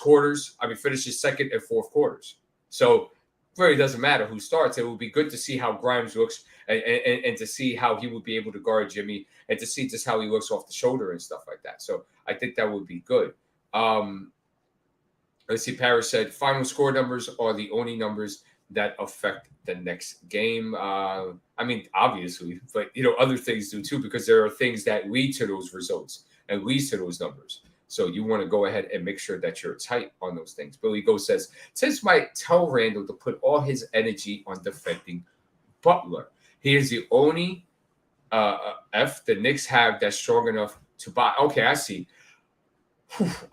second and fourth quarters. So it really doesn't matter who starts. It will be good to see how Grimes looks and to see how he would be able to guard Jimmy and to see just how he looks off the shoulder and stuff like that. So I think that would be good. Let's see. Paris said final score numbers are the only numbers that affect the next game. Obviously, but other things do too, because there are things that lead to those results and leads to those numbers. So you want to go ahead and make sure that you're tight on those things. Billy Go says, Tibbs might tell Randall to put all his energy on defending Butler. He is the only F the Knicks have that's strong enough to buy. Okay, I see.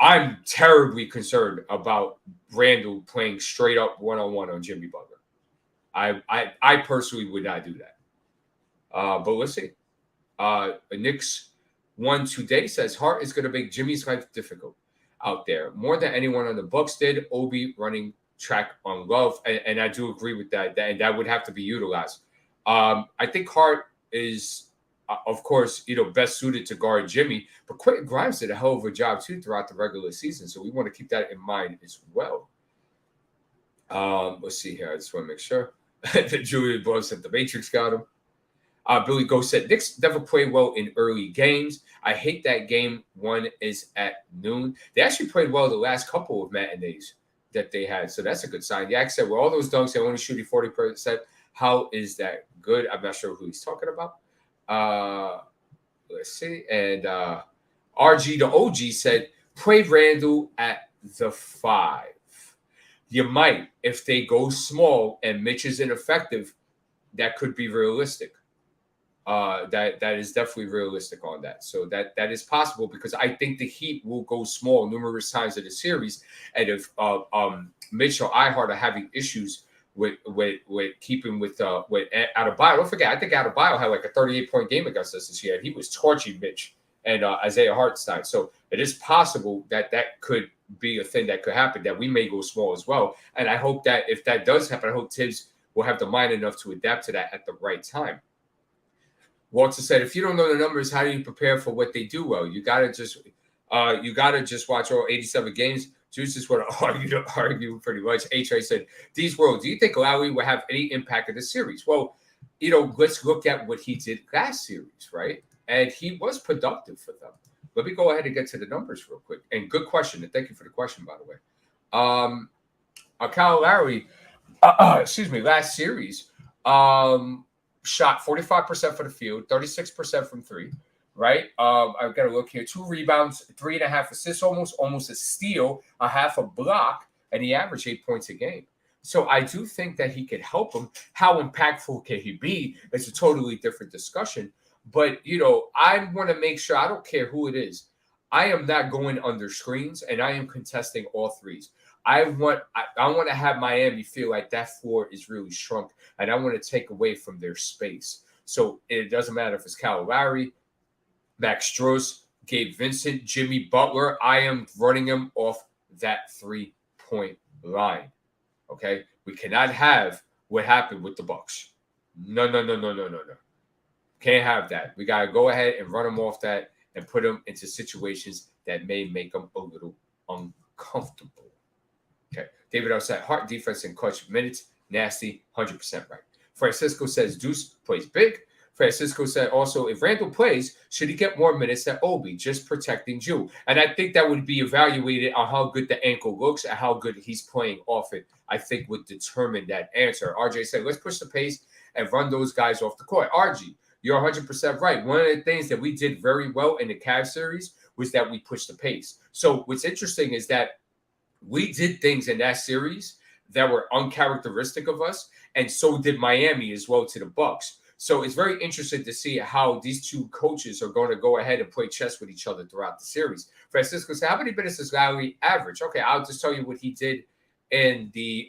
I'm terribly concerned about Randall playing straight up one-on-one on Jimmy Butler. I personally would not do that. But let's see. Knicks one today says Hart is going to make Jimmy's life difficult out there more than anyone on the Bucks did. Obi running track on Love, and I do agree with that. And that would have to be utilized. I think Hart is, of course, best suited to guard Jimmy, but Quentin Grimes did a hell of a job too throughout the regular season, so we want to keep that in mind as well. Let's see here. I just want to make sure that Julian Blow said the Matrix got him. Billy Go said, Knicks never play well in early games. I hate that game one is at noon. They actually played well the last couple of matinees that they had, so that's a good sign. Yak said, well, all those dunks, they're only shooting 40%. How is that good? I'm not sure who he's talking about. Let's see. And RG the OG said, play Randall at the 5. You might, if they go small and Mitch is ineffective, that could be realistic. That is definitely realistic on that. So that is possible because I think the Heat will go small numerous times in the series. And if Mitch or Ihart are having issues with keeping with Adebayo, don't forget, I think Adebayo had like a 38-point game against us this year. And he was torching Mitch and Isaiah Hartenstein. So it is possible that could be a thing that could happen, that we may go small as well. And I hope that if that does happen, I hope Tibbs will have the mind enough to adapt to that at the right time. Walter said, if you don't know the numbers, how do you prepare for what they do well? You gotta just watch all 87 games. Juice is what I argue pretty much. H.A. said, D's World, do you think Lowry will have any impact in the series? Well, let's look at what he did last series, right? And he was productive for them. Let me go ahead and get to the numbers real quick. And good question. And thank you for the question, by the way. Kyle Lowry, last series, shot 45% for the field, 36% from 3, right? I've got to look here. 2 rebounds, 3.5 assists, almost a steal, a half a block, and he averaged 8 points a game. So I do think that he could help him. How impactful can he be? It's a totally different discussion. But, I want to make sure, I don't care who it is, I am not going under screens, and I am contesting all threes. I want to have Miami feel like that floor is really shrunk, and I want to take away from their space. So it doesn't matter if it's Kyle Lowry, Max Strus, Gabe Vincent, Jimmy Butler. I am running him off that 3-point line. Okay? We cannot have what happened with the Bucks. No. Can't have that. We got to go ahead and run them off that and put them into situations that may make them a little uncomfortable. Okay. David Outside, Hart defense in clutch minutes, nasty, 100% right. Francisco says Deuce plays big. Francisco said also, if Randall plays, should he get more minutes than Obi, just protecting Jew? And I think that would be evaluated on how good the ankle looks and how good he's playing off it, I think would determine that answer. RJ said, let's push the pace and run those guys off the court. RG, you're 100% right. One of the things that we did very well in the Cavs series was that we pushed the pace. So what's interesting is that we did things in that series that were uncharacteristic of us, and so did Miami as well to the Bucks. So it's very interesting to see how these two coaches are going to go ahead and play chess with each other throughout the series. Francisco said, how many minutes does Lowry average? Okay, I'll just tell you what he did in the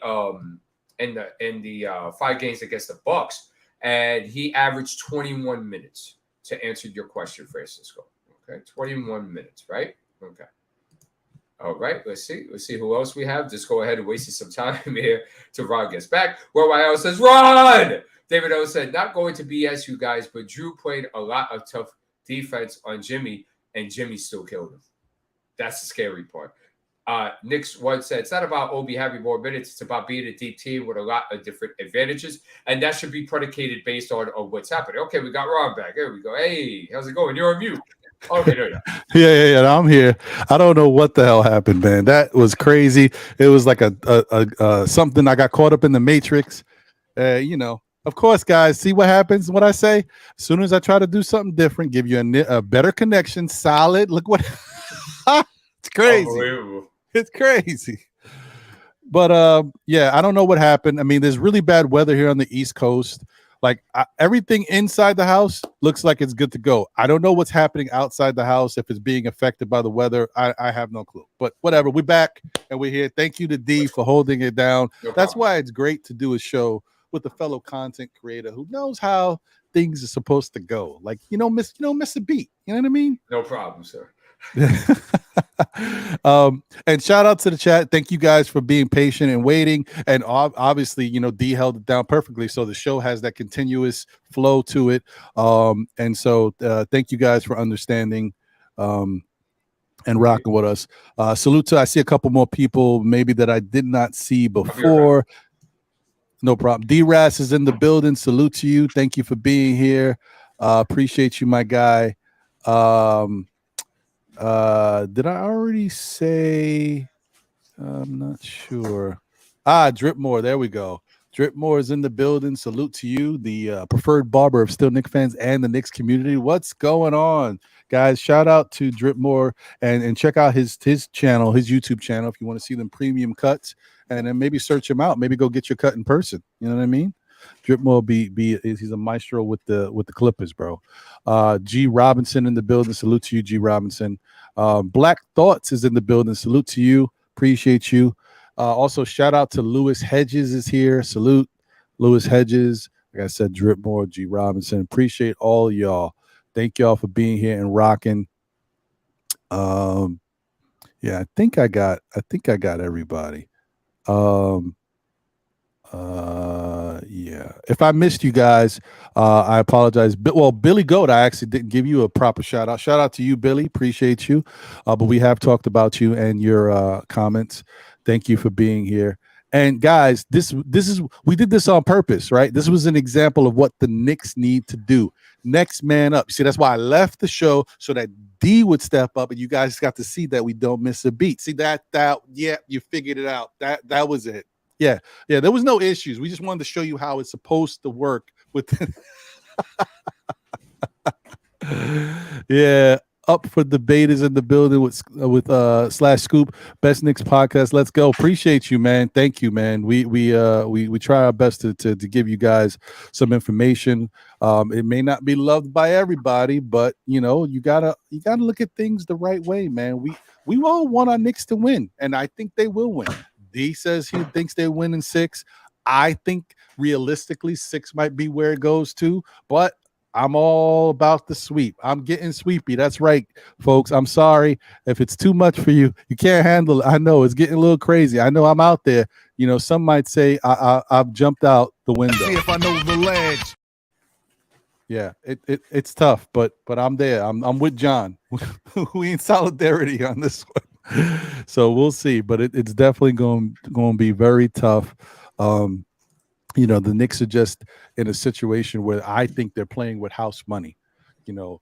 5 games against the Bucks, and he averaged 21 minutes to answer your question, Francisco. Okay, 21 minutes, right? Okay. All right, let's see who else we have. Just go ahead and waste some time here till Ron gets back. Worldwide says, run! David O said, not going to BS you guys, but Drew played a lot of tough defense on Jimmy, and Jimmy still killed him. That's the scary part. Knicks one said, it's not about Obi having more minutes. It's about being a deep team with a lot of different advantages, and that should be predicated based on what's happening. Okay, we got Ron back. There we go. Hey, how's it going? You're on mute. Okay, there you go. Yeah. I'm here. I don't know what the hell happened, man. That was crazy. It was like a something. I got caught up in the Matrix. Of course, guys. See what happens. What I say. As soon as I try to do something different, give you a better connection, solid. Look what crazy. Unbelievable. It's crazy. But yeah, I don't know what happened. I mean, there's really bad weather here on the East Coast. Like everything inside the house looks like it's good to go. I don't know what's happening outside the house, if it's being affected by the weather. I have no clue. But whatever, we're back and we're here. Thank you to D for holding it down. No That's problem. why it's great to do a show with a fellow content creator who knows how things are supposed to go. Like, miss a beat. You know what I mean? No problem, sir. And shout out to the chat. Thank you guys for being patient and waiting. And obviously, D held it down perfectly, so the show has that continuous flow to it. And so thank you guys for understanding and rocking with us. Salute to, I see a couple more people maybe that I did not see before. No problem. D-Ras is in the building. Salute to you. Thank you for being here. Appreciate you, my guy. Did I already say? I'm not sure. Dripmore. There we go. Dripmore is in the building. Salute to you, the preferred barber of Still Knicks fans and the Knicks community. What's going on, guys? Shout out to Dripmore and check out his channel, his YouTube channel, if you want to see them premium cuts, and then maybe search him out. Maybe go get your cut in person. You know what I mean? Dripmore he's a maestro with the Clippers, bro. G Robinson in the building. Salute to you, G Robinson. Black Thoughts is in the building. Salute to you. Appreciate you. Also, shout out to Lewis Hedges is here. Salute, Lewis Hedges. Like I said, Dripmore, G Robinson. Appreciate all y'all. Thank y'all for being here and rocking. Yeah, I think I got everybody. Yeah, if I missed you guys, I apologize. Well, Billy Goat, I actually didn't give you a proper shout out to you, Billy. Appreciate you. But we have talked about you and your comments. Thank you for being here. And guys, this is, we did this on purpose, right? This was an example of what the Knicks need to do. Next man up. See, that's why I left the show, so that D would step up and you guys got to see that we don't miss a beat. See that yeah, you figured it out. That was it. Yeah, there was no issues. We just wanted to show you how it's supposed to work with yeah. Up for debate is in the building with Slash Scoop, Best Knicks podcast. Let's go. Appreciate you, man. Thank you, man. We try our best to give you guys some information. It may not be loved by everybody, but you gotta look at things the right way, man. We all want our Knicks to win, and I think they will win. D says he thinks they win in 6. I think realistically 6 might be where it goes to, but I'm all about the sweep. I'm getting sweepy. That's right, folks. I'm sorry if it's too much for you. You can't handle it. I know it's getting a little crazy. I know I'm out there. Some might say I've jumped out the window. See if I know the ledge. Yeah, it's tough, but I'm there. I'm with John. We in solidarity on this one. So we'll see, but it's definitely going to be very tough. The Knicks are just in a situation where I think they're playing with house money. No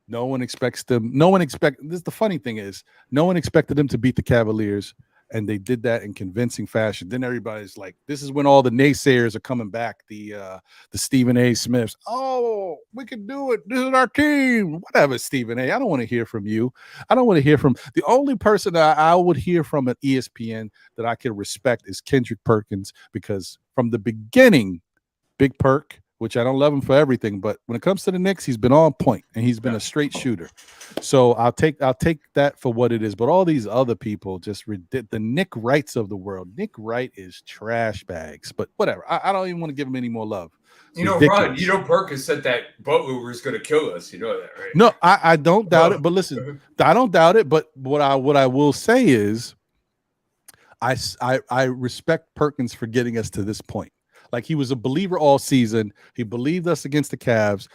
one expects them. This, the funny thing is, no one expected them to beat the Cavaliers, and they did that in convincing fashion. Then everybody's like, this is when all the naysayers are coming back. The Stephen A. Smiths. Oh, we can do it. This is our team. Whatever, Stephen A. I don't want to hear from you. I don't want to hear from the only person that I would hear from at ESPN that I can respect is Kendrick Perkins, because from the beginning, Big Perk, which I don't love him for everything, but when it comes to the Knicks, he's been on point and he's been a straight shooter. So I'll take that for what it is. But all these other people, just the Nick Wrights of the world. Nick Wright is trash bags, but whatever. I don't even want to give him any more love. Ron, Perkins said that Butler was going to kill us. You know that, right? No, I don't doubt it. But listen, I don't doubt it. But what I will say is, I respect Perkins for getting us to this point. Like, he was a believer all season. He believed us against the Cavs.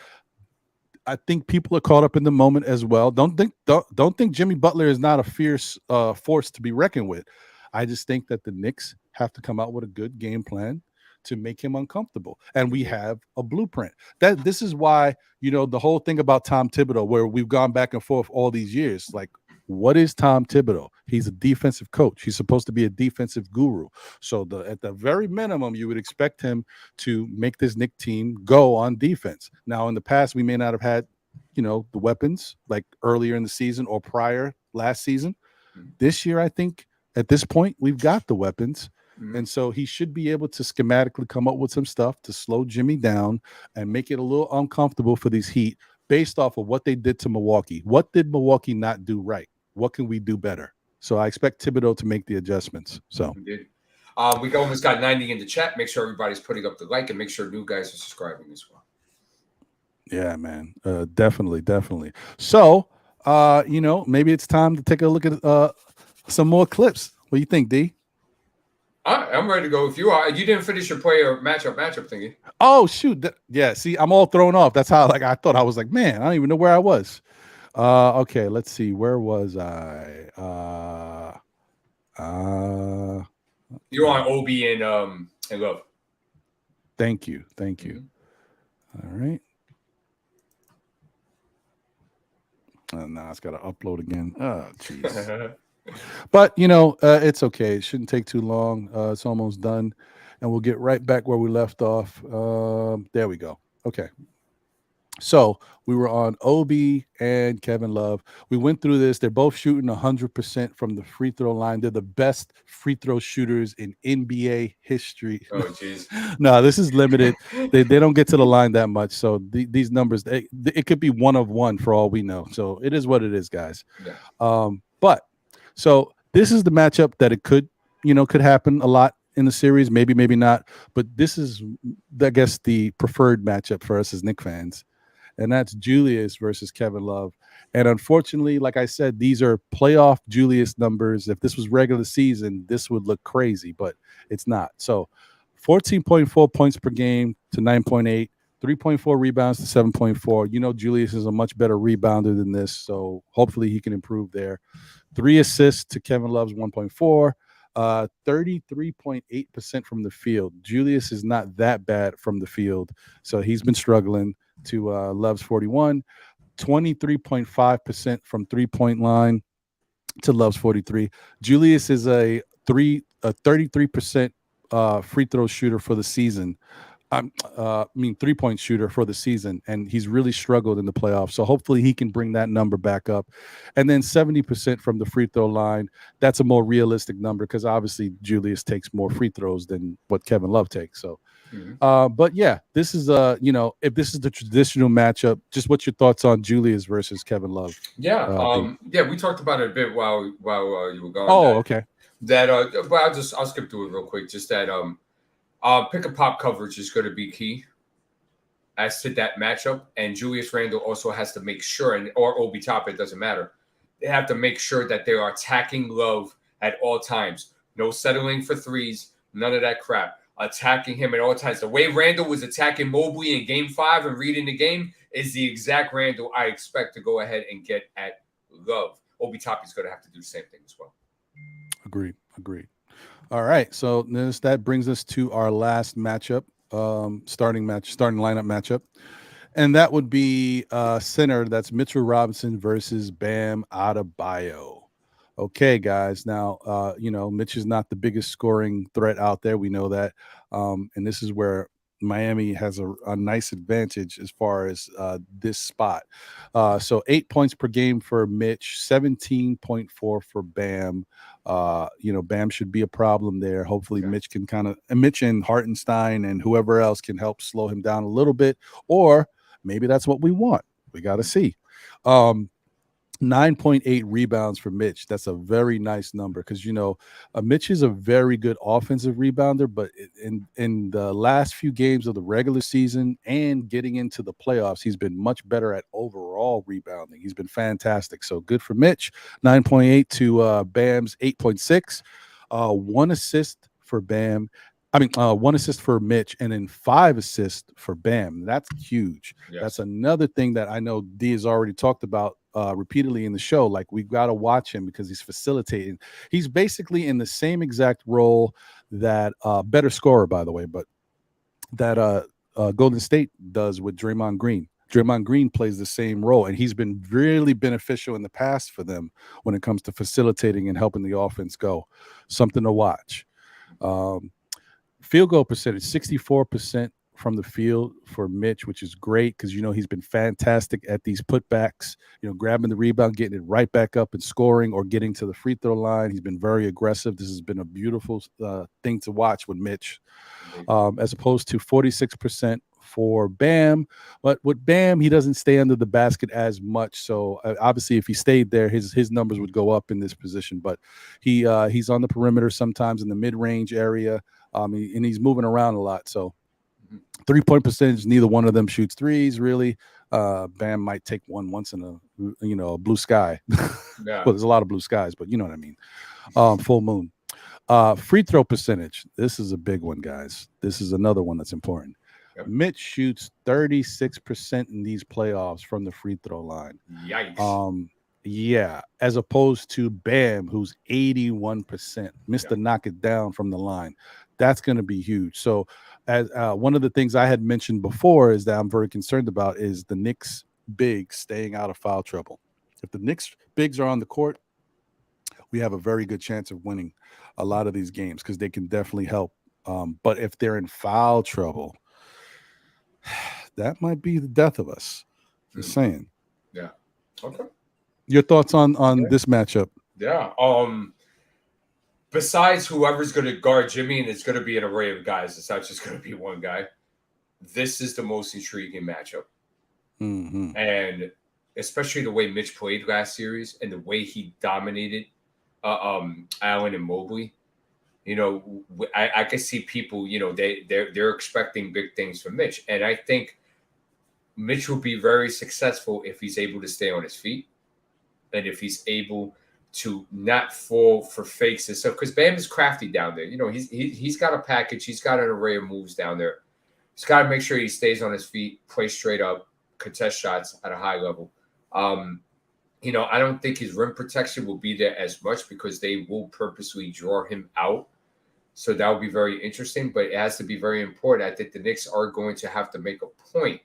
I think people are caught up in the moment as well. Don't think Jimmy Butler is not a fierce force to be reckoned with. I just think that the Knicks have to come out with a good game plan to make him uncomfortable. And we have a blueprint. This is why, the whole thing about Tom Thibodeau, where we've gone back and forth all these years, like, what is Tom Thibodeau? He's a defensive coach. He's supposed to be a defensive guru. So at the very minimum, you would expect him to make this Knicks team go on defense. Now, in the past, we may not have had, the weapons like earlier in the season or prior last season. This year, I think at this point, we've got the weapons. Mhm. And so he should be able to schematically come up with some stuff to slow Jimmy down and make it a little uncomfortable for these Heat based off of what they did to Milwaukee. What did Milwaukee not do right? What can we do better? So I expect Thibodeau to make the adjustments. So Indeed. We almost got 90 in the chat. Make sure everybody's putting up the like and make sure new guys are subscribing as well. yeah, man, definitely. So maybe it's time to take a look at some more clips. What do you think, D? I'm ready to go. If you are, you didn't finish your player matchup thingy. Oh shoot! Yeah, see, I'm all thrown off. That's how I thought I was like, man, I don't even know where I was. Okay, let's see. Where was I? You're on OB and Love. Thank you. All right. Now it's got to upload again. Oh, jeez. But it's okay. It shouldn't take too long. It's almost done, and we'll get right back where we left off. There we go. Okay. So we were on OB and Kevin Love. We went through this. They're both shooting 100% from the free throw line. They're the best free throw shooters in NBA history. Oh, jeez. No, this is limited. They don't get to the line that much. So these numbers, it could be 1 of 1 for all we know. So it is what it is, guys. Yeah. But so this is the matchup that it could happen a lot in the series. Maybe not. But this is, I guess, the preferred matchup for us as Knicks fans. And that's Julius versus Kevin Love. And unfortunately, like I said, these are playoff Julius numbers. If this was regular season, this would look crazy, but it's not. So 14.4 points per game to 9.8, 3.4 rebounds to 7.4. Julius is a much better rebounder than this, so hopefully he can improve there. 3 assists to Kevin Love's 1.4. 33.8% from the field. Julius is not that bad from the field, so he's been struggling to Love's 41. 23.5% from three-point line to Love's 43. Julius is a 33% free throw shooter for the season. Three-point shooter for the season, and he's really struggled in the playoffs. So hopefully he can bring that number back up. And then 70% from the free throw line. That's a more realistic number because obviously Julius takes more free throws than what Kevin Love takes. So, but yeah, this is if this is the traditional matchup, just what's your thoughts on Julius versus Kevin Love? Yeah, we talked about it a bit while you were going. Oh, okay. But I'll skip through it real quick. Just that pick and pop coverage is going to be key as to that matchup. And Julius Randle also has to make sure, or Obi Toppin, it doesn't matter. They have to make sure that they are attacking Love at all times. No settling for threes, none of that crap. Attacking him at all times. The way Randle was attacking Mobley in Game 5 and reading the game is the exact Randle I expect to go ahead and get at Love. Obi Toppin's going to have to do the same thing as well. Agreed. All right, so that brings us to our last matchup, starting lineup matchup, and that would be center. That's Mitchell Robinson versus Bam Adebayo. Okay, guys. Now, Mitch is not the biggest scoring threat out there. We know that, and this is where Miami has a nice advantage as far as this spot. So 8 points per game for Mitch, 17.4 for Bam. Bam should be a problem there. Hopefully Mitch and Hartenstein and whoever else can help slow him down a little bit, or maybe that's what we want. We got to see. 9.8 rebounds for Mitch. That's a very nice number because, Mitch is a very good offensive rebounder, but in the last few games of the regular season and getting into the playoffs, he's been much better at overall rebounding. He's been fantastic. So good for Mitch. 9.8 to Bam's 8.6. 1 assist for Bam. 1 assist for Mitch and then 5 assists for Bam. That's huge. Yes. That's another thing that I know D has already talked about repeatedly in the show. Like, we've got to watch him because he's facilitating. He's basically in the same exact role that better scorer, by the way, but that Golden State does with Draymond Green. Draymond Green plays the same role, and he's been really beneficial in the past for them when it comes to facilitating and helping the offense go. Something to watch. Field goal percentage, 64% from the field for Mitch, which is great because he's been fantastic at these putbacks, grabbing the rebound, getting it right back up and scoring or getting to the free throw line. He's been very aggressive. This has been a beautiful thing to watch with Mitch, as opposed to 46% for Bam. But with Bam, he doesn't stay under the basket as much. So obviously, if he stayed there, his numbers would go up in this position. But he's on the perimeter sometimes in the mid-range area, and he's moving around a lot. So 3-point percentage, neither one of them shoots threes really. Bam might take one once in a blue sky. Yeah. Well, there's a lot of blue skies, but you know what I mean. Full moon. Free throw percentage. This is a big one, guys. This is another one that's important. Yep. Mitch shoots 36% in these playoffs from the free throw line. Yikes. Yeah, as opposed to Bam, who's 81%. Mr. Knock it down from the line. That's going to be huge. So, as one of the things I had mentioned before is that I'm very concerned about is the Knicks bigs staying out of foul trouble. If the Knicks bigs are on the court, we have a very good chance of winning a lot of these games because they can definitely help. But if they're in foul trouble, that might be the death of us. Just saying. Yeah. Okay. Your thoughts on this matchup? Yeah. Besides whoever's going to guard Jimmy, and it's going to be an array of guys. It's not just going to be one guy. This is the most intriguing matchup. Mm-hmm. And especially the way Mitch played last series and the way he dominated Allen and Mobley. I can see people, they're expecting big things from Mitch. And I think Mitch will be very successful if he's able to stay on his feet and if he's able to not fall for fakes and stuff. Because Bam is crafty down there. He's got a package. He's got an array of moves down there. He's got to make sure he stays on his feet, play straight up, contest shots at a high level. I don't think his rim protection will be there as much because they will purposely draw him out. So that will be very interesting, but it has to be very important. I think the Knicks are going to have to make a point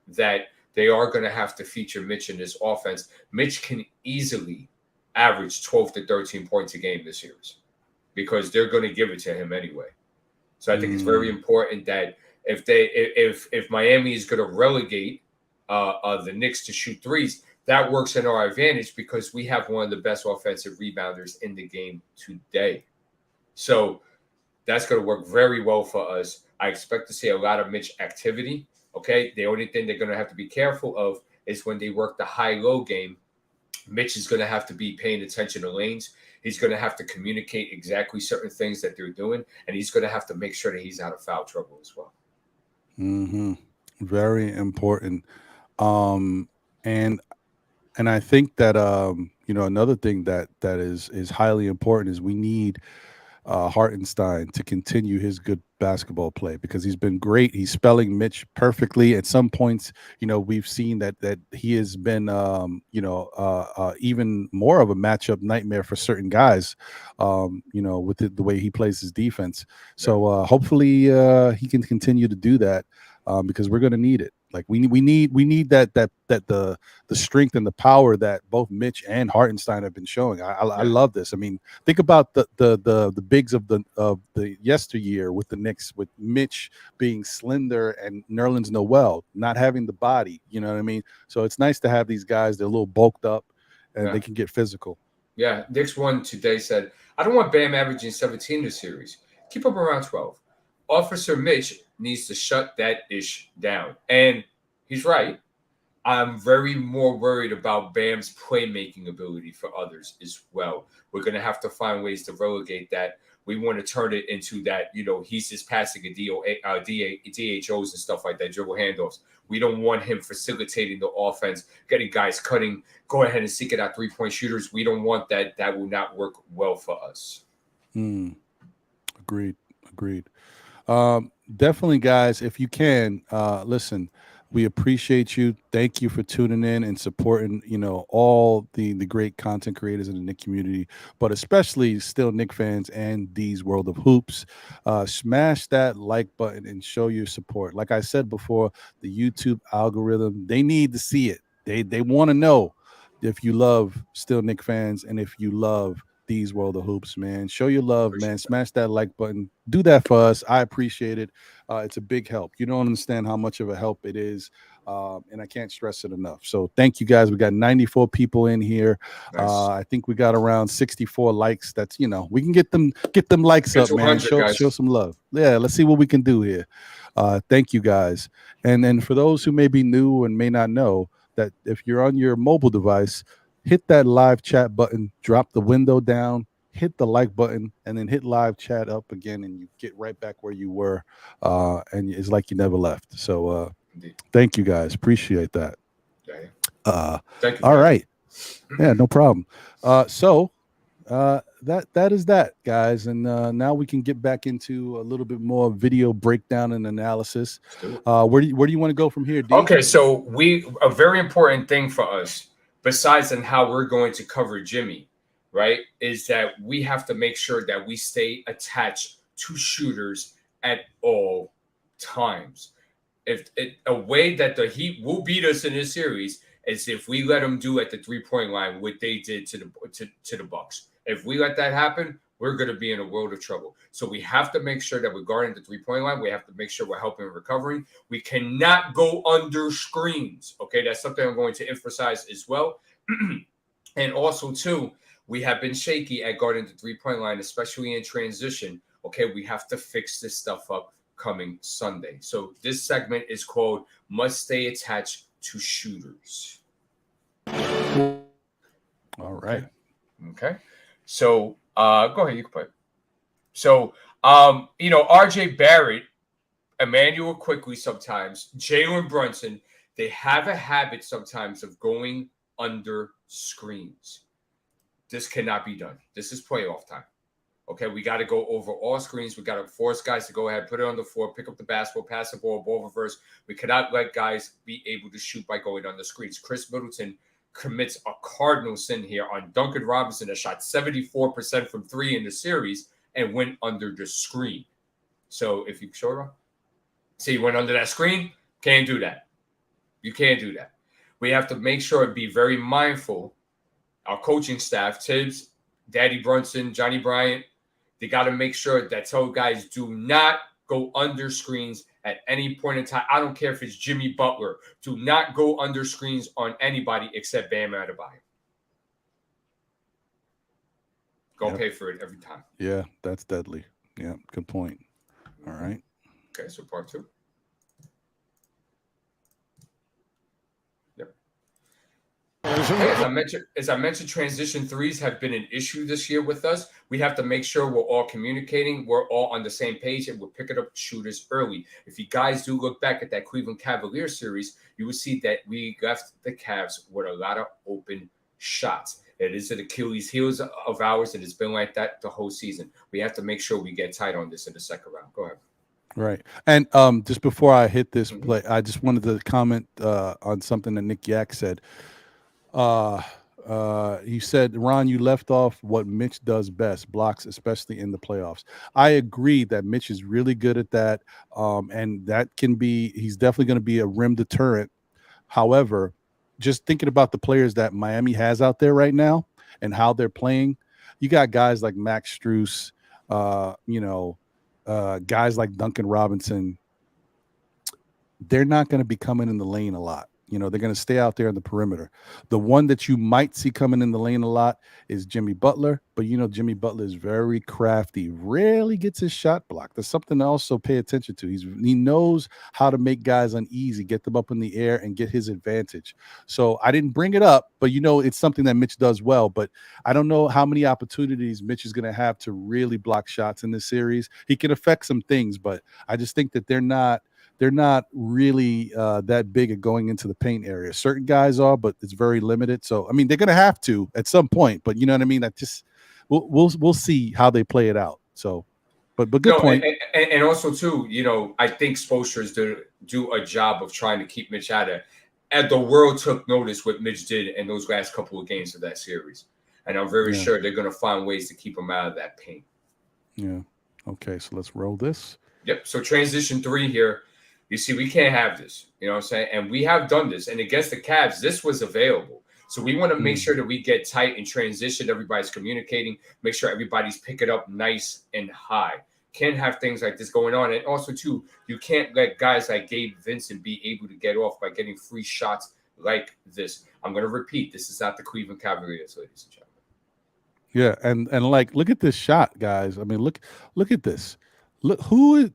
that they are going to have to feature Mitch in this offense. Mitch can easily average 12 to 13 points a game this series because they're going to give it to him anyway. So I think it's very important that if Miami is going to relegate the Knicks to shoot threes, that works in our advantage because we have one of the best offensive rebounders in the game today. So that's going to work very well for us. I expect to see a lot of Mitch activity. Okay. The only thing they're going to have to be careful of is when they work the high-low game, Mitch is going to have to be paying attention to lanes. He's going to have to communicate exactly certain things that they're doing, and he's going to have to make sure that he's out of foul trouble as well. Mm-hmm. Very important. And I think that another thing that is highly important is we need Hartenstein to continue his good basketball play because he's been great. He's spelling Mitch perfectly. At some points, we've seen that he has been, even more of a matchup nightmare for certain guys, with the way he plays his defense. So hopefully he can continue to do that because we're going to need it. Like we need that the strength and the power that both Mitch and Hartenstein have been showing. I love this. I mean, think about the bigs of the yesteryear with the Knicks, with Mitch being slender and Nerlens Noel not having the body. You know what I mean? So it's nice to have these guys. They're a little bulked up and they can get physical. Yeah, Knicks one today said, I don't want Bam averaging 17 this series. Keep him around 12. Officer Mitch needs to shut that ish down. And he's right. I'm very more worried about Bam's playmaking ability for others as well. We're going to have to find ways to relegate that. We want to turn it into that, he's just passing a DHOs and stuff like that, dribble handoffs. We don't want him facilitating the offense, getting guys cutting, go ahead and seek it out three-point shooters. We don't want that. That will not work well for us. Agreed. Definitely, guys, if you can, listen, we appreciate you. Thank you for tuning in and supporting, all the great content creators in the Knick community, but especially still Knick fans and D's World of Hoops. Smash that like button and show your support. Like I said before, the YouTube algorithm, they need to see it. They want to know if you love still Knick fans and if you love These World of Hoops, man. Show your love, man. Smash that like button. Do that for us. I appreciate it. It's a big help. You don't understand how much of a help it is. And I can't stress it enough. So thank you guys. We got 94 people in here. Nice. I think we got around 64 likes. That's, we can get them likes up, man. Show some love. Yeah, let's see what we can do here. Thank you guys. And then for those who may be new and may not know, that if you're on your mobile device, hit that live chat button, drop the window down, hit the like button, and then hit live chat up again, and you get right back where you were. And it's like you never left. So thank you guys. Appreciate that. Thank you. All right. Yeah, no problem. So that is that, guys. And now we can get back into a little bit more video breakdown and analysis. Where do you want to go from here, D? Okay, so a very important thing for us, besides on how we're going to cover Jimmy, right, is that we have to make sure that we stay attached to shooters at all times. A way that the Heat will beat us in this series is if we let them do at the 3-point line what they did to the Bucks. If we let that happen, we're going to be in a world of trouble. So we have to make sure that we're guarding the 3-point line. We have to make sure we're helping recovering. We cannot go under screens. Okay, that's something I'm going to emphasize as well. And also, too, we have been shaky at guarding the 3-point line, especially in transition. Okay, we have to fix this stuff up coming Sunday. So this segment is called Must Stay Attached to Shooters. All right. Okay. So go ahead, you can play. So RJ Barrett, Emmanuel Quickly sometimes, Jalen Brunson, they have a habit sometimes of going under screens. This cannot be done. This is playoff time. Okay, we got to go over all screens. We got to force guys to go ahead, put it on the floor, pick up the basketball, pass the ball reverse. We cannot let guys be able to shoot by going on the screens. Chris Middleton commits a cardinal sin here on Duncan Robinson that shot 74% from 3 in the series and went under the screen. So if you show it, see, you went under that screen, can't do that. You can't do that. We have to make sure and be very mindful. Our coaching staff, Tibbs, Daddy Brunson, Johnny Bryant, they got to make sure that tell guys do not go under screens at any point in time. I don't care if it's Jimmy Butler. Do not go under screens on anybody except Bam Adebayo. Go pay for it every time. Yeah, that's deadly. Yeah, good point. All right. Okay, so part 2. Yep. As I mentioned, transition threes have been an issue this year with us. We have to make sure we're all communicating, we're all on the same page, and we're picking up shooters early. If you guys do look back at that Cleveland Cavaliers series, you will see that we left the Cavs with a lot of open shots. It is an Achilles heel of ours, and it's been like that the whole season. We have to make sure we get tight on this in the second round. Go ahead. Right. And just before I hit this play, I just wanted to comment on something that Nick Yak said. He said, Ron, you left off what Mitch does best, blocks, especially in the playoffs. I agree that Mitch is really good at that. And that can be, he's definitely going to be a rim deterrent. However, just thinking about the players that Miami has out there right now and how they're playing, you got guys like Max Strus, guys like Duncan Robinson. They're not going to be coming in the lane a lot. They're going to stay out there on the perimeter. The one that you might see coming in the lane a lot is Jimmy Butler. But, Jimmy Butler is very crafty, rarely gets his shot blocked. There's something to also pay attention to. He knows how to make guys uneasy, get them up in the air, and get his advantage. So I didn't bring it up, but, it's something that Mitch does well. But I don't know how many opportunities Mitch is going to have to really block shots in this series. He can affect some things, but I just think that they're not really that big at going into the paint area. Certain guys are, but it's very limited. So, they're going to have to at some point, but you know what I mean? I just, we'll see how they play it out. So, but good point. And also too, I think Spoelstra's do a job of trying to keep Mitch out of, and the world took notice what Mitch did in those last couple of games of that series. And I'm very sure they're going to find ways to keep him out of that paint. Yeah. Okay. So let's roll this. Yep. So transition 3 here. You see, we can't have this, you know what I'm saying? And we have done this. And against the Cavs, this was available. So we want to make sure that we get tight and transition. Everybody's communicating. Make sure everybody's picking up nice and high. Can't have things like this going on. And also, too, you can't let guys like Gabe Vincent be able to get off by getting free shots like this. I'm going to repeat, this is not the Cleveland Cavaliers, ladies and gentlemen. Yeah, and like, look at this shot, guys. I mean, look at this. Look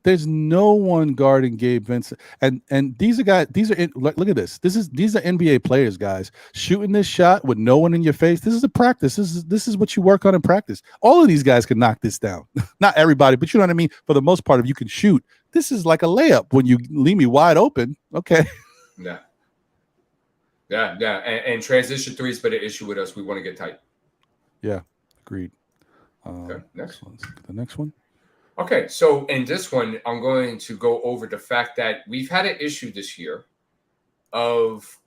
there's no one guarding Gabe Vincent, and these are guys. Look at this. These are NBA players, guys, shooting this shot with no one in your face. This is a practice. This is what you work on in practice. All of these guys can knock this down. Not everybody, but you know what I mean. For the most part, if you can shoot, this is like a layup when you leave me wide open. Okay. Yeah. And transition threes been an issue with us. We want to get tight. Yeah, agreed. Okay, next. Let's look at the next one. Okay, so in this one, I'm going to go over the fact that we've had an issue this year of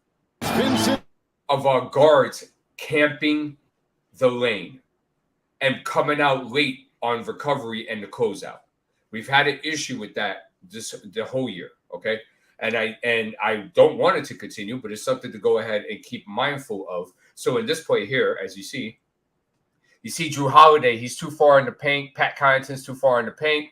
our guards camping the lane and coming out late on recovery and the closeout. We've had an issue with that the whole year, okay? And I don't want it to continue, but it's something to go ahead and keep mindful of. So in this play here, as you see Drew Holiday, he's too far in the paint. Pat Connaughton's too far in the paint.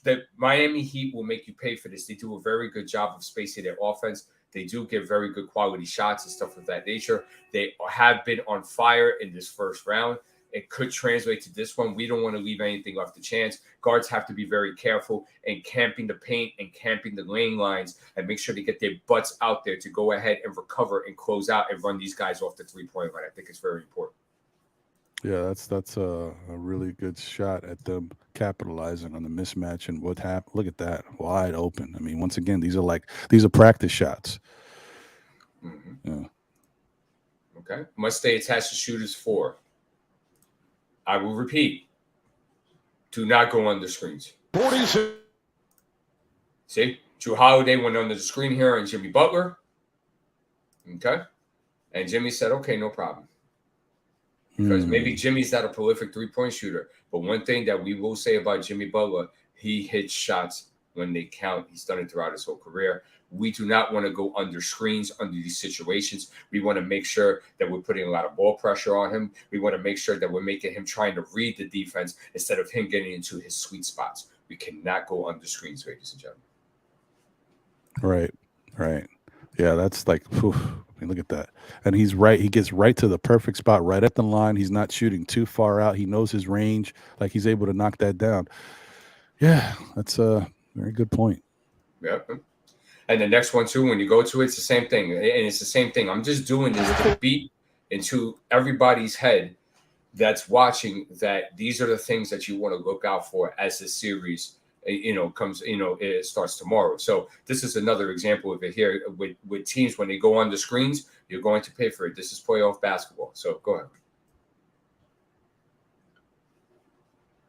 The Miami Heat will make you pay for this. They do a very good job of spacing their offense. They do get very good quality shots and stuff of that nature. They have been on fire in this first round. It could translate to this one. We don't want to leave anything left to chance. Guards have to be very careful in camping the paint and camping the lane lines and make sure to get their butts out there to go ahead and recover and close out and run these guys off the three-point line. I think it's very important. Yeah, that's a really good shot at them capitalizing on the mismatch and what happened. Look at that, wide open. I mean, once again, these are practice shots. Mm-hmm. Yeah. Okay. Must stay attached to shooters 4. I will repeat. Do not go under screens. 46. See, Drew Holiday went under the screen here on Jimmy Butler. Okay. And Jimmy said, okay, no problem. Because maybe Jimmy's not a prolific three-point shooter. But one thing that we will say about Jimmy Butler, he hits shots when they count. He's done it throughout his whole career. We do not want to go under screens under these situations. We want to make sure that we're putting a lot of ball pressure on him. We want to make sure that we're making him trying to read the defense instead of him getting into his sweet spots. We cannot go under screens, ladies and gentlemen. Right. Yeah, that's like, whew, I mean, look at that. And he's right. He gets right to the perfect spot, right at the line. He's not shooting too far out. He knows his range. Like, he's able to knock that down. Yeah, that's a very good point. Yep. And the next one, too, when you go to it, it's the same thing. And it's the same thing. I'm just doing this to beat into everybody's head that's watching that these are the things that you want to look out for as the series it starts tomorrow. So this is another example of it here with teams. When they go on the screens, you're going to pay for it. This is playoff basketball. So go ahead.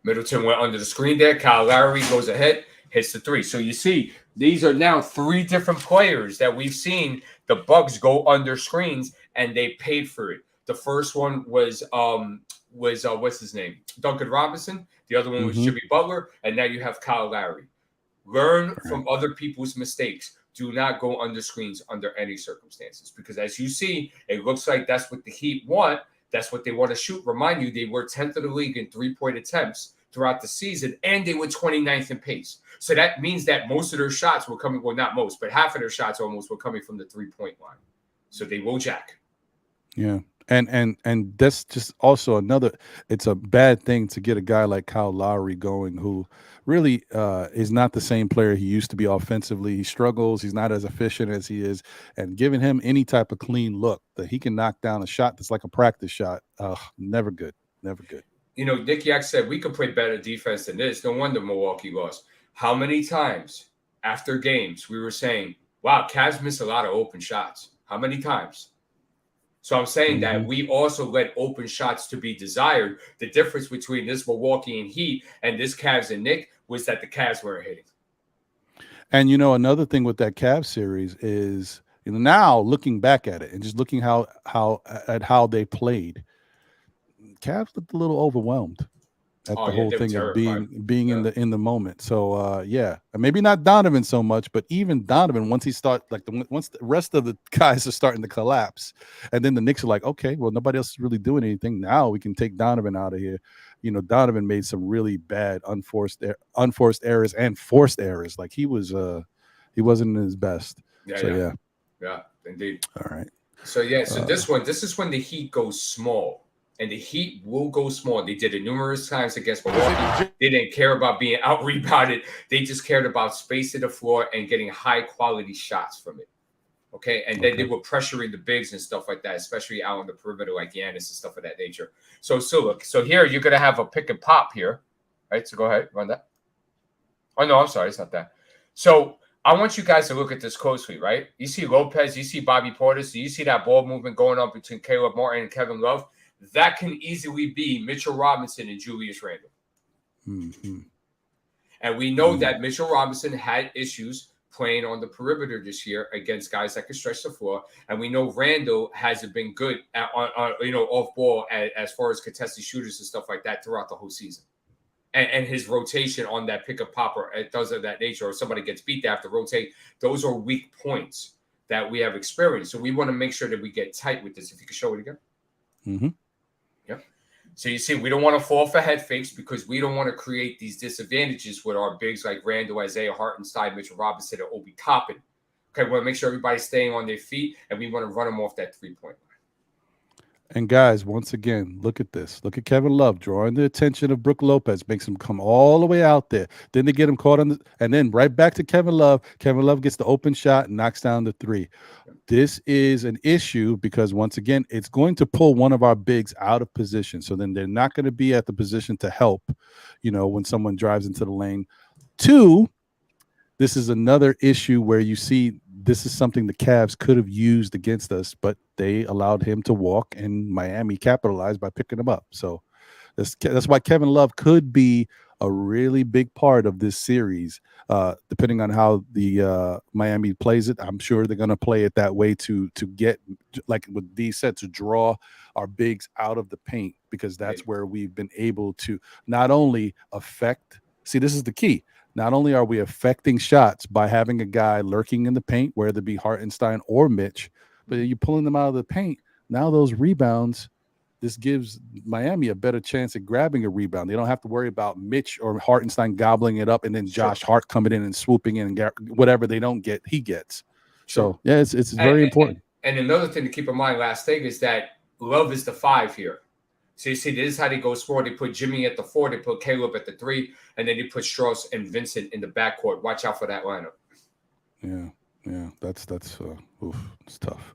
Middleton went under the screen there. Kyle Lowry goes ahead, hits the 3. So you see, these are now 3 different players that we've seen the Bucks go under screens, and they paid for it. The first one was what's his name? Duncan Robinson. The other one was Jimmy Butler, and now you have Kyle Lowry. Learn from other people's mistakes. Do not go under screens under any circumstances, because as you see, it looks like that's what the Heat want. That's what they want to shoot. Remind you, they were 10th of the league in three-point attempts throughout the season, and they were 29th in pace. So that means that most of their shots were coming, well, not most, but half of their shots almost were coming from the three-point line. So they will jack. Yeah. And that's just also it's a bad thing to get a guy like Kyle Lowry going, who really is not the same player he used to be offensively. He struggles. He's not as efficient as he is. And giving him any type of clean look that he can knock down a shot that's like a practice shot, never good. Never good. You know, Nick Yak said we could play better defense than this. No wonder Milwaukee lost. How many times after games we were saying, wow, Cavs miss a lot of open shots? How many times? So I'm saying that we also let open shots to be desired. The difference between this Milwaukee and Heat and this Cavs and Knicks was that the Cavs weren't hitting. And, another thing with that Cavs series is, now looking back at it and just looking how they played, Cavs looked a little overwhelmed. at Oh the yeah, whole they were thing of terrified. being Yeah. in the moment. So yeah, and maybe not Donovan so much, but even Donovan, once he start like once the rest of the guys are starting to collapse, and then the Knicks are like, okay, well nobody else is really doing anything. Now we can take Donovan out of here. You know, Donovan made some really bad unforced errors and forced errors. Like he wasn't his best. Yeah, So yeah, yeah. yeah, indeed. All right. So yeah, so this is when the Heat goes small, and the Heat will go small. They did it numerous times against Milwaukee. They didn't care about being out rebounded. They just cared about spacing the floor and getting high quality shots from it. Okay, and then they were pressuring the bigs and stuff like that, especially out on the perimeter, like Giannis and stuff of that nature. So look, so here you're gonna have a pick and pop here, right? So go ahead, run that. Oh no, I'm sorry, it's not that. So I want you guys to look at this closely, right? You see Lopez, you see Bobby Portis, so you see that ball movement going on between Caleb Martin and Kevin Love. That can easily be Mitchell Robinson and Julius Randle. Mm-hmm. And we know that Mitchell Robinson had issues playing on the perimeter this year against guys that can stretch the floor. And we know Randle hasn't been good at, on off ball as far as contested shooters and stuff like that throughout the whole season. And his rotation on that pick and pop or it does of that nature, or somebody gets beat, they have to rotate. Those are weak points that we have experienced. So we want to make sure that we get tight with this. If you could show it again. Mm-hmm. Yep. So you see, we don't want to fall for head fakes because we don't want to create these disadvantages with our bigs like Randle, Isaiah Hartenstein, Mitchell Robinson, and Obi Toppin. Okay, we want to make sure everybody's staying on their feet, and we want to run them off that 3-point line. And guys, once again, look at this. Look at Kevin Love drawing the attention of Brook Lopez, makes him come all the way out there. Then they get him caught on the, and then right back to Kevin Love. Kevin Love gets the open shot and knocks down the 3. This is an issue because once again, it's going to pull one of our bigs out of position. So then they're not going to be at the position to help, when someone drives into the lane. 2, this is another issue where you see this is something the Cavs could have used against us, but they allowed him to walk, and Miami capitalized by picking him up. So that's why Kevin Love could be a really big part of this series, depending on how the Miami plays it. I'm sure they're going to play it that way to get, like what Dee said, to draw our bigs out of the paint, because that's where we've been able to not only affect. See, this is the key. Not only are we affecting shots by having a guy lurking in the paint, whether it be Hartenstein or Mitch, but you're pulling them out of the paint. Now those rebounds, this gives Miami a better chance at grabbing a rebound. They don't have to worry about Mitch or Hartenstein gobbling it up and then Josh Hart coming in and swooping in and whatever they don't get, he gets. So, yeah, it's very important. And another thing to keep in mind, last thing, is that Love is the 5 here. So you see, this is how they go score. They put Jimmy at the 4, they put Caleb at the 3, and then they put Strauss and Vincent in the backcourt. Watch out for that lineup. Yeah, that's it's tough.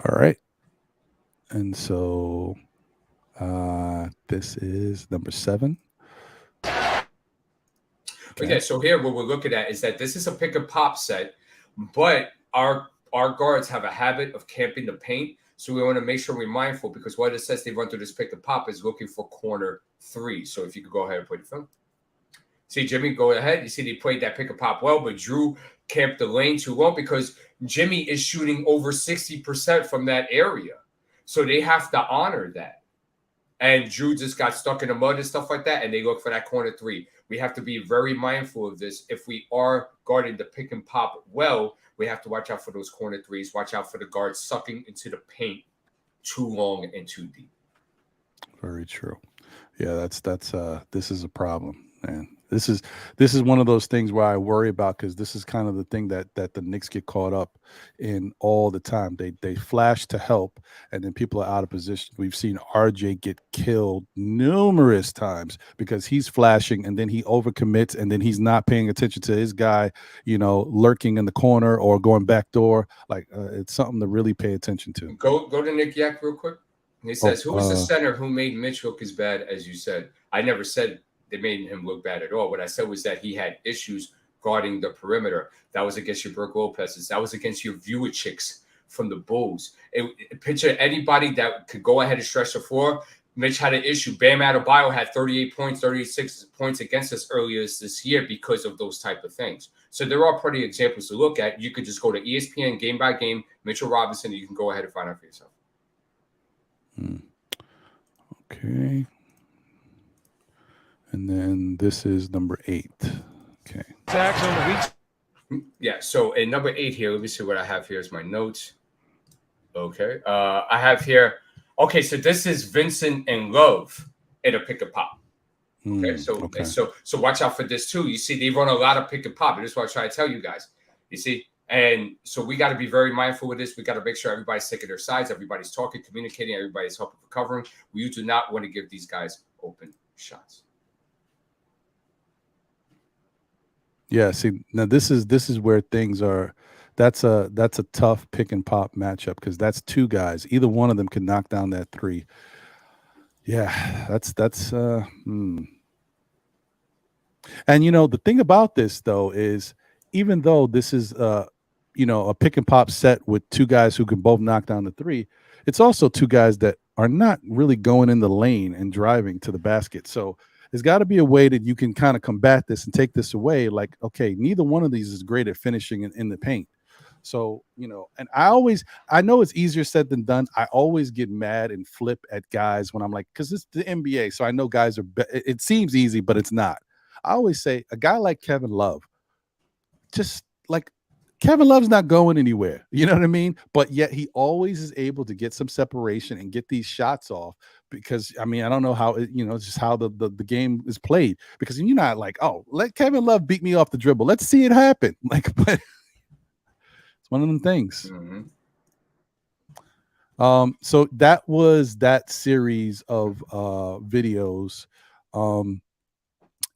All right. And so this is number 7. Okay, so here what we're looking at is that this is a pick and pop set, but our guards have a habit of camping the paint. So we want to make sure we're mindful, because what it says they run through this pick and pop is looking for corner 3. So if you could go ahead and play the film. See, Jimmy, go ahead. You see they played that pick and pop well, but Drew camped the lane too long because Jimmy is shooting over 60% from that area. So they have to honor that. And Drew just got stuck in the mud and stuff like that, and they look for that corner 3. We have to be very mindful of this. If we are guarding the pick and pop well, we have to watch out for those corner 3s. Watch out for the guards sucking into the paint too long and too deep. Very true. Yeah, this is a problem, man. This is one of those things where I worry about, because this is kind of the thing that the Knicks get caught up in all the time. They flash to help, and then people are out of position. We've seen RJ get killed numerous times because he's flashing, and then he overcommits, and then he's not paying attention to his guy, lurking in the corner or going back door. Like it's something to really pay attention to. Go to Nick Yak real quick. He says, "Who was the center who made Mitch look as bad as you said?" I never said they made him look bad at all. What I said was that he had issues guarding the perimeter. That was against your Brook Lopez's. That was against your viewer chicks from the Bulls. Picture anybody that could go ahead and stretch the floor. Mitch had an issue. Bam Adebayo had 38 points, 36 points against us earlier this year because of those type of things. So there are plenty of examples to look at. You could just go to ESPN game by game, Mitchell Robinson, and you can go ahead and find out for yourself. Okay. And then this is number 8. Okay. Yeah. So in number 8 here, let me see what I have here is my notes. Okay. I have here. Okay, so this is Vincent and Love in a pick and pop. Okay, so watch out for this too. You see, they run a lot of pick and pop, and this is what I try to tell you guys. You see, and so we got to be very mindful with this. We got to make sure everybody's taking their sides, everybody's talking, communicating, everybody's helping for covering. We do not want to give these guys open shots. Yeah, see, now this is where things are. That's a tough pick and pop matchup because that's two guys. Either one of them can knock down that 3. Yeah, that's And the thing about this though is even though this is a pick and pop set with two guys who can both knock down the 3, it's also two guys that are not really going in the lane and driving to the basket. So there's got to be a way that you can kind of combat this and take this away. Like, okay, neither one of these is great at finishing in the paint. So, and I know it's easier said than done. I always get mad and flip at guys when I'm like, because it's the NBA. So I know guys it seems easy, but it's not. I always say a guy like Kevin Love, just like Kevin Love's not going anywhere. You know what I mean? But yet he always is able to get some separation and get these shots off because, I mean, I don't know how, it's just how the game is played because you're not like, oh, let Kevin Love beat me off the dribble. Let's see it happen. Like, but it's one of them things. Mm-hmm. So that was that series of videos.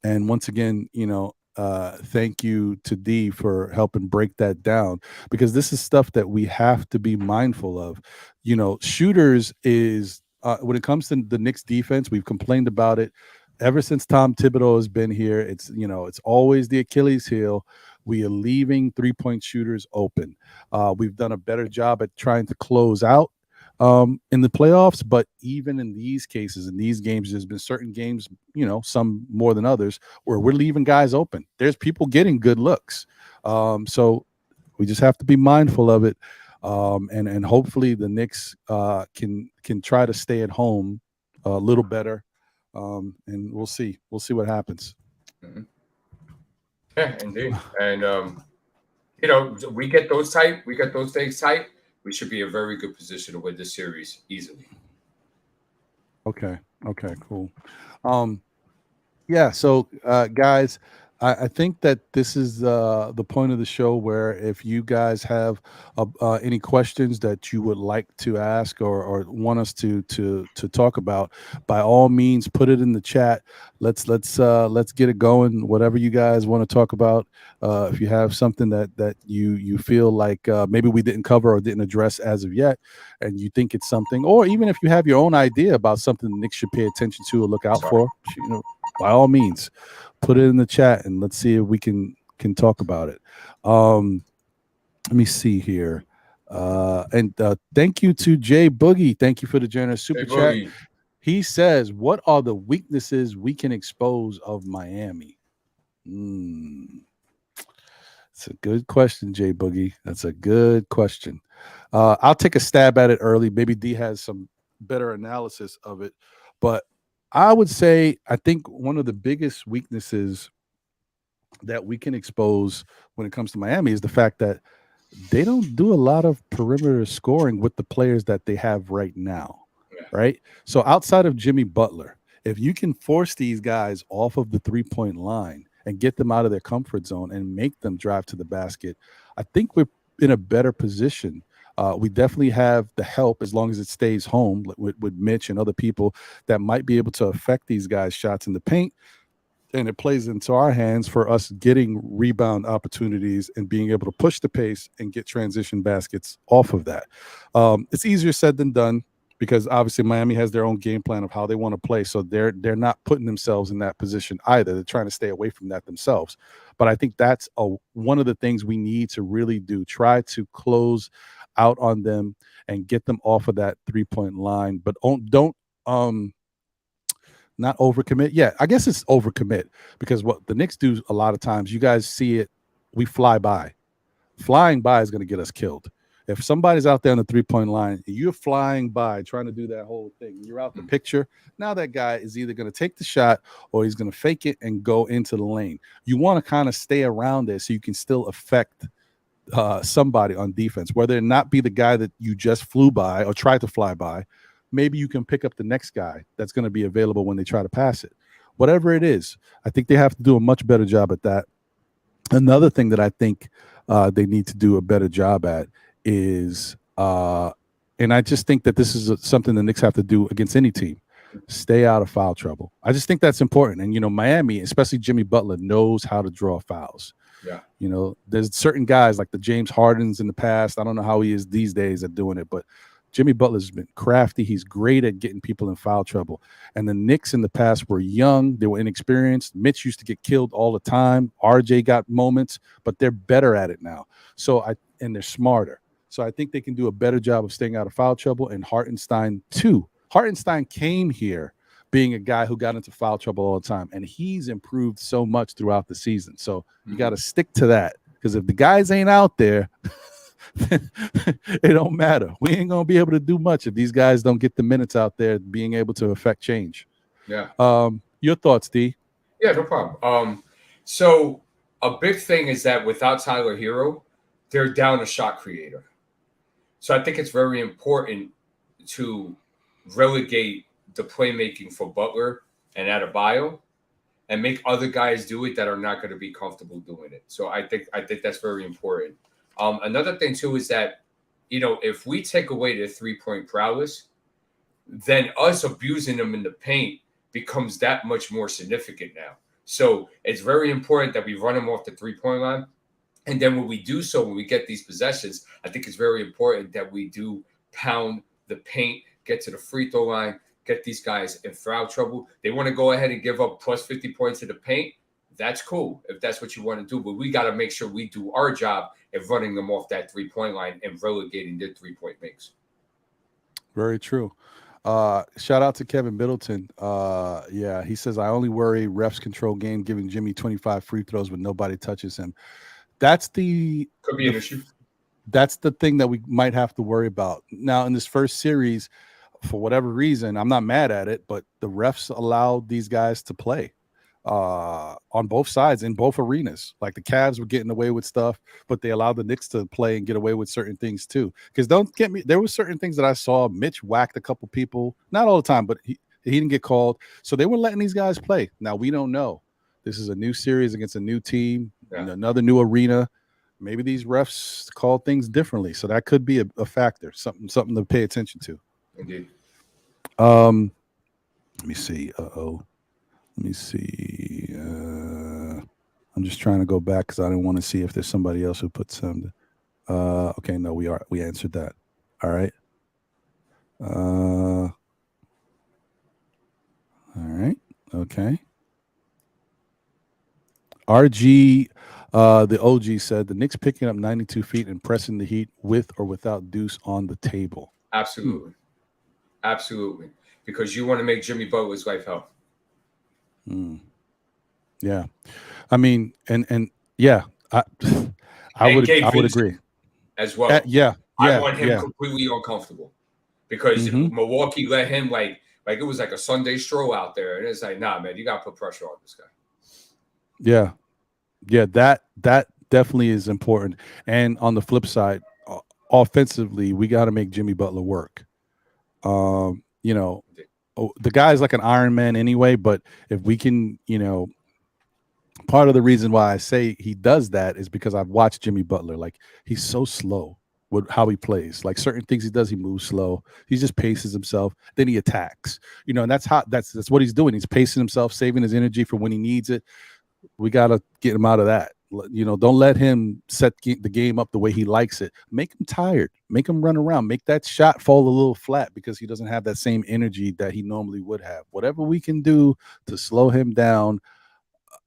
And once again, thank you to Dee for helping break that down because this is stuff that we have to be mindful of. Shooters is when it comes to the Knicks defense, we've complained about it ever since Tom Thibodeau has been here. It's always the Achilles heel. We are leaving 3-point shooters open. We've done a better job at trying to close out in the playoffs, but even in these cases, in these games, there's been certain games, some more than others, where we're leaving guys open. There's people getting good looks. So we just have to be mindful of it. And hopefully the Knicks can try to stay at home a little better. And we'll see what happens. Mm-hmm. Yeah, indeed. And, we get those things tight. We should be in a very good position to win this series easily. Okay, cool. Yeah, so guys, I think that this is the point of the show where if you guys have any questions that you would like to ask or want us to talk about, by all means, put it in the chat. Let's get it going. Whatever you guys want to talk about. If you have something that you feel like maybe we didn't cover or didn't address as of yet, and you think it's something, or even if you have your own idea about something the Knicks should pay attention to or look out for, by all means, put it in the chat and let's see if we can talk about it. Let me see here. And thank you to Jay Boogie. Thank you for the generous super chat. He says, what are the weaknesses we can expose of Miami? It's a good question, Jay Boogie. That's a good question. I'll take a stab at it early. Maybe D has some better analysis of it, but I would say I think one of the biggest weaknesses that we can expose when it comes to Miami is the fact that they don't do a lot of perimeter scoring with the players that they have right now, right? So outside of Jimmy Butler, if you can force these guys off of the 3-point line and get them out of their comfort zone and make them drive to the basket, I think we're in a better position. We definitely have the help as long as it stays home with Mitch and other people that might be able to affect these guys' shots in the paint. And it plays into our hands for us getting rebound opportunities and being able to push the pace and get transition baskets off of that. It's easier said than done because obviously Miami has their own game plan of how they want to play. So they're not putting themselves in that position either. They're trying to stay away from that themselves. But I think that's one of the things we need to really do. Try to close out on them and get them off of that 3-point line, but don't not overcommit. Yeah, I guess it's overcommit because what the Knicks do a lot of times, you guys see it, we fly by. Flying by is going to get us killed. If somebody's out there on the 3-point line, and you're flying by trying to do that whole thing, you're out the picture. Now that guy is either going to take the shot or he's going to fake it and go into the lane. You want to kind of stay around there so you can still affect somebody on defense, whether it not be the guy that you just flew by or tried to fly by. Maybe you can pick up the next guy that's going to be available when they try to pass it. Whatever it is, I think they have to do a much better job at that. Another thing that I think they need to do a better job at is, and I just think that this is something the Knicks have to do against any team, stay out of foul trouble. I just think that's important. And, Miami, especially Jimmy Butler, knows how to draw fouls. Yeah. There's certain guys like the James Hardens in the past. I don't know how he is these days at doing it, but Jimmy Butler's been crafty. He's great at getting people in foul trouble. And the Knicks in the past were young. They were inexperienced. Mitch used to get killed all the time. RJ got moments, but they're better at it now. And they're smarter. So I think they can do a better job of staying out of foul trouble. And Hartenstein, too. Hartenstein came here being a guy who got into foul trouble all the time. And he's improved so much throughout the season. So you got to stick to that. Because if the guys ain't out there, it don't matter. We ain't gonna be able to do much if these guys don't get the minutes out there being able to affect change. Yeah. Your thoughts, D? Yeah, no problem. So a big thing is that without Tyler Hero, they're down a shot creator. So I think it's very important to relegate the playmaking for Butler and Adebayo and make other guys do it that are not going to be comfortable doing it. So I think that's very important. Another thing, too, is that, if we take away their 3-point prowess, then us abusing them in the paint becomes that much more significant now. So it's very important that we run them off the 3-point line. And then when we do so, when we get these possessions, I think it's very important that we do pound the paint, get to the free throw line, get these guys in foul trouble. They want to go ahead and give up plus 50 points in the paint. That's cool if that's what you want to do. But we got to make sure we do our job at running them off that 3-point line and relegating their 3-point makes. Very true. Shout out to Kevin Middleton. Yeah, he says, I only worry refs control game, giving Jimmy 25 free throws when nobody touches him. Could be an issue. That's the thing that we might have to worry about. Now, in this first series, for whatever reason, I'm not mad at it, but the refs allowed these guys to play on both sides in both arenas. Like the Cavs were getting away with stuff, but they allowed the Knicks to play and get away with certain things too. Because don't get me, there were certain things that I saw. Mitch whacked a couple people, not all the time, but he didn't get called. So they were letting these guys play. Now we don't know. This is a new series against a new team, another new arena. Maybe these refs call things differently. So that could be a factor, something to pay attention to. Indeed. Let me see. Let me see. I'm just trying to go back because I didn't want to see if there's somebody else who put something. Okay, no, we answered that. All right. All right. Okay. RG, the OG said the Knicks picking up 92 feet and pressing the Heat with or without Deuce on the table. Absolutely. Absolutely. Because you want to make Jimmy Butler's life hell. Yeah. I mean, and yeah, I would agree as well. I want him completely uncomfortable because Milwaukee let him like it was like a Sunday stroll out there, and it's like, nah, man, you got to put pressure on this guy. Yeah, that definitely is important. And on the flip side, offensively, we got to make Jimmy Butler work. The guy's like an Iron Man anyway, but if we can, part of the reason why I say he does that is because I've watched Jimmy Butler. Like, he's so slow with how he plays. Like, certain things he does, he moves slow. He just paces himself. Then he attacks. And that's what he's doing. He's pacing himself, saving his energy for when he needs it. We got to get him out of that. Don't let him set the game up the way he likes it. Make him tired. Make him run around. Make that shot fall a little flat because he doesn't have that same energy that he normally would have. Whatever we can do to slow him down,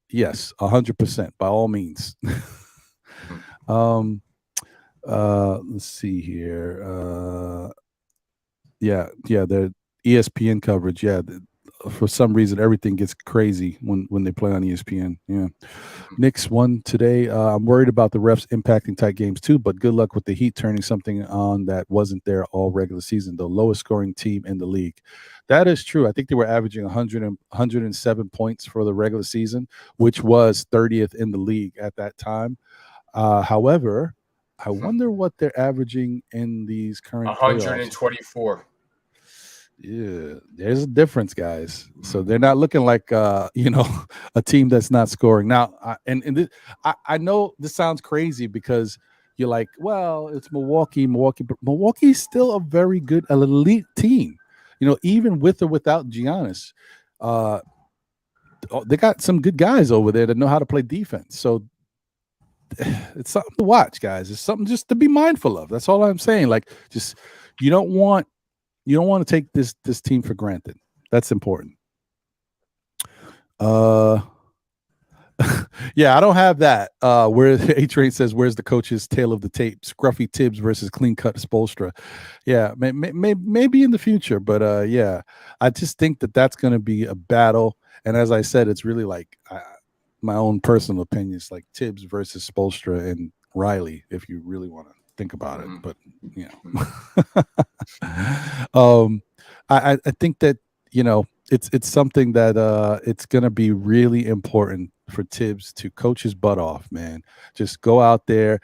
yes, 100%, by all means. Let's see here. The ESPN coverage. Yeah, for some reason everything gets crazy when they play on ESPN. Yeah. Knicks won today. I'm worried about the refs impacting tight games too, but good luck with the Heat turning something on that wasn't there all regular season. The lowest scoring team in the league. That is true. I think they were averaging 107 points for the regular season, which was 30th in the league at that time. However, I wonder what they're averaging in these current playoffs. 124. Yeah, there's a difference, guys. So they're not looking like a team that's not scoring now. I know this sounds crazy because you're like, well, it's Milwaukee, but Milwaukee's still a very good, elite team. Even with or without Giannis, they got some good guys over there that know how to play defense. So it's something to watch, guys. It's something just to be mindful of. That's all I'm saying. Like, just you don't want to take this team for granted. That's important. Yeah, I don't have that. Where A-Train says, where's the coach's tale of the tape? Scruffy Tibbs versus clean-cut Spoelstra. Yeah, maybe in the future. But, yeah, I just think that's going to be a battle. And as I said, it's really like my own personal opinion. It's like Tibbs versus Spoelstra and Riley, if you really want to think about it. But, I think that, it's something that it's going to be really important for Tibbs to coach his butt off, man. Just go out there,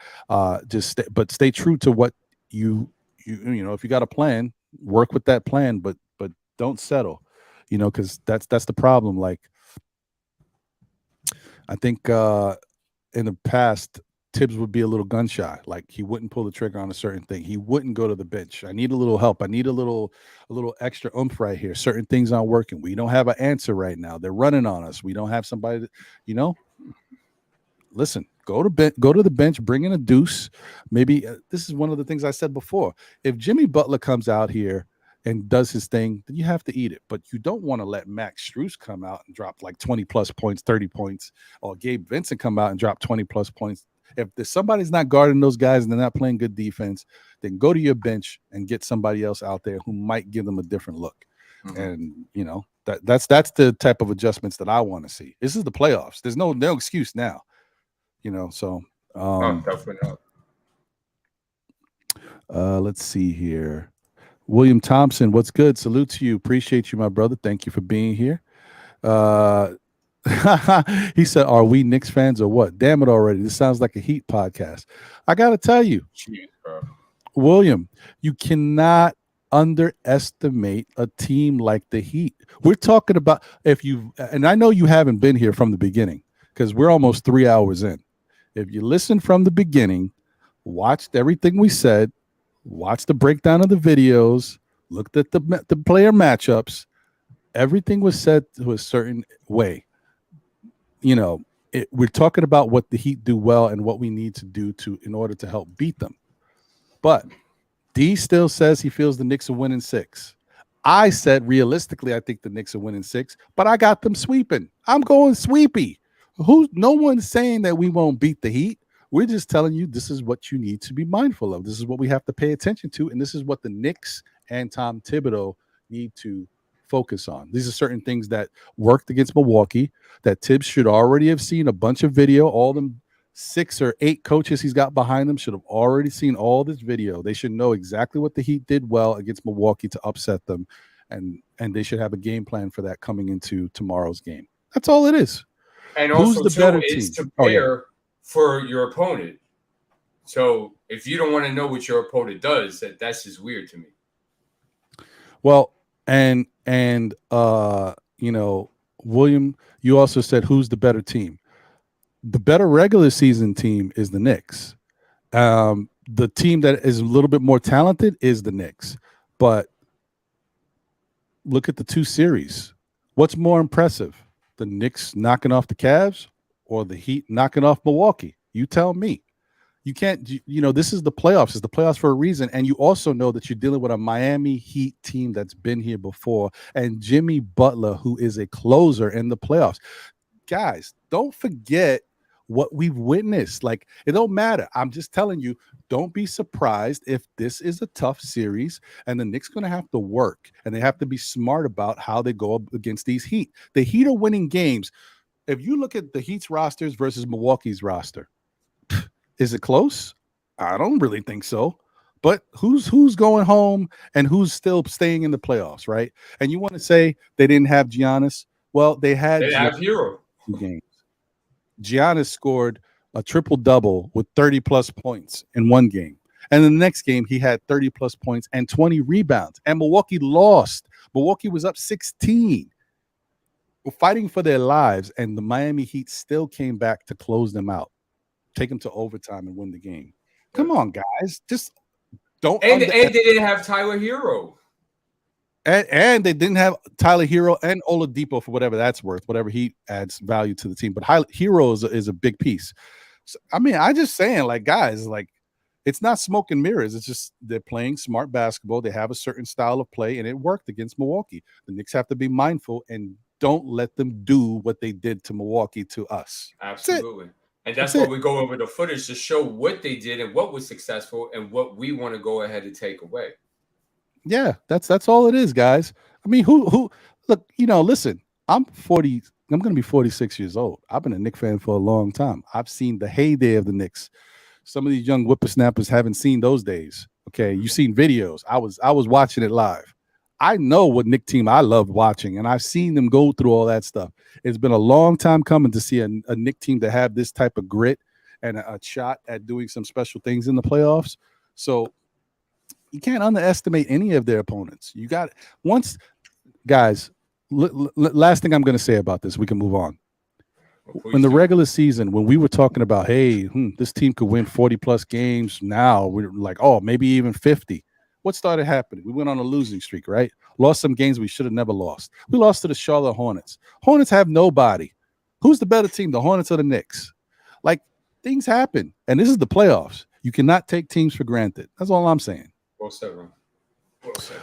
stay true to what if you got a plan, work with that plan, but don't settle, because that's the problem. Like, I think in the past, Tibbs would be a little gun shy. Like, he wouldn't pull the trigger on a certain thing. He wouldn't go to the bench. I need a little help. I need a little extra oomph right here. Certain things aren't working. We don't have an answer right now. They're running on us. We don't have somebody that, listen, go to the bench, bring in a deuce. Maybe this is one of the things I said before. If Jimmy Butler comes out here and does his thing, then you have to eat it. But you don't want to let Max Strus come out and drop like 20 plus points, 30 points, or Gabe Vincent come out and drop 20 plus points. If somebody's not guarding those guys and they're not playing good defense, then go to your bench and get somebody else out there who might give them a different look. And that's the type of adjustments that I want to see. This is the playoffs. There's no excuse now. So definitely not. Let's see here. William Thompson, what's good? Salute to you. Appreciate you, my brother. Thank you for being here. He said, are we Knicks fans or what? Damn it already. This sounds like a Heat podcast. I got to tell you, William, you cannot underestimate a team like the Heat. We're talking about and I know you haven't been here from the beginning because we're almost 3 hours in. If you listen from the beginning, watched everything we said, watched the breakdown of the videos, looked at the player matchups, everything was said to a certain way. We're talking about what the Heat do well and what we need to do in order to help beat them. But D still says he feels the Knicks will win in 6. I said realistically, I think the Knicks will win in 6, but I got them sweeping. I'm going sweepy. No one's saying that we won't beat the Heat. We're just telling you this is what you need to be mindful of. This is what we have to pay attention to, and this is what the Knicks and Tom Thibodeau need to focus on. These are certain things that worked against Milwaukee that Tibbs should already have seen a bunch of video. All them 6 or 8 coaches he's got behind him should have already seen all this video. They should know exactly what the Heat did well against Milwaukee to upset them, and they should have a game plan for that coming into tomorrow's game. That's all it is. And who's also, the better is team? to prepare for your opponent. So if you don't want to know what your opponent does, that's just weird to me. Well, and William, you also said who's the better team? The better regular season team is the Knicks. The team that is a little bit more talented is the Knicks. But look at the 2 series. What's more impressive? The Knicks knocking off the Cavs or the Heat knocking off Milwaukee? You tell me. You can't, this is the playoffs. It's the playoffs for a reason. And you also know that you're dealing with a Miami Heat team that's been here before and Jimmy Butler, who is a closer in the playoffs. Guys, don't forget what we've witnessed. Like, it don't matter. I'm just telling you, don't be surprised if this is a tough series and the Knicks going to have to work and they have to be smart about how they go up against these Heat. The Heat are winning games. If you look at the Heat's rosters versus Milwaukee's roster, is it close? I don't really think so. But who's going home and who's still staying in the playoffs, right? And you want to say they didn't have Giannis? Well, they had have Hero games. Giannis scored a triple-double with 30-plus points in one game. And in the next game, he had 30-plus points and 20 rebounds. And Milwaukee lost. Milwaukee was up 16. Were fighting for their lives, and the Miami Heat still came back to close them out, take them to overtime and win the game. Come on, guys. Just don't. And they didn't have Tyler Hero. And they didn't have Tyler Hero and Oladipo for whatever that's worth, whatever he adds value to the team. But Hero is a big piece. So, I mean, I just saying, like, guys, like, it's not smoke and mirrors. It's just they're playing smart basketball. They have a certain style of play, and it worked against Milwaukee. The Knicks have to be mindful and don't let them do what they did to Milwaukee to us. Absolutely. And that's why we go over the footage to show what they did and what was successful and what we want to go ahead and take away. Yeah, that's all it is, guys. I mean, who look, listen, I'm 40, I'm going to be 46 years old. I've been a Knicks fan for a long time. I've seen the heyday of the Knicks. Some of these young whippersnappers haven't seen those days. Okay, you've seen videos. I was watching it live. I know what Knicks team I love watching, and I've seen them go through all that stuff. It's been a long time coming to see a Knicks team to have this type of grit and a shot at doing some special things in the playoffs. So you can't underestimate any of their opponents. You got once, guys. Last thing I'm going to say about this, we can move on. In the regular season, when we were talking about, hey, this team could win 40-plus games, now we're like, oh, maybe even 50. What started happening? We went on a losing streak, right? Lost some games we should have never lost. We lost to the Charlotte Hornets. Hornets have nobody. Who's the better team, the Hornets or the Knicks? Like, things happen, and this is the playoffs. You cannot take teams for granted. That's all I'm saying. Well said, Ron. Well said.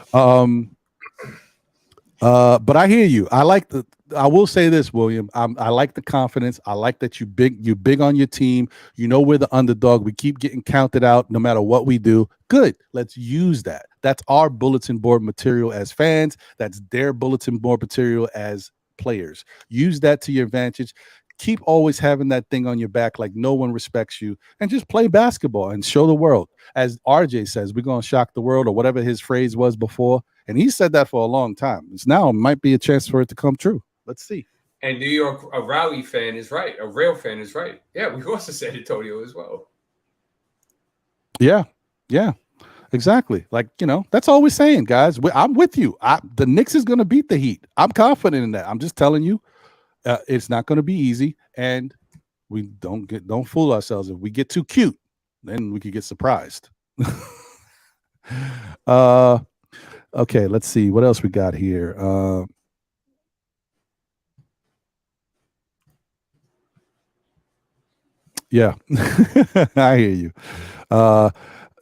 But I hear you. I will say this, William. I like the confidence. I like that you're big on your team. You know we're the underdog. We keep getting counted out no matter what we do. Good. Let's use that. That's our bulletin board material as fans. That's their bulletin board material as players. Use that to your advantage. Keep always having that thing on your back like no one respects you, and just play basketball and show the world. As RJ says, we're going to shock the world, or whatever his phrase was before. And he said that for a long time. It's now might be a chance for it to come true. Let's see. And New York, a Rowley fan is right. A real fan is right. Yeah, we also said Antonio as well. Yeah, exactly. Like, that's all we're saying, guys. I'm with you. The Knicks is going to beat the Heat. I'm confident in that. I'm just telling you, it's not going to be easy, and we don't fool ourselves. If we get too cute, then we could get surprised. Okay, let's see what else we got here. Yeah, I hear you.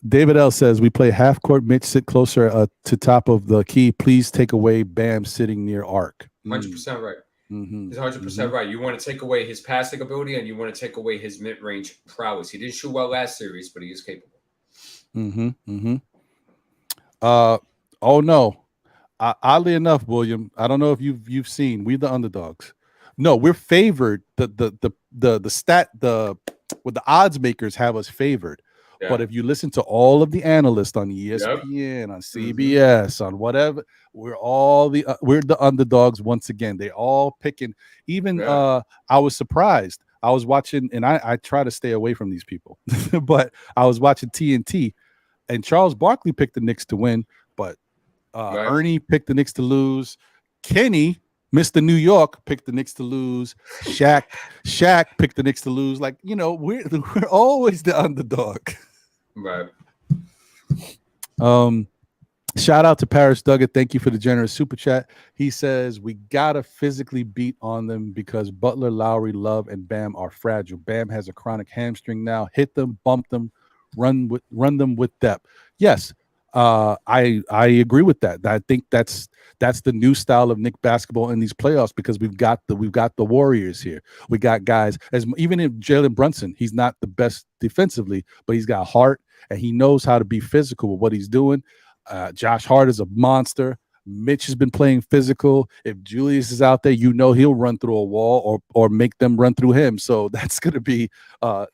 David L says we play half court. Mitch, sit closer to top of the key. Please take away Bam sitting near arc. 100% right. Mm-hmm. He's 100% right. You want to take away his passing ability, and you want to take away his mid-range prowess. He didn't shoot well last series, but he is capable. Oh no. Oddly enough, William, I don't know if you've seen. We're the underdogs. No, we're favored. The odds makers have us favored. Yeah. But if you listen to all of the analysts on ESPN, on CBS, on whatever, we're the underdogs once again. They all picking. Even I was surprised. I was watching, and I try to stay away from these people, but I was watching TNT, and Charles Barkley picked the Knicks to win, but Ernie picked the Knicks to lose. Kenny, Mr. New York, picked the Knicks to lose. Shaq picked the Knicks to lose. Like, we're always the underdog. Right. Shout out to Paris Duggett. Thank you for the generous super chat. He says we gotta physically beat on them because Butler, Lowry, Love, and Bam are fragile. Bam has a chronic hamstring now. Hit them, bump them, run them with depth. Yes. I agree with that. I think that's the new style of Knicks basketball in these playoffs, because we've got the Warriors here. We got guys, even if Jalen Brunson, he's not the best defensively, but he's got heart and he knows how to be physical with what he's doing. Josh Hart is a monster. Mitch has been playing physical. If Julius is out there, he'll run through a wall or make them run through him. So that's going to be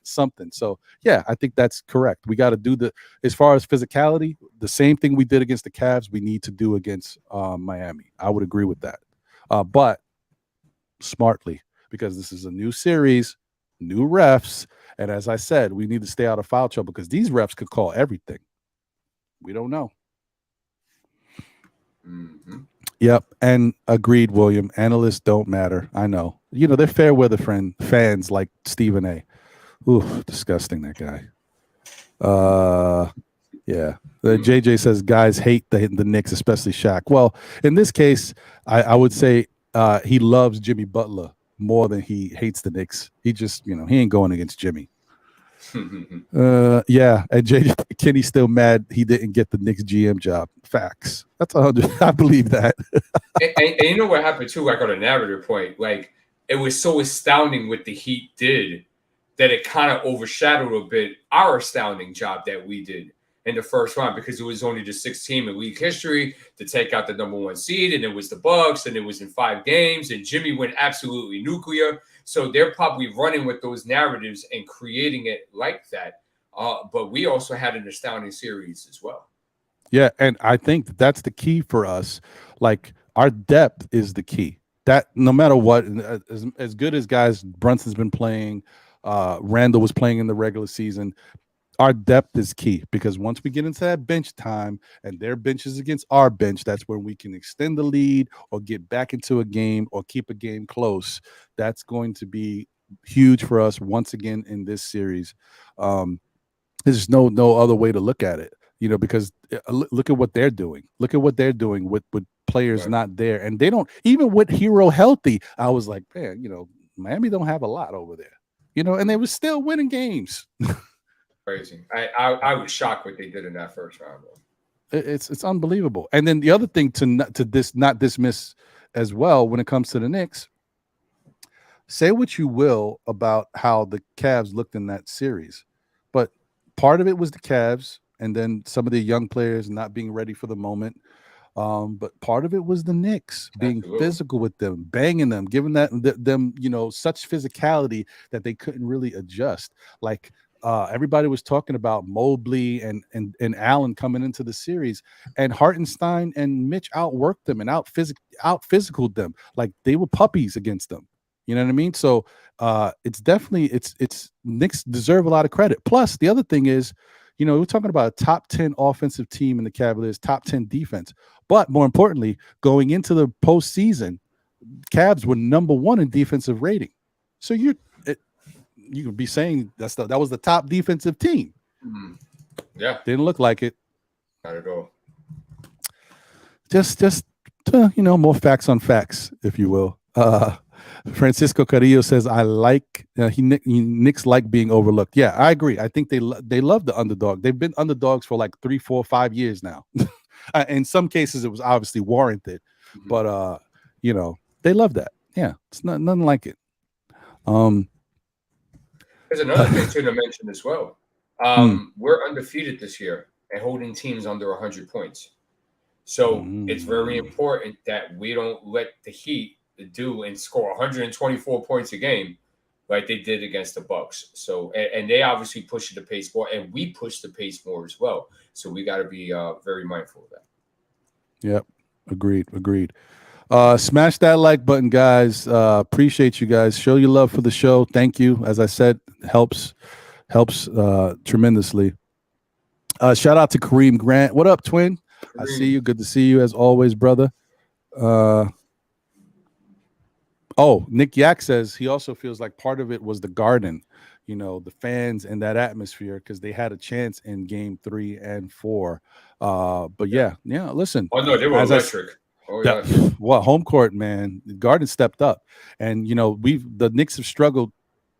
something. So, yeah, I think that's correct. We got to do as far as physicality, the same thing we did against the Cavs, we need to do against Miami. I would agree with that. But smartly, because this is a new series, new refs. And as I said, we need to stay out of foul trouble because these refs could call everything. We don't know. Mm-hmm. Yep, and agreed, William. Analysts don't matter. I know. They're fair weather fans like Stephen A. Ooh, disgusting, that guy. Yeah. JJ says guys hate the Knicks, especially Shaq. Well, in this case, I would say he loves Jimmy Butler more than he hates the Knicks. He just, he ain't going against Jimmy. Yeah, and JJ Kenny's still mad he didn't get the Knicks GM job. Facts. That's 100. I believe that. and you know what happened too? Like on a narrative point, like it was so astounding what the Heat did that it kind of overshadowed a bit our astounding job that we did in the first round, because it was only the sixth team in league history to take out the number one seed, and it was the Bucks, and it was in 5 games, and Jimmy went absolutely nuclear. So they're probably running with those narratives and creating it like that. But we also had an astounding series as well. Yeah, and I think that's the key for us. Like, our depth is the key. That no matter what, as good as guys Brunson's been playing, Randall was playing in the regular season, our depth is key, because once we get into that bench time and their benches against our bench, that's when we can extend the lead or get back into a game or keep a game close. That's going to be huge for us once again in this series. There's no other way to look at it, because look at what they're doing. Look at what they're doing with players not there. And they don't, even with Hero healthy, I was like, man, Miami don't have a lot over there, and they were still winning games. Crazy. I was shocked what they did in that first round. It's unbelievable. And then the other thing to not dismiss as well when it comes to the Knicks, say what you will about how the Cavs looked in that series, but part of it was the Cavs and then some of the young players not being ready for the moment. But part of it was the Knicks being physical with them, banging them, giving them such physicality that they couldn't really adjust. Like, everybody was talking about Mobley and Allen coming into the series, and Hartenstein and Mitch outworked them and out physicaled them like they were puppies against them. You know what I mean? So it's definitely it's Knicks deserve a lot of credit. Plus, the other thing is, we're talking about a top 10 offensive team in the Cavaliers, top 10 defense. But more importantly, going into the postseason, Cavs were number 1 in defensive rating. So you could be saying that was the top defensive team. Mm-hmm. Yeah, didn't look like it. Not at all. Just more facts on facts, if you will. Francisco Carrillo says, "I like Knicks like being overlooked." Yeah, I agree. I think they love the underdog. They've been underdogs for like 3, 4, 5 years now. In some cases, it was obviously warranted, but they love that. Yeah, it's nothing like it. There's another thing to mention as well. We're undefeated this year and holding teams under 100 points. So it's very important that we don't let the Heat do and score 124 points a game like they did against the Bucks. So, and they obviously push the pace more, and we push the pace more as well. So we got to be very mindful of that. Yep. Agreed. Smash that like button, guys. Appreciate you guys. Show your love for the show. Thank you. As I said, helps tremendously. Shout out to Kareem Grant. What up, twin? I see you. Good to see you as always, brother. Nick Yak says he also feels like part of it was the Garden, the fans and that atmosphere, because they had a chance in game 3 and 4. But yeah, listen. Oh no, they were electric. Home court, man. The Garden stepped up, and the Knicks have struggled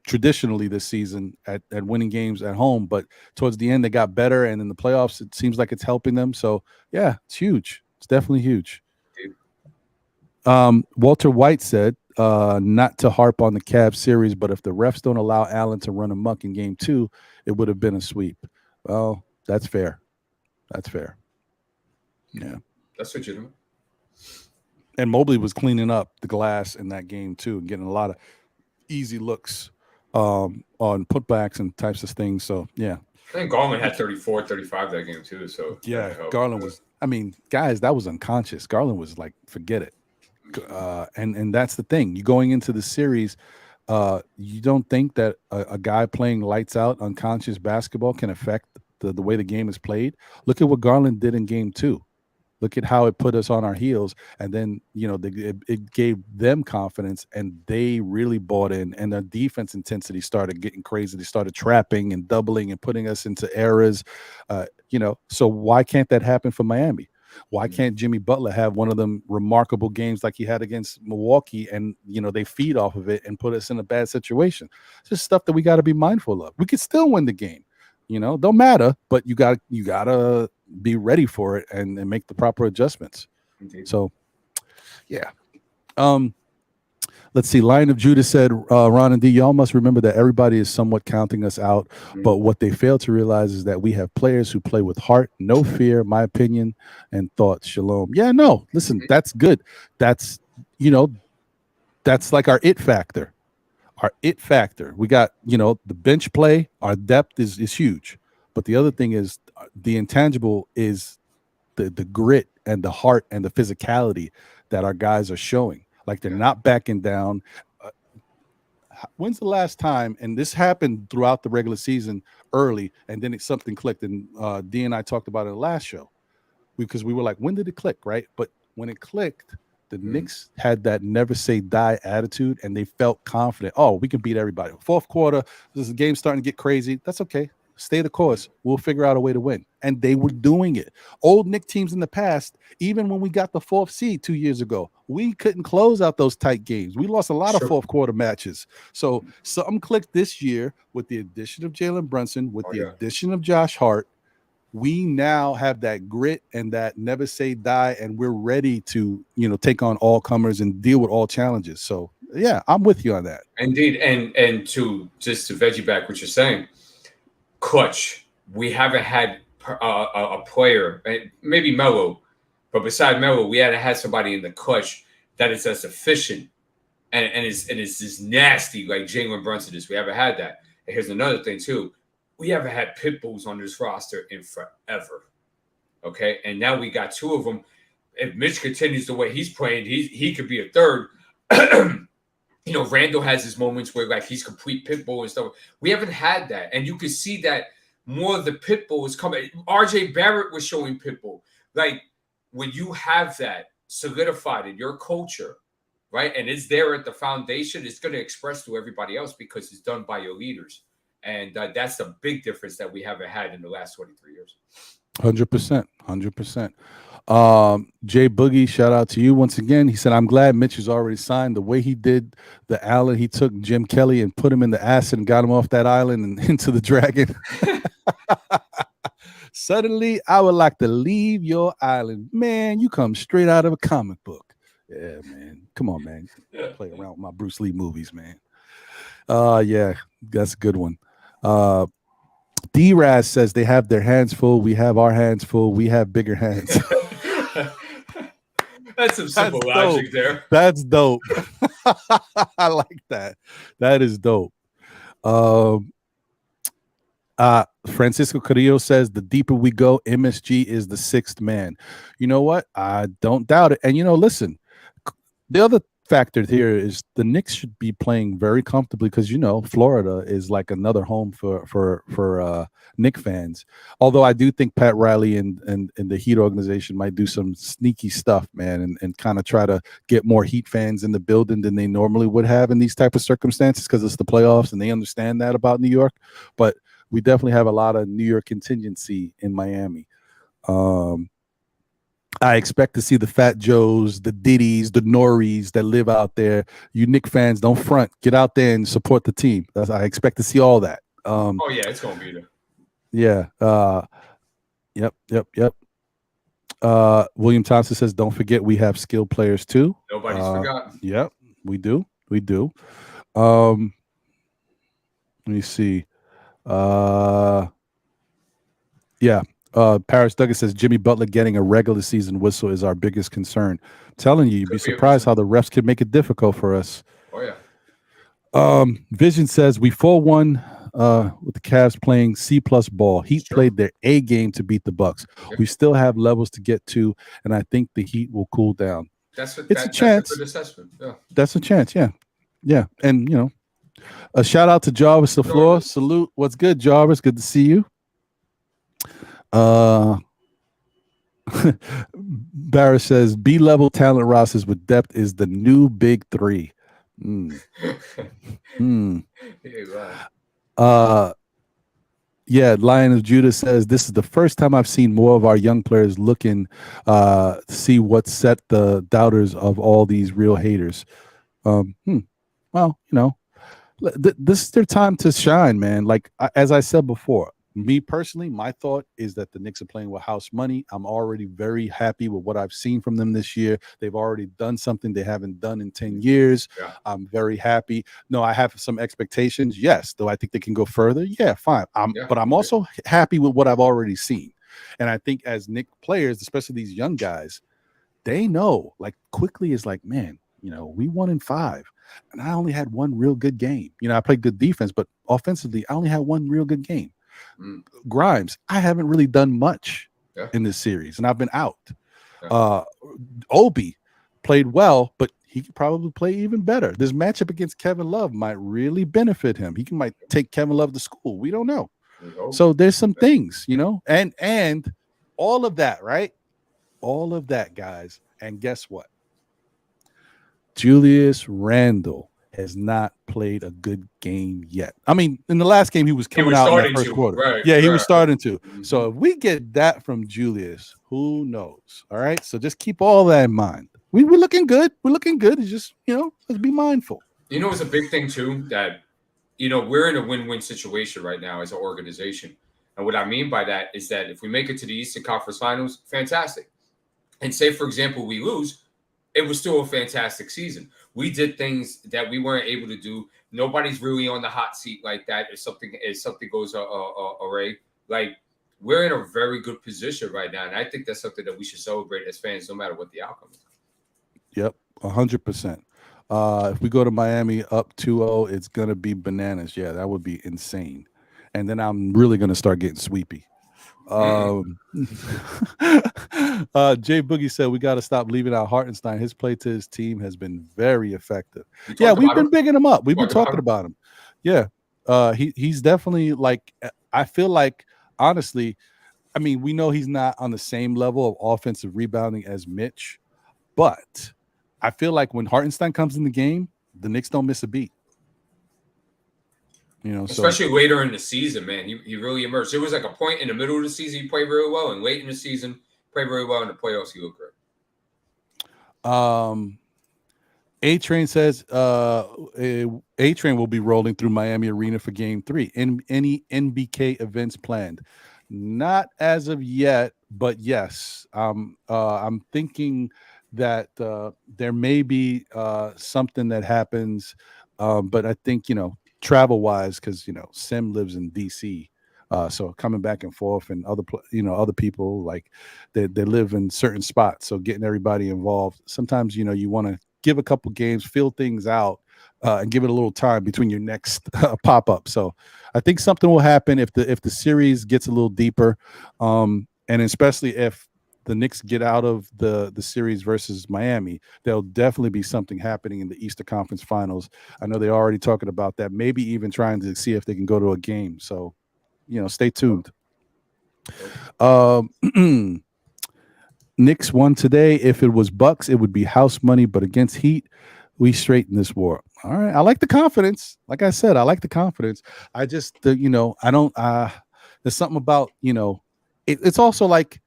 traditionally this season at winning games at home, but towards the end they got better, and in the playoffs it seems like it's helping them. So yeah, it's huge. It's definitely huge. Walter White said, not to harp on the Cavs series, but if the refs don't allow Allen to run amok in game 2, it would have been a sweep. Well, that's fair. That's fair. Yeah. That's legitimate. And Mobley was cleaning up the glass in that game too, and getting a lot of easy looks on putbacks and types of things. So yeah. I think Garland had 34, 35 that game too. So yeah, Garland was, I mean, guys, that was unconscious. Garland was like, forget it. And that's the thing. You going into the series, you don't think that a guy playing lights out unconscious basketball can affect the way the game is played. Look at what Garland did in game 2. Look at how it put us on our heels, and then it gave them confidence, and they really bought in. And their defense intensity started getting crazy. They started trapping and doubling and putting us into errors. So why can't that happen for Miami? Why can't Jimmy Butler have one of them remarkable games like he had against Milwaukee, and they feed off of it and put us in a bad situation? It's just stuff that we got to be mindful of. We could still win the game. Don't matter, but you gotta be ready for it and make the proper adjustments. Indeed. So, yeah. Let's see. Lion of Judah said, Ron and D, y'all must remember that everybody is somewhat counting us out, but what they fail to realize is that we have players who play with heart, no fear, my opinion, and thoughts. Shalom. Yeah, no, listen, that's good. That's like our it factor. Our it factor. We got, the bench play, our depth is huge. But the other thing is the intangible is the grit and the heart and the physicality that our guys are showing. Like they're not backing down. When's the last time, and this happened throughout the regular season early, and then something clicked, and D and I talked about it in the last show, because we were like, when did it click, right? But when it clicked, the Knicks had that never say die attitude, and they felt confident. Oh, we can beat everybody. Fourth quarter, this game starting to get crazy. That's okay. Stay the course. We'll figure out a way to win. And they were doing it. Old Knicks teams in the past, even when we got the 4th seed 2 years ago, we couldn't close out those tight games. We lost a lot of fourth quarter matches. So something clicked this year with the addition of Jalen Brunson, with the addition of Josh Hart. We now have that grit and that never say die, and we're ready to, take on all comers and deal with all challenges. So yeah, I'm with you on that. Indeed. And to veggie back what you're saying, clutch. We haven't had a player, maybe Melo, but beside Melo, we hadn't had somebody in the clutch that is as efficient and is as nasty like Jalen Brunson is. We haven't had that. And here's another thing too. We haven't had pit bulls on this roster in forever. Okay. And now we got 2 of them. If Mitch continues the way he's playing, he could be a third. Randall has his moments where like he's complete pit bull and stuff. We haven't had that. And you can see that more of the pit bull is coming. RJ Barrett was showing pit bull. Like when you have that solidified in your culture, right? And it's there at the foundation, it's going to express to everybody else because it's done by your leaders. And that's the big difference that we haven't had in the last 23 years. 100%. 100%. Jay Boogie, shout out to you once again. He said, I'm glad Mitch is already signed. The way he did the Allen, he took Jim Kelly and put him in the acid and got him off that island and into the dragon. Suddenly, I would like to leave your island. Man, you come straight out of a comic book. Yeah, man. Come on, man. Play around with my Bruce Lee movies, man. Yeah, that's a good one. D-Raz says they have their hands full. We have our hands full. We have bigger hands. That's some simple logic there. That's dope. I like that. That is dope. Francisco Carrillo says the deeper we go, MSG is the 6th man. You know what? I don't doubt it. And listen, the other factor here is the Knicks should be playing very comfortably because Florida is like another home for Knicks fans. Although I do think Pat Riley and the Heat organization might do some sneaky stuff, man, and kind of try to get more Heat fans in the building than they normally would have in these type of circumstances because it's the playoffs and they understand that about New York. But we definitely have a lot of New York contingency in Miami. I expect to see the Fat Joes, the Diddies, the Noris that live out there. You Knicks fans, don't front. Get out there and support the team. I expect to see all that. Oh yeah, it's gonna be there. Yeah. Yep. William Thompson says, don't forget we have skilled players too. Nobody's forgotten. Yep, we do. Let me see. Paris Douglas says Jimmy Butler getting a regular season whistle is our biggest concern. I'm telling you, you'd be surprised how the refs can make it difficult for us. Oh yeah. Vision says we 4-1 with the Cavs playing C+ ball. Heat played their A game to beat the Bucks. Yep. We still have levels to get to, and I think the Heat will cool down. It's a chance. That's a good assessment. Yeah. That's a chance. Yeah. And you know, a shout out to Jarvis LaFleur. Salute. What's good, Jarvis? Good to see you. Barrett says B-level talent rosters with depth is the new big three. Lion of Judah says this is the first time I've seen more of our young players looking to see what set the doubters of all these real haters. Well, you know, this is their time to shine, man. Like as I said before, me personally, my thought is that the Knicks are playing with house money. I'm already very happy with what I've seen from them this year. They've already done something they haven't done in 10 years. Yeah. I'm very happy. No, I have some expectations. Yes. Do I think they can go further? Yeah, fine. But I'm also happy with what I've already seen. And I think as Knicks players, especially these young guys, they know, like quickly is like, man, you know, we won in 5. And I only had one real good game. You know, I played good defense, but offensively, I only had one real good game. Grimes, I haven't really done much in this series, and I've been out. Obi played well, but he could probably play even better. This matchup against Kevin Love might really benefit him. He might take Kevin Love to school. We don't know. So there's some things, you know, and all of that, right? All of that, guys. And guess what? Julius Randle has not played a good game yet. I mean, in the last game, he was coming out in the first quarter. Right, he was starting to. Mm-hmm. So if we get that from Julius, who knows? All right. So just keep all that in mind. We're looking good. It's just, you know, let's be mindful. You know, it's a big thing too that, you know, we're in a win-win situation right now as an organization. And what I mean by that is that if we make it to the Eastern Conference Finals, fantastic. And say, for example, we lose, it was still a fantastic season. We did things that we weren't able to do. Nobody's really on the hot seat like that. If something goes awry, like we're in a very good position right now, and I think that's something that we should celebrate as fans, no matter what the outcome is. Yep, 100%. If we go to Miami up 2-0, it's gonna be bananas. Yeah, that would be insane. And then I'm really gonna start getting sweepy. Jay Boogie said we got to stop leaving out Hartenstein. His play to his team has been very effective. Yeah, we've been bigging him up. We've been talking about him. Yeah, he's definitely like. I feel like honestly, I mean, we know he's not on the same level of offensive rebounding as Mitch, but I feel like when Hartenstein comes in the game, the Knicks don't miss a beat. You know, especially later in the season, man, he really emerged. There was like a point in the middle of the season he played very well, and late in the season played very well. In the playoffs, he looked great. A-Train says A-Train will be rolling through Miami Arena for Game 3. Any NBK events planned? Not as of yet, but yes, I'm thinking that there may be something that happens, but I think, you know, travel wise, because, you know, Sim lives in DC, so coming back and forth, and other people, like they live in certain spots, so getting everybody involved, sometimes, you know, you want to give a couple games, feel things out, and give it a little time between your next pop-up. So I think something will happen if the series gets a little deeper, and especially if the Knicks get out of the series versus Miami, there'll definitely be something happening in the Eastern Conference Finals. I know they're already talking about that, maybe even trying to see if they can go to a game. So, you know, stay tuned. Knicks won today. If it was Bucks, it would be house money, but against Heat, we straighten this war. All right. I like the confidence. Like I said, I like the confidence. I just, you know, I don't, there's something about, you know, it's also like,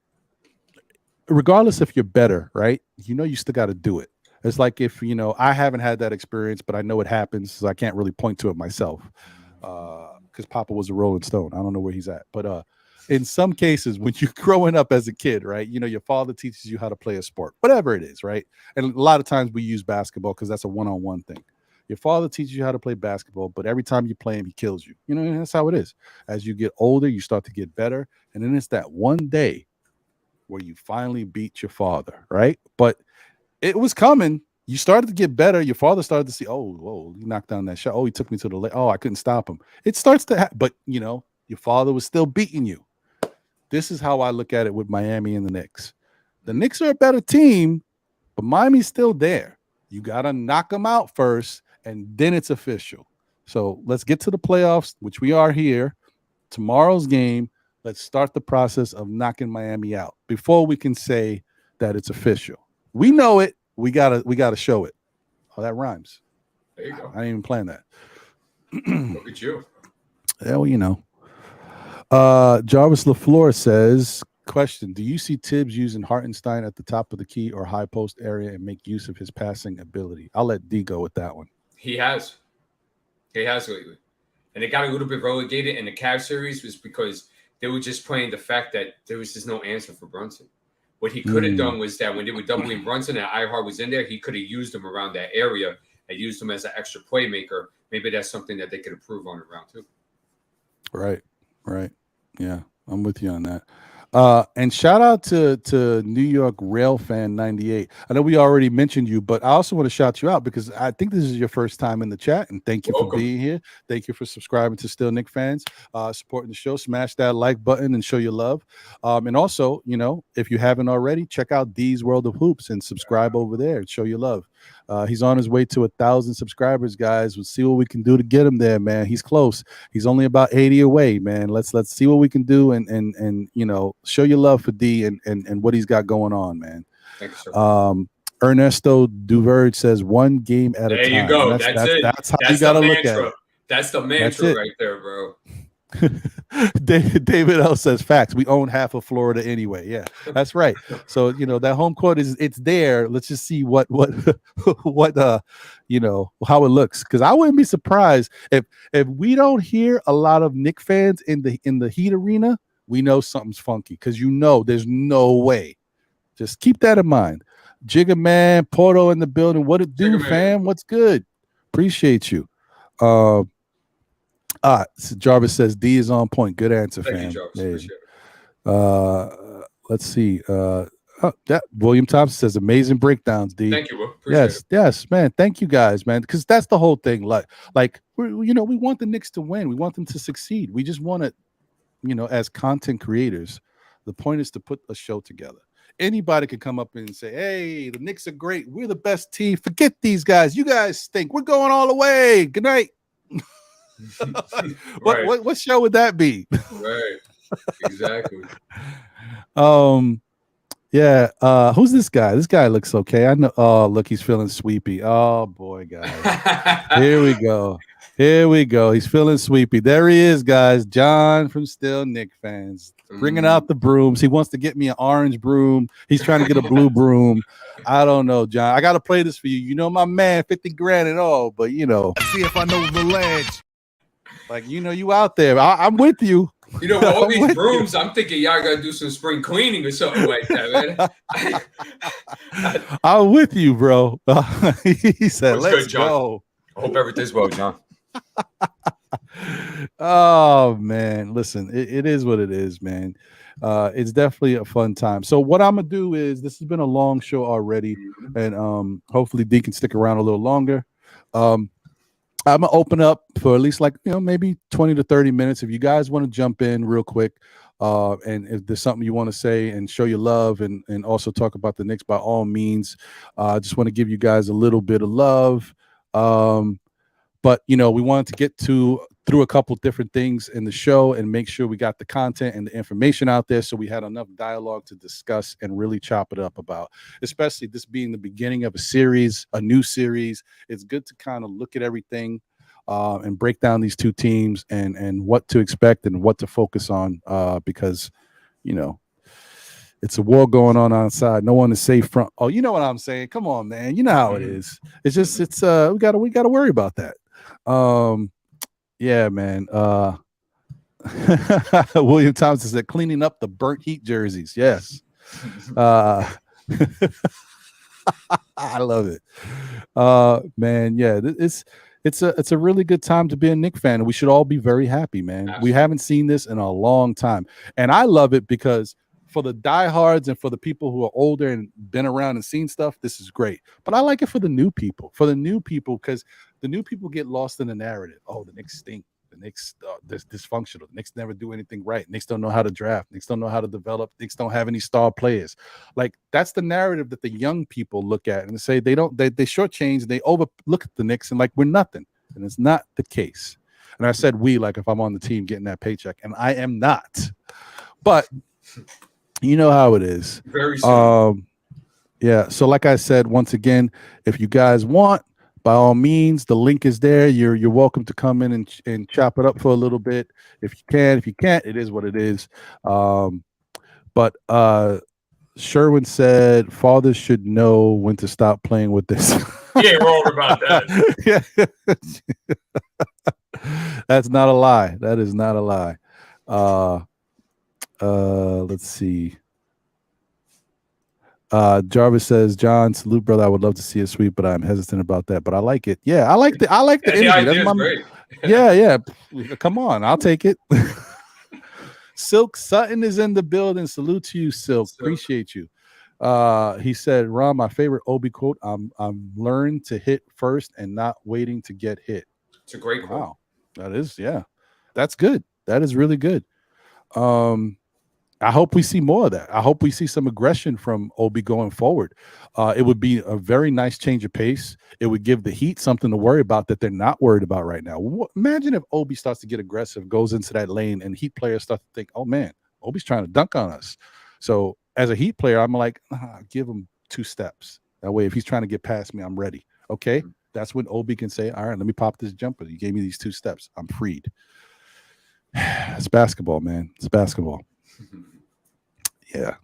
regardless if you're better, right? You still got to do it. It's like if I haven't had that experience, but I know it happens, so I can't really point to it myself. Because Papa was a Rolling Stone. I don't know where he's at, but in some cases, when you're growing up as a kid, right, your father teaches you how to play a sport, whatever it is, right? And a lot of times we use basketball because that's a one-on-one thing. Your father teaches you how to play basketball, but every time you play him, he kills you. That's how it is. As you get older, you start to get better, and then it's that one day where you finally beat your father, right? But it was coming. You started to get better. Your father started to see, oh, whoa, he knocked down that shot. Oh, he took me to the leg. Oh, I couldn't stop him. It starts to happen, but your father was still beating you. This is how I look at it with Miami and the Knicks. The Knicks are a better team, but Miami's still there. You got to knock them out first, and then it's official. So let's get to the playoffs, which we are here. Tomorrow's game, let's start the process of knocking Miami out before we can say that it's official. We know it. We gotta show it. Oh, that rhymes. There you go. I ain't even playing that. Look at you. Yeah, well, Jarvis LaFleur says, question, do you see Tibbs using Hartenstein at the top of the key or high post area and make use of his passing ability? I'll let D go with that one. He has lately. And it got a little bit relegated in the Cavs series was because they were just playing the fact that there was just no answer for Brunson. What he could have done was that when they were doubling Brunson and Ihart was in there, he could have used him around that area and used him as an extra playmaker. Maybe that's something that they could improve on in round 2. Right. Yeah, I'm with you on that. And shout out to New York Rail Fan 98. I know we already mentioned you, but I also want to shout you out because I think this is your first time in the chat, and thank you for being here. Thank you for subscribing to Still Knick Fans, supporting the show. Smash that like button and show your love. And also, if you haven't already, check out D's World of Hoops and subscribe over there and show your love. He's on his way to 1,000 subscribers, guys. We'll see what we can do to get him there, man. He's close. He's only about 80 away, man. Let's see what we can do and show your love for D and what he's got going on, man. Thanks, sir. Ernesto Duverge says 1 game at a time. There you go. That's it. That's how you got to look at it. That's the mantra right there, bro. David L says facts. We own half of Florida anyway. Yeah, that's right. So that home court it's there. Let's just see what how it looks. Because I wouldn't be surprised if we don't hear a lot of Knick fans in the Heat arena. We know something's funky because there's no way. Just keep that in mind. Jigga Man, Porto in the building. What it do, fam? What's good? Appreciate you. So Jarvis says D is on point. Good answer, fam. Thank you, Jarvis. Let's see. William Thompson says amazing breakdowns, D. Thank you, bro. Yes, man. Thank you guys, man. Because that's the whole thing. Like we want the Knicks to win. We want them to succeed. We just want to, as content creators, the point is to put a show together. Anybody could come up and say, hey, the Knicks are great. We're the best team. Forget these guys. You guys stink. We're going all the way. Good night. What show would that be? Right. Exactly. Yeah. Who's this guy? This guy looks okay. I know. Oh, look, he's feeling sweepy. Oh boy, guys. Here we go. He's feeling sweepy. There he is, guys. John from Still Knick Fans. Bringing out the brooms. He wants to get me an orange broom. He's trying to get a blue broom. I don't know, John. I got to play this for you. My man, 50 grand and all, but Let's see if I know the ledge. Like, you out there. I'm with you. With all these brooms, I'm thinking y'all got to do some spring cleaning or something like that, man. I'm with you, bro. He said, let's go. I hope everything's well, John. Oh, man. Listen, it is what it is, man. It's definitely a fun time. So what I'm going to do is, this has been a long show already, and hopefully D can stick around a little longer. I'm going to open up for at least maybe 20 to 30 minutes. If you guys want to jump in real quick, and if there's something you want to say and show your love and also talk about the Knicks, by all means, I just want to give you guys a little bit of love. But, we wanted to get through a couple different things in the show and make sure we got the content and the information out there. So we had enough dialogue to discuss and really chop it up about, especially this being the beginning of a new series. It's good to kind of look at everything and break down these two teams and what to expect and what to focus on because, It's a war going on outside. No one is safe from. Oh, you know what I'm saying? Come on, man. You know how it is. It's just we gotta worry about that. Yeah, man. William Thompson said cleaning up the burnt heat jerseys. Yes. I love it. Man, yeah, it's a really good time to be a Knicks fan. We should all be very happy, man. Absolutely. We haven't seen this in a long time. And I love it because for the diehards and for the people who are older and been around and seen stuff, this is great. But I like it for the new people. Because the new people get lost in the narrative. Oh, the Knicks stink. The Knicks this dysfunctional. The Knicks never do anything right. Knicks don't know how to draft. Knicks don't know how to develop. Knicks don't have any star players. Like that's the narrative that the young people look at and say they shortchange. They overlook at the Knicks and like we're nothing. And it's not the case. And I said we like if I'm on the team getting that paycheck, and I am not. But you know how it is. Very soon. Yeah. So like I said, once again, if you guys want, by all means, the link is there. You're welcome to come in and chop it up for a little bit if you can. If you can't, it is what it is. But Sherwin said fathers should know when to stop playing with this. Yeah, we're all about that. Yeah. That's not a lie. That is not a lie. Let's see. Jarvis says, John, salute, brother. I would love to see a sweep, but I'm hesitant about that. But I like it. Yeah, I like the energy. That's great. Yeah. Come on, I'll take it. Silk Sutton is in the building. Salute to you, Silk. Appreciate you. He said, Ron, my favorite Obi quote, I'm learned to hit first and not waiting to get hit. It's a great quote. Wow. That is, yeah. That's good. That is really good. I hope we see more of that. I hope we see some aggression from Obi going forward. It would be a very nice change of pace. It would give the Heat something to worry about that they're not worried about right now. Imagine if Obi starts to get aggressive, goes into that lane, and Heat players start to think, oh, man, Obi's trying to dunk on us. So as a Heat player, I'm like, give him 2 steps. That way, if he's trying to get past me, I'm ready. Okay? That's when Obi can say, all right, let me pop this jumper. You gave me these 2 steps. I'm freed. It's basketball, man. It's basketball. Yeah.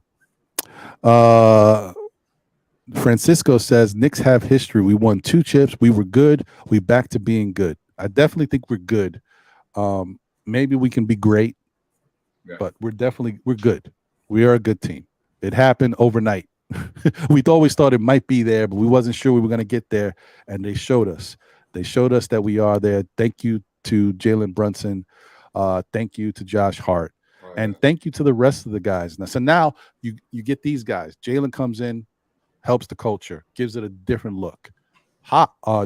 Francisco says Knicks have history. We won 2 chips. We were good. We back to being good. I definitely think we're good. Maybe we can be great, but we're good. We are a good team. It happened overnight. We always thought it might be there, but we wasn't sure we were going to get there, and they showed us. They showed us that we are there. Thank you to Jalen Brunson. Thank you to Josh Hart. And thank you to the rest of the guys. So now you get these guys. Jalen comes in, helps the culture, gives it a different look.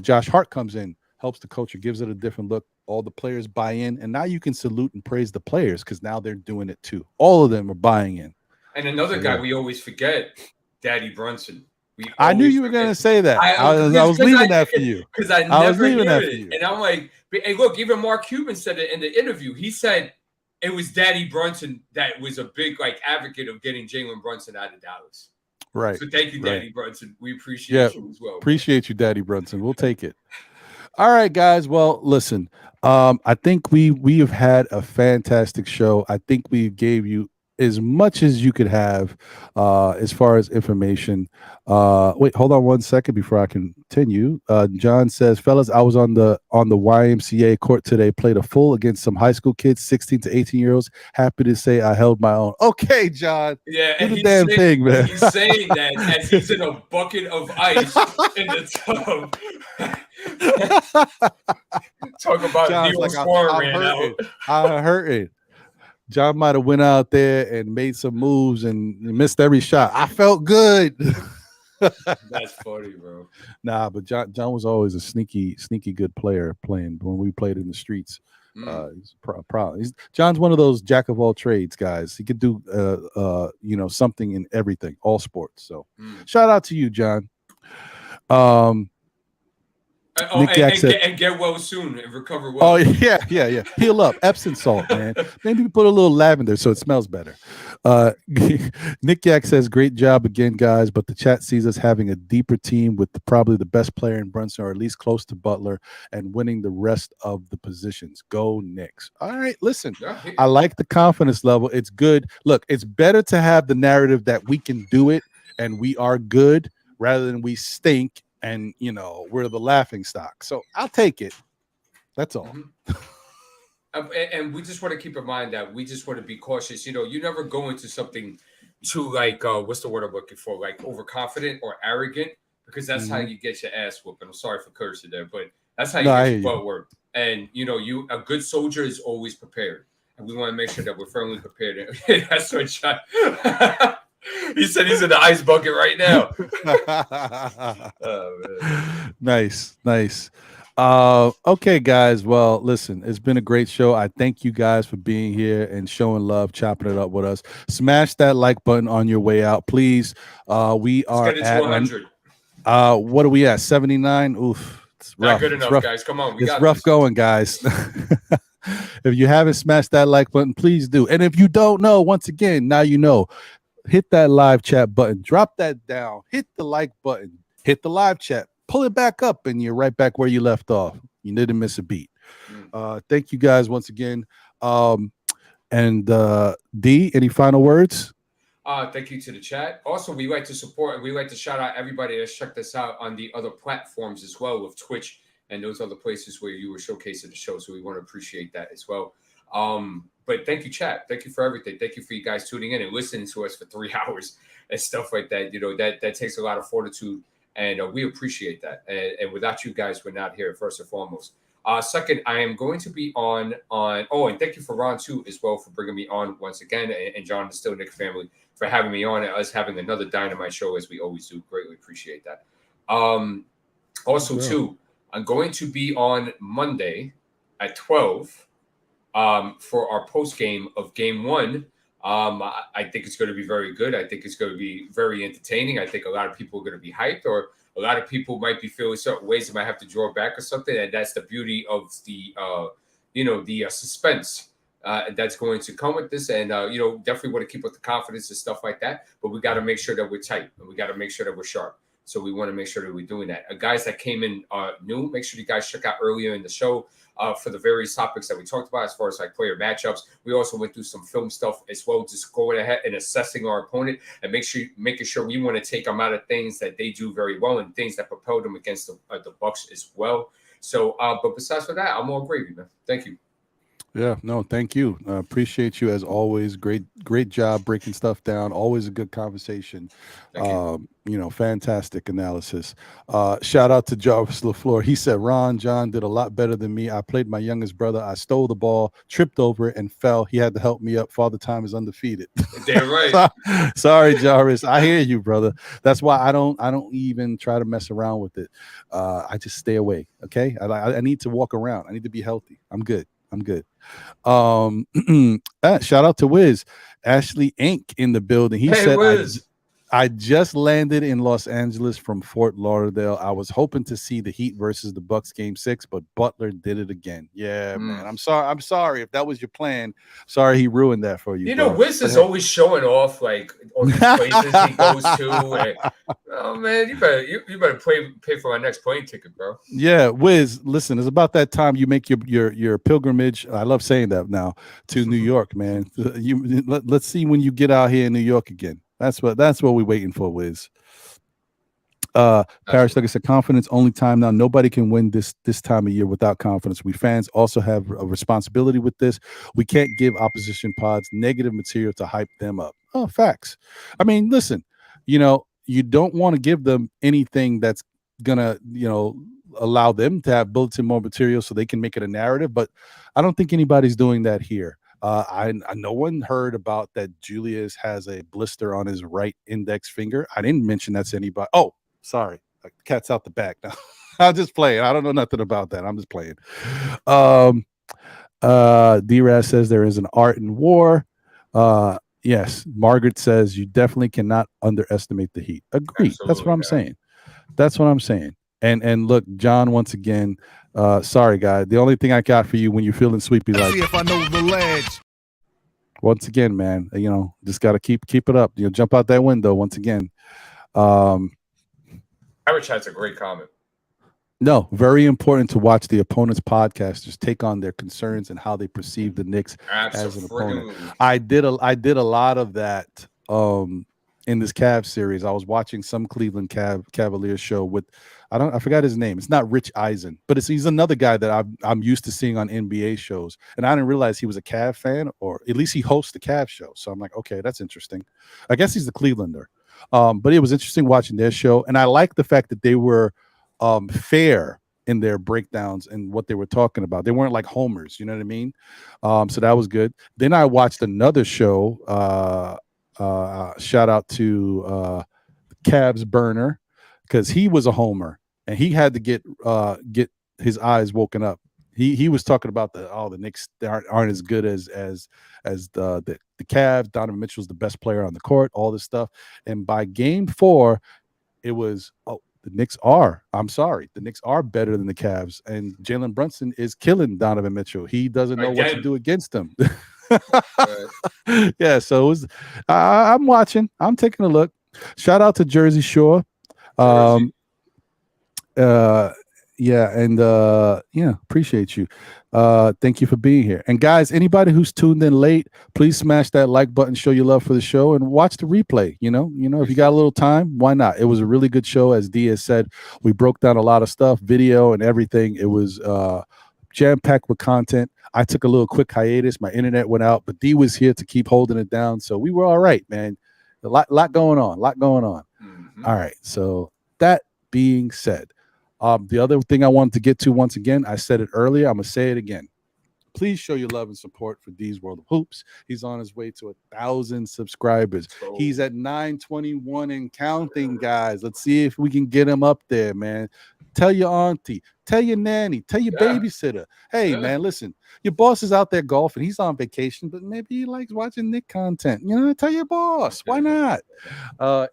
Josh Hart comes in, helps the culture, gives it a different look. All the players buy in, and now you can salute and praise the players because now they're doing it too. All of them are buying in. And another guy we always forget, Daddy Brunson. I knew you were going to say that. I was leaving that for you. Because I never hear it. And I'm like, hey, look, even Mark Cuban said it in the interview. He said it was Daddy Brunson that was a big advocate of getting Jalen Brunson out of Dallas. Right. So thank you, Daddy Brunson. We appreciate you as well. Appreciate you, Daddy Brunson. We'll take it. All right, guys. Well, listen, I think we have had a fantastic show. I think we gave you as much as you could have as far as information. Wait, hold on 1 second before I continue. John says, fellas, I was on the YMCA court today, played a full against some high school kids, 16 to 18-years-olds. Happy to say I held my own. Okay, John. Yeah, do the damn thing, man. He's saying that as he's in a bucket of ice in the tub. Talk about Neosporin ran out. I'm hurting. John might have went out there and made some moves and missed every shot. I felt good. That's funny, bro. Nah, but John was always a sneaky good player playing when we played in the streets. He's John's one of those jack of all trades guys. He could do something in everything, all sports. So shout out to you, John. Nick Yak said, and get well soon and recover "Oh well. yeah. Heal up. Epsom salt, man. Maybe put a little lavender so it smells better." Nick Yak says, "Great job again, guys. But the chat sees us having a deeper team with probably the best player in Brunson, or at least close to Butler, and winning the rest of the positions. Go Knicks." All right, listen. I like the confidence level. It's good. Look, it's better to have the narrative that we can do it and we are good rather than we stink and we're the laughing stock. So I'll take it. That's all. And we just want to keep in mind that we just want to be cautious. You never go into something too what's the word I'm looking for? Like overconfident or arrogant, because that's how you get your ass whooped. And I'm sorry for cursing there, but that's how you get your butt worked. And a good soldier is always prepared, and we want to make sure that we're firmly prepared. That's what John. He said he's in the ice bucket right now. Oh, man. Nice. Okay, guys. Well, listen, it's been a great show. I thank you guys for being here and showing love, chopping it up with us. Smash that like button on your way out, please. We are at 100. What are we at? 79. Oof, it's rough. Not good enough, guys. Come on, it's rough going, guys. If you haven't smashed that like button, please do. And if you don't know, once again, now you know. Hit that live chat button. Drop that down. Hit the like button. Hit the live chat. Pull it back up, and you're right back where you left off. You didn't miss a beat. Thank you guys once again. And D, any final words? Thank you to the chat. Also, we like to support and we like to shout out everybody that's checked us out on the other platforms as well, with Twitch and those other places where you were showcasing the show. So we want to appreciate that as well. But thank you, chat. Thank you for everything. Thank you for you guys tuning in and listening to us for 3 hours and stuff like that. That takes a lot of fortitude, and we appreciate that. And without you guys, we're not here, first and foremost. Second, I am going to be on. Oh, and thank you for Ron too as well for bringing me on once again, and John, the Still Nick family, for having me on and us having another dynamite show as we always do. Greatly appreciate that. Also, too, I'm going to be on Monday at 12. For our post game of Game 1. I think it's going to be very good. I think it's going to be very entertaining. I think a lot of people are going to be hyped, or a lot of people might be feeling certain ways. They might have to draw back or something, and that's the beauty of the suspense that's going to come with this. And definitely want to keep up the confidence and stuff like that. But we got to make sure that we're tight, and we got to make sure that we're sharp. So we want to make sure that we're doing that. Guys that came in new, make sure you guys check out earlier in the show for the various topics that we talked about as far as like player matchups. We also went through some film stuff as well, just going ahead and assessing our opponent and making sure we want to take them out of things that they do very well and things that propel them against the Bucks as well. So, but besides for that, I'm all gravy, man. Thank you. Yeah, no, thank you. Appreciate you as always. Great job breaking stuff down. Always a good conversation. Fantastic analysis. Shout out to Jarvis LaFleur. He said, John did a lot better than me. I played my youngest brother. I stole the ball, tripped over it, and fell. He had to help me up. Father Time is undefeated. Damn right. Sorry, Jarvis. I hear you, brother. That's why I don't even try to mess around with it. I just stay away. Okay. I need to walk around. I need to be healthy. I'm good. Shout out to Wiz. Ashley Inc. in the building. He said, I just landed in Los Angeles from Fort Lauderdale. I was hoping to see the Heat versus the Bucks Game 6, but Butler did it again. Yeah, man. I'm sorry if that was your plan. Sorry he ruined that for you. Wiz is always showing off like all these places he goes to. And, oh man, you better pay for my next plane ticket, bro. Yeah, Wiz, listen, it's about that time you make your pilgrimage. I love saying that now to New York, man. Let's see when you get out here in New York again. That's what we're waiting for, Wiz. Parrish, like I said, confidence only time now. Nobody can win this time of year without confidence. We fans also have a responsibility with this. We can't give opposition pods negative material to hype them up. Oh, facts. I mean, listen, you don't want to give them anything that's gonna, allow them to have bulletin board material so they can make it a narrative. But I don't think anybody's doing that here. No one heard about that Julius has a blister on his right index finger. I didn't mention that to anybody. Oh, sorry. Cat's out the bag now. I'm just playing. I don't know nothing about that. I'm just playing. D-Raz says there is an art in war. Yes. Margaret says you definitely cannot underestimate the Heat. Agreed. Absolutely, that's what I'm saying. And look, John, once again, sorry, guy. The only thing I got for you when you're feeling sleepy, Let's like, see if I know the ledge. once again, man, just got to keep it up. Jump out that window once again. Um, Irish has a great comment. No, very important to watch the opponent's podcasters take on their concerns and how they perceive the Knicks as an opponent. Absolutely. I did a lot of that in this Cavs series. I was watching some Cleveland Cavaliers show with I forgot his name. It's not Rich Eisen, but he's another guy that I'm used to seeing on NBA shows. And I didn't realize he was a Cav fan, or at least he hosts the Cavs show. So I'm like, okay, that's interesting. I guess he's the Clevelander. But it was interesting watching their show, and I like the fact that they were fair in their breakdowns and what they were talking about. They weren't like homers, you know what I mean? So that was good. Then I watched another show. Shout out to Cavs Burner, because he was a homer and he had to get his eyes woken up. He was talking about the Knicks aren't as good as the Cavs. Donovan Mitchell's the best player on the court, all this stuff. And by game 4, it was the Knicks are better than the Cavs, and Jalen Brunson is killing Donovan Mitchell. He doesn't know what to do against him. Yeah, so it was, I'm watching. I'm taking a look. Shout out to Jersey Shore. Appreciate you. Thank you for being here. And guys, anybody who's tuned in late, please smash that like button, show your love for the show, and watch the replay. If you got a little time, why not? It was a really good show. As Diaz said, we broke down a lot of stuff, video and everything. It was jam-packed with content. I took a little quick hiatus. My internet went out, but D was here to keep holding it down. So we were all right, man. A lot going on. Mm-hmm. All right. So that being said, the other thing I wanted to get to, once again, I said it earlier, I'm going to say it again. Please show your love and support for D's World of Hoops. He's on his way to 1,000 subscribers. He's at 921 and counting, guys. Let's see if we can get him up there, man. Tell your auntie, tell your nanny, tell your babysitter. Hey, man, listen, your boss is out there golfing. He's on vacation, but maybe he likes watching Nick content. Tell your boss. Why not?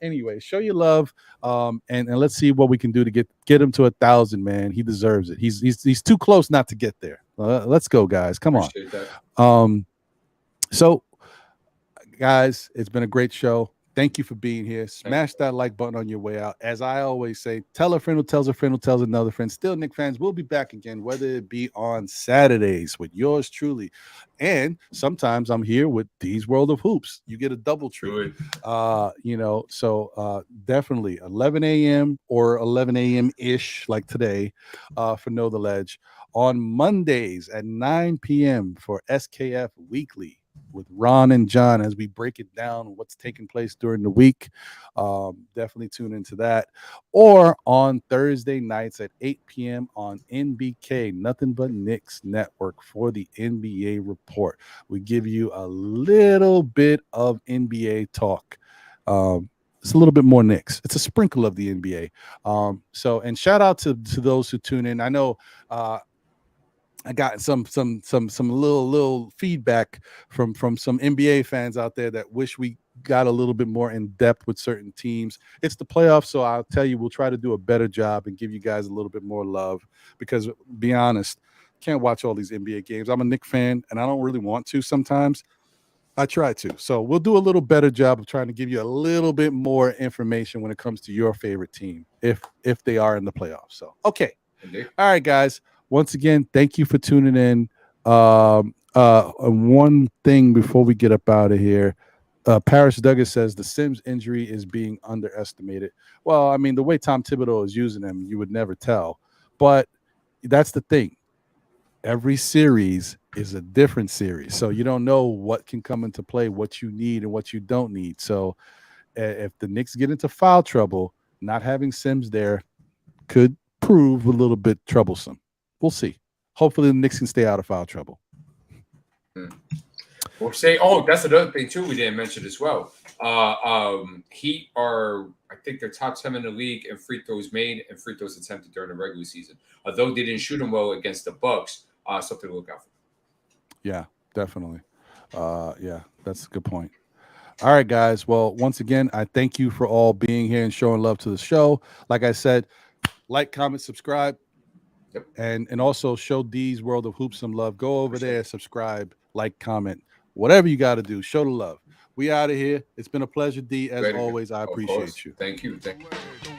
Anyway, show your love, and let's see what we can do to get him to 1,000, man. He deserves it. He's too close not to get there. Let's go, guys. Come on. So, guys, it's been a great show. Thank you for being here. Smash that like button on your way out. As I always say, tell a friend who tells a friend who tells another friend. Still, Knicks fans, we'll be back again, whether it be on Saturdays with yours truly. And sometimes I'm here with D's World of Hoops. You get a double treat. So definitely 11 a.m. or 11 a.m.-ish, like today, for Know the Ledge. On Mondays at 9 p.m. for SKF Weekly with Ron and John, as we break it down, what's taking place during the week. Definitely tune into that. Or on Thursday nights at 8 p.m. on NBK, Nothing But Knicks Network, for the NBA Report. We give you a little bit of NBA talk. It's a little bit more Knicks. It's a sprinkle of the NBA. And shout out to those who tune in. I know I got some little feedback from some NBA fans out there that wish we got a little bit more in depth with certain teams. It's the playoffs, so I'll tell you, we'll try to do a better job and give you guys a little bit more love, because, be honest, can't watch all these NBA games. I'm a Knicks fan, and I don't really want to sometimes. I try to. So we'll do a little better job of trying to give you a little bit more information when it comes to your favorite team, if they are in the playoffs. So, okay. Indeed. All right, guys. Once again, thank you for tuning in. One thing before we get up out of here, Paris Douglas says the Sims injury is being underestimated. Well, I mean, the way Tom Thibodeau is using him, you would never tell. But that's the thing. Every series is a different series. So you don't know what can come into play, what you need and what you don't need. So if the Knicks get into foul trouble, not having Sims there could prove a little bit troublesome. We'll see. Hopefully the Knicks can stay out of foul trouble. Or say, that's another thing too we didn't mention as well. Heat are, I think, they're top 10 in the league in free throws made and free throws attempted during the regular season. Although they didn't shoot them well against the Bucks, something to look out for. Yeah, definitely. That's a good point. All right, guys. Well, once again, I thank you for all being here and showing love to the show. Like I said, like, comment, subscribe. Yep. And also show D's World of Hoops some love. Go over Appreciate there, it. subscribe, like, comment, whatever you got to do. Show the love. We out of here. It's been a pleasure, D. As Later. always, I Of appreciate course. you. Thank you. Thank you. Word.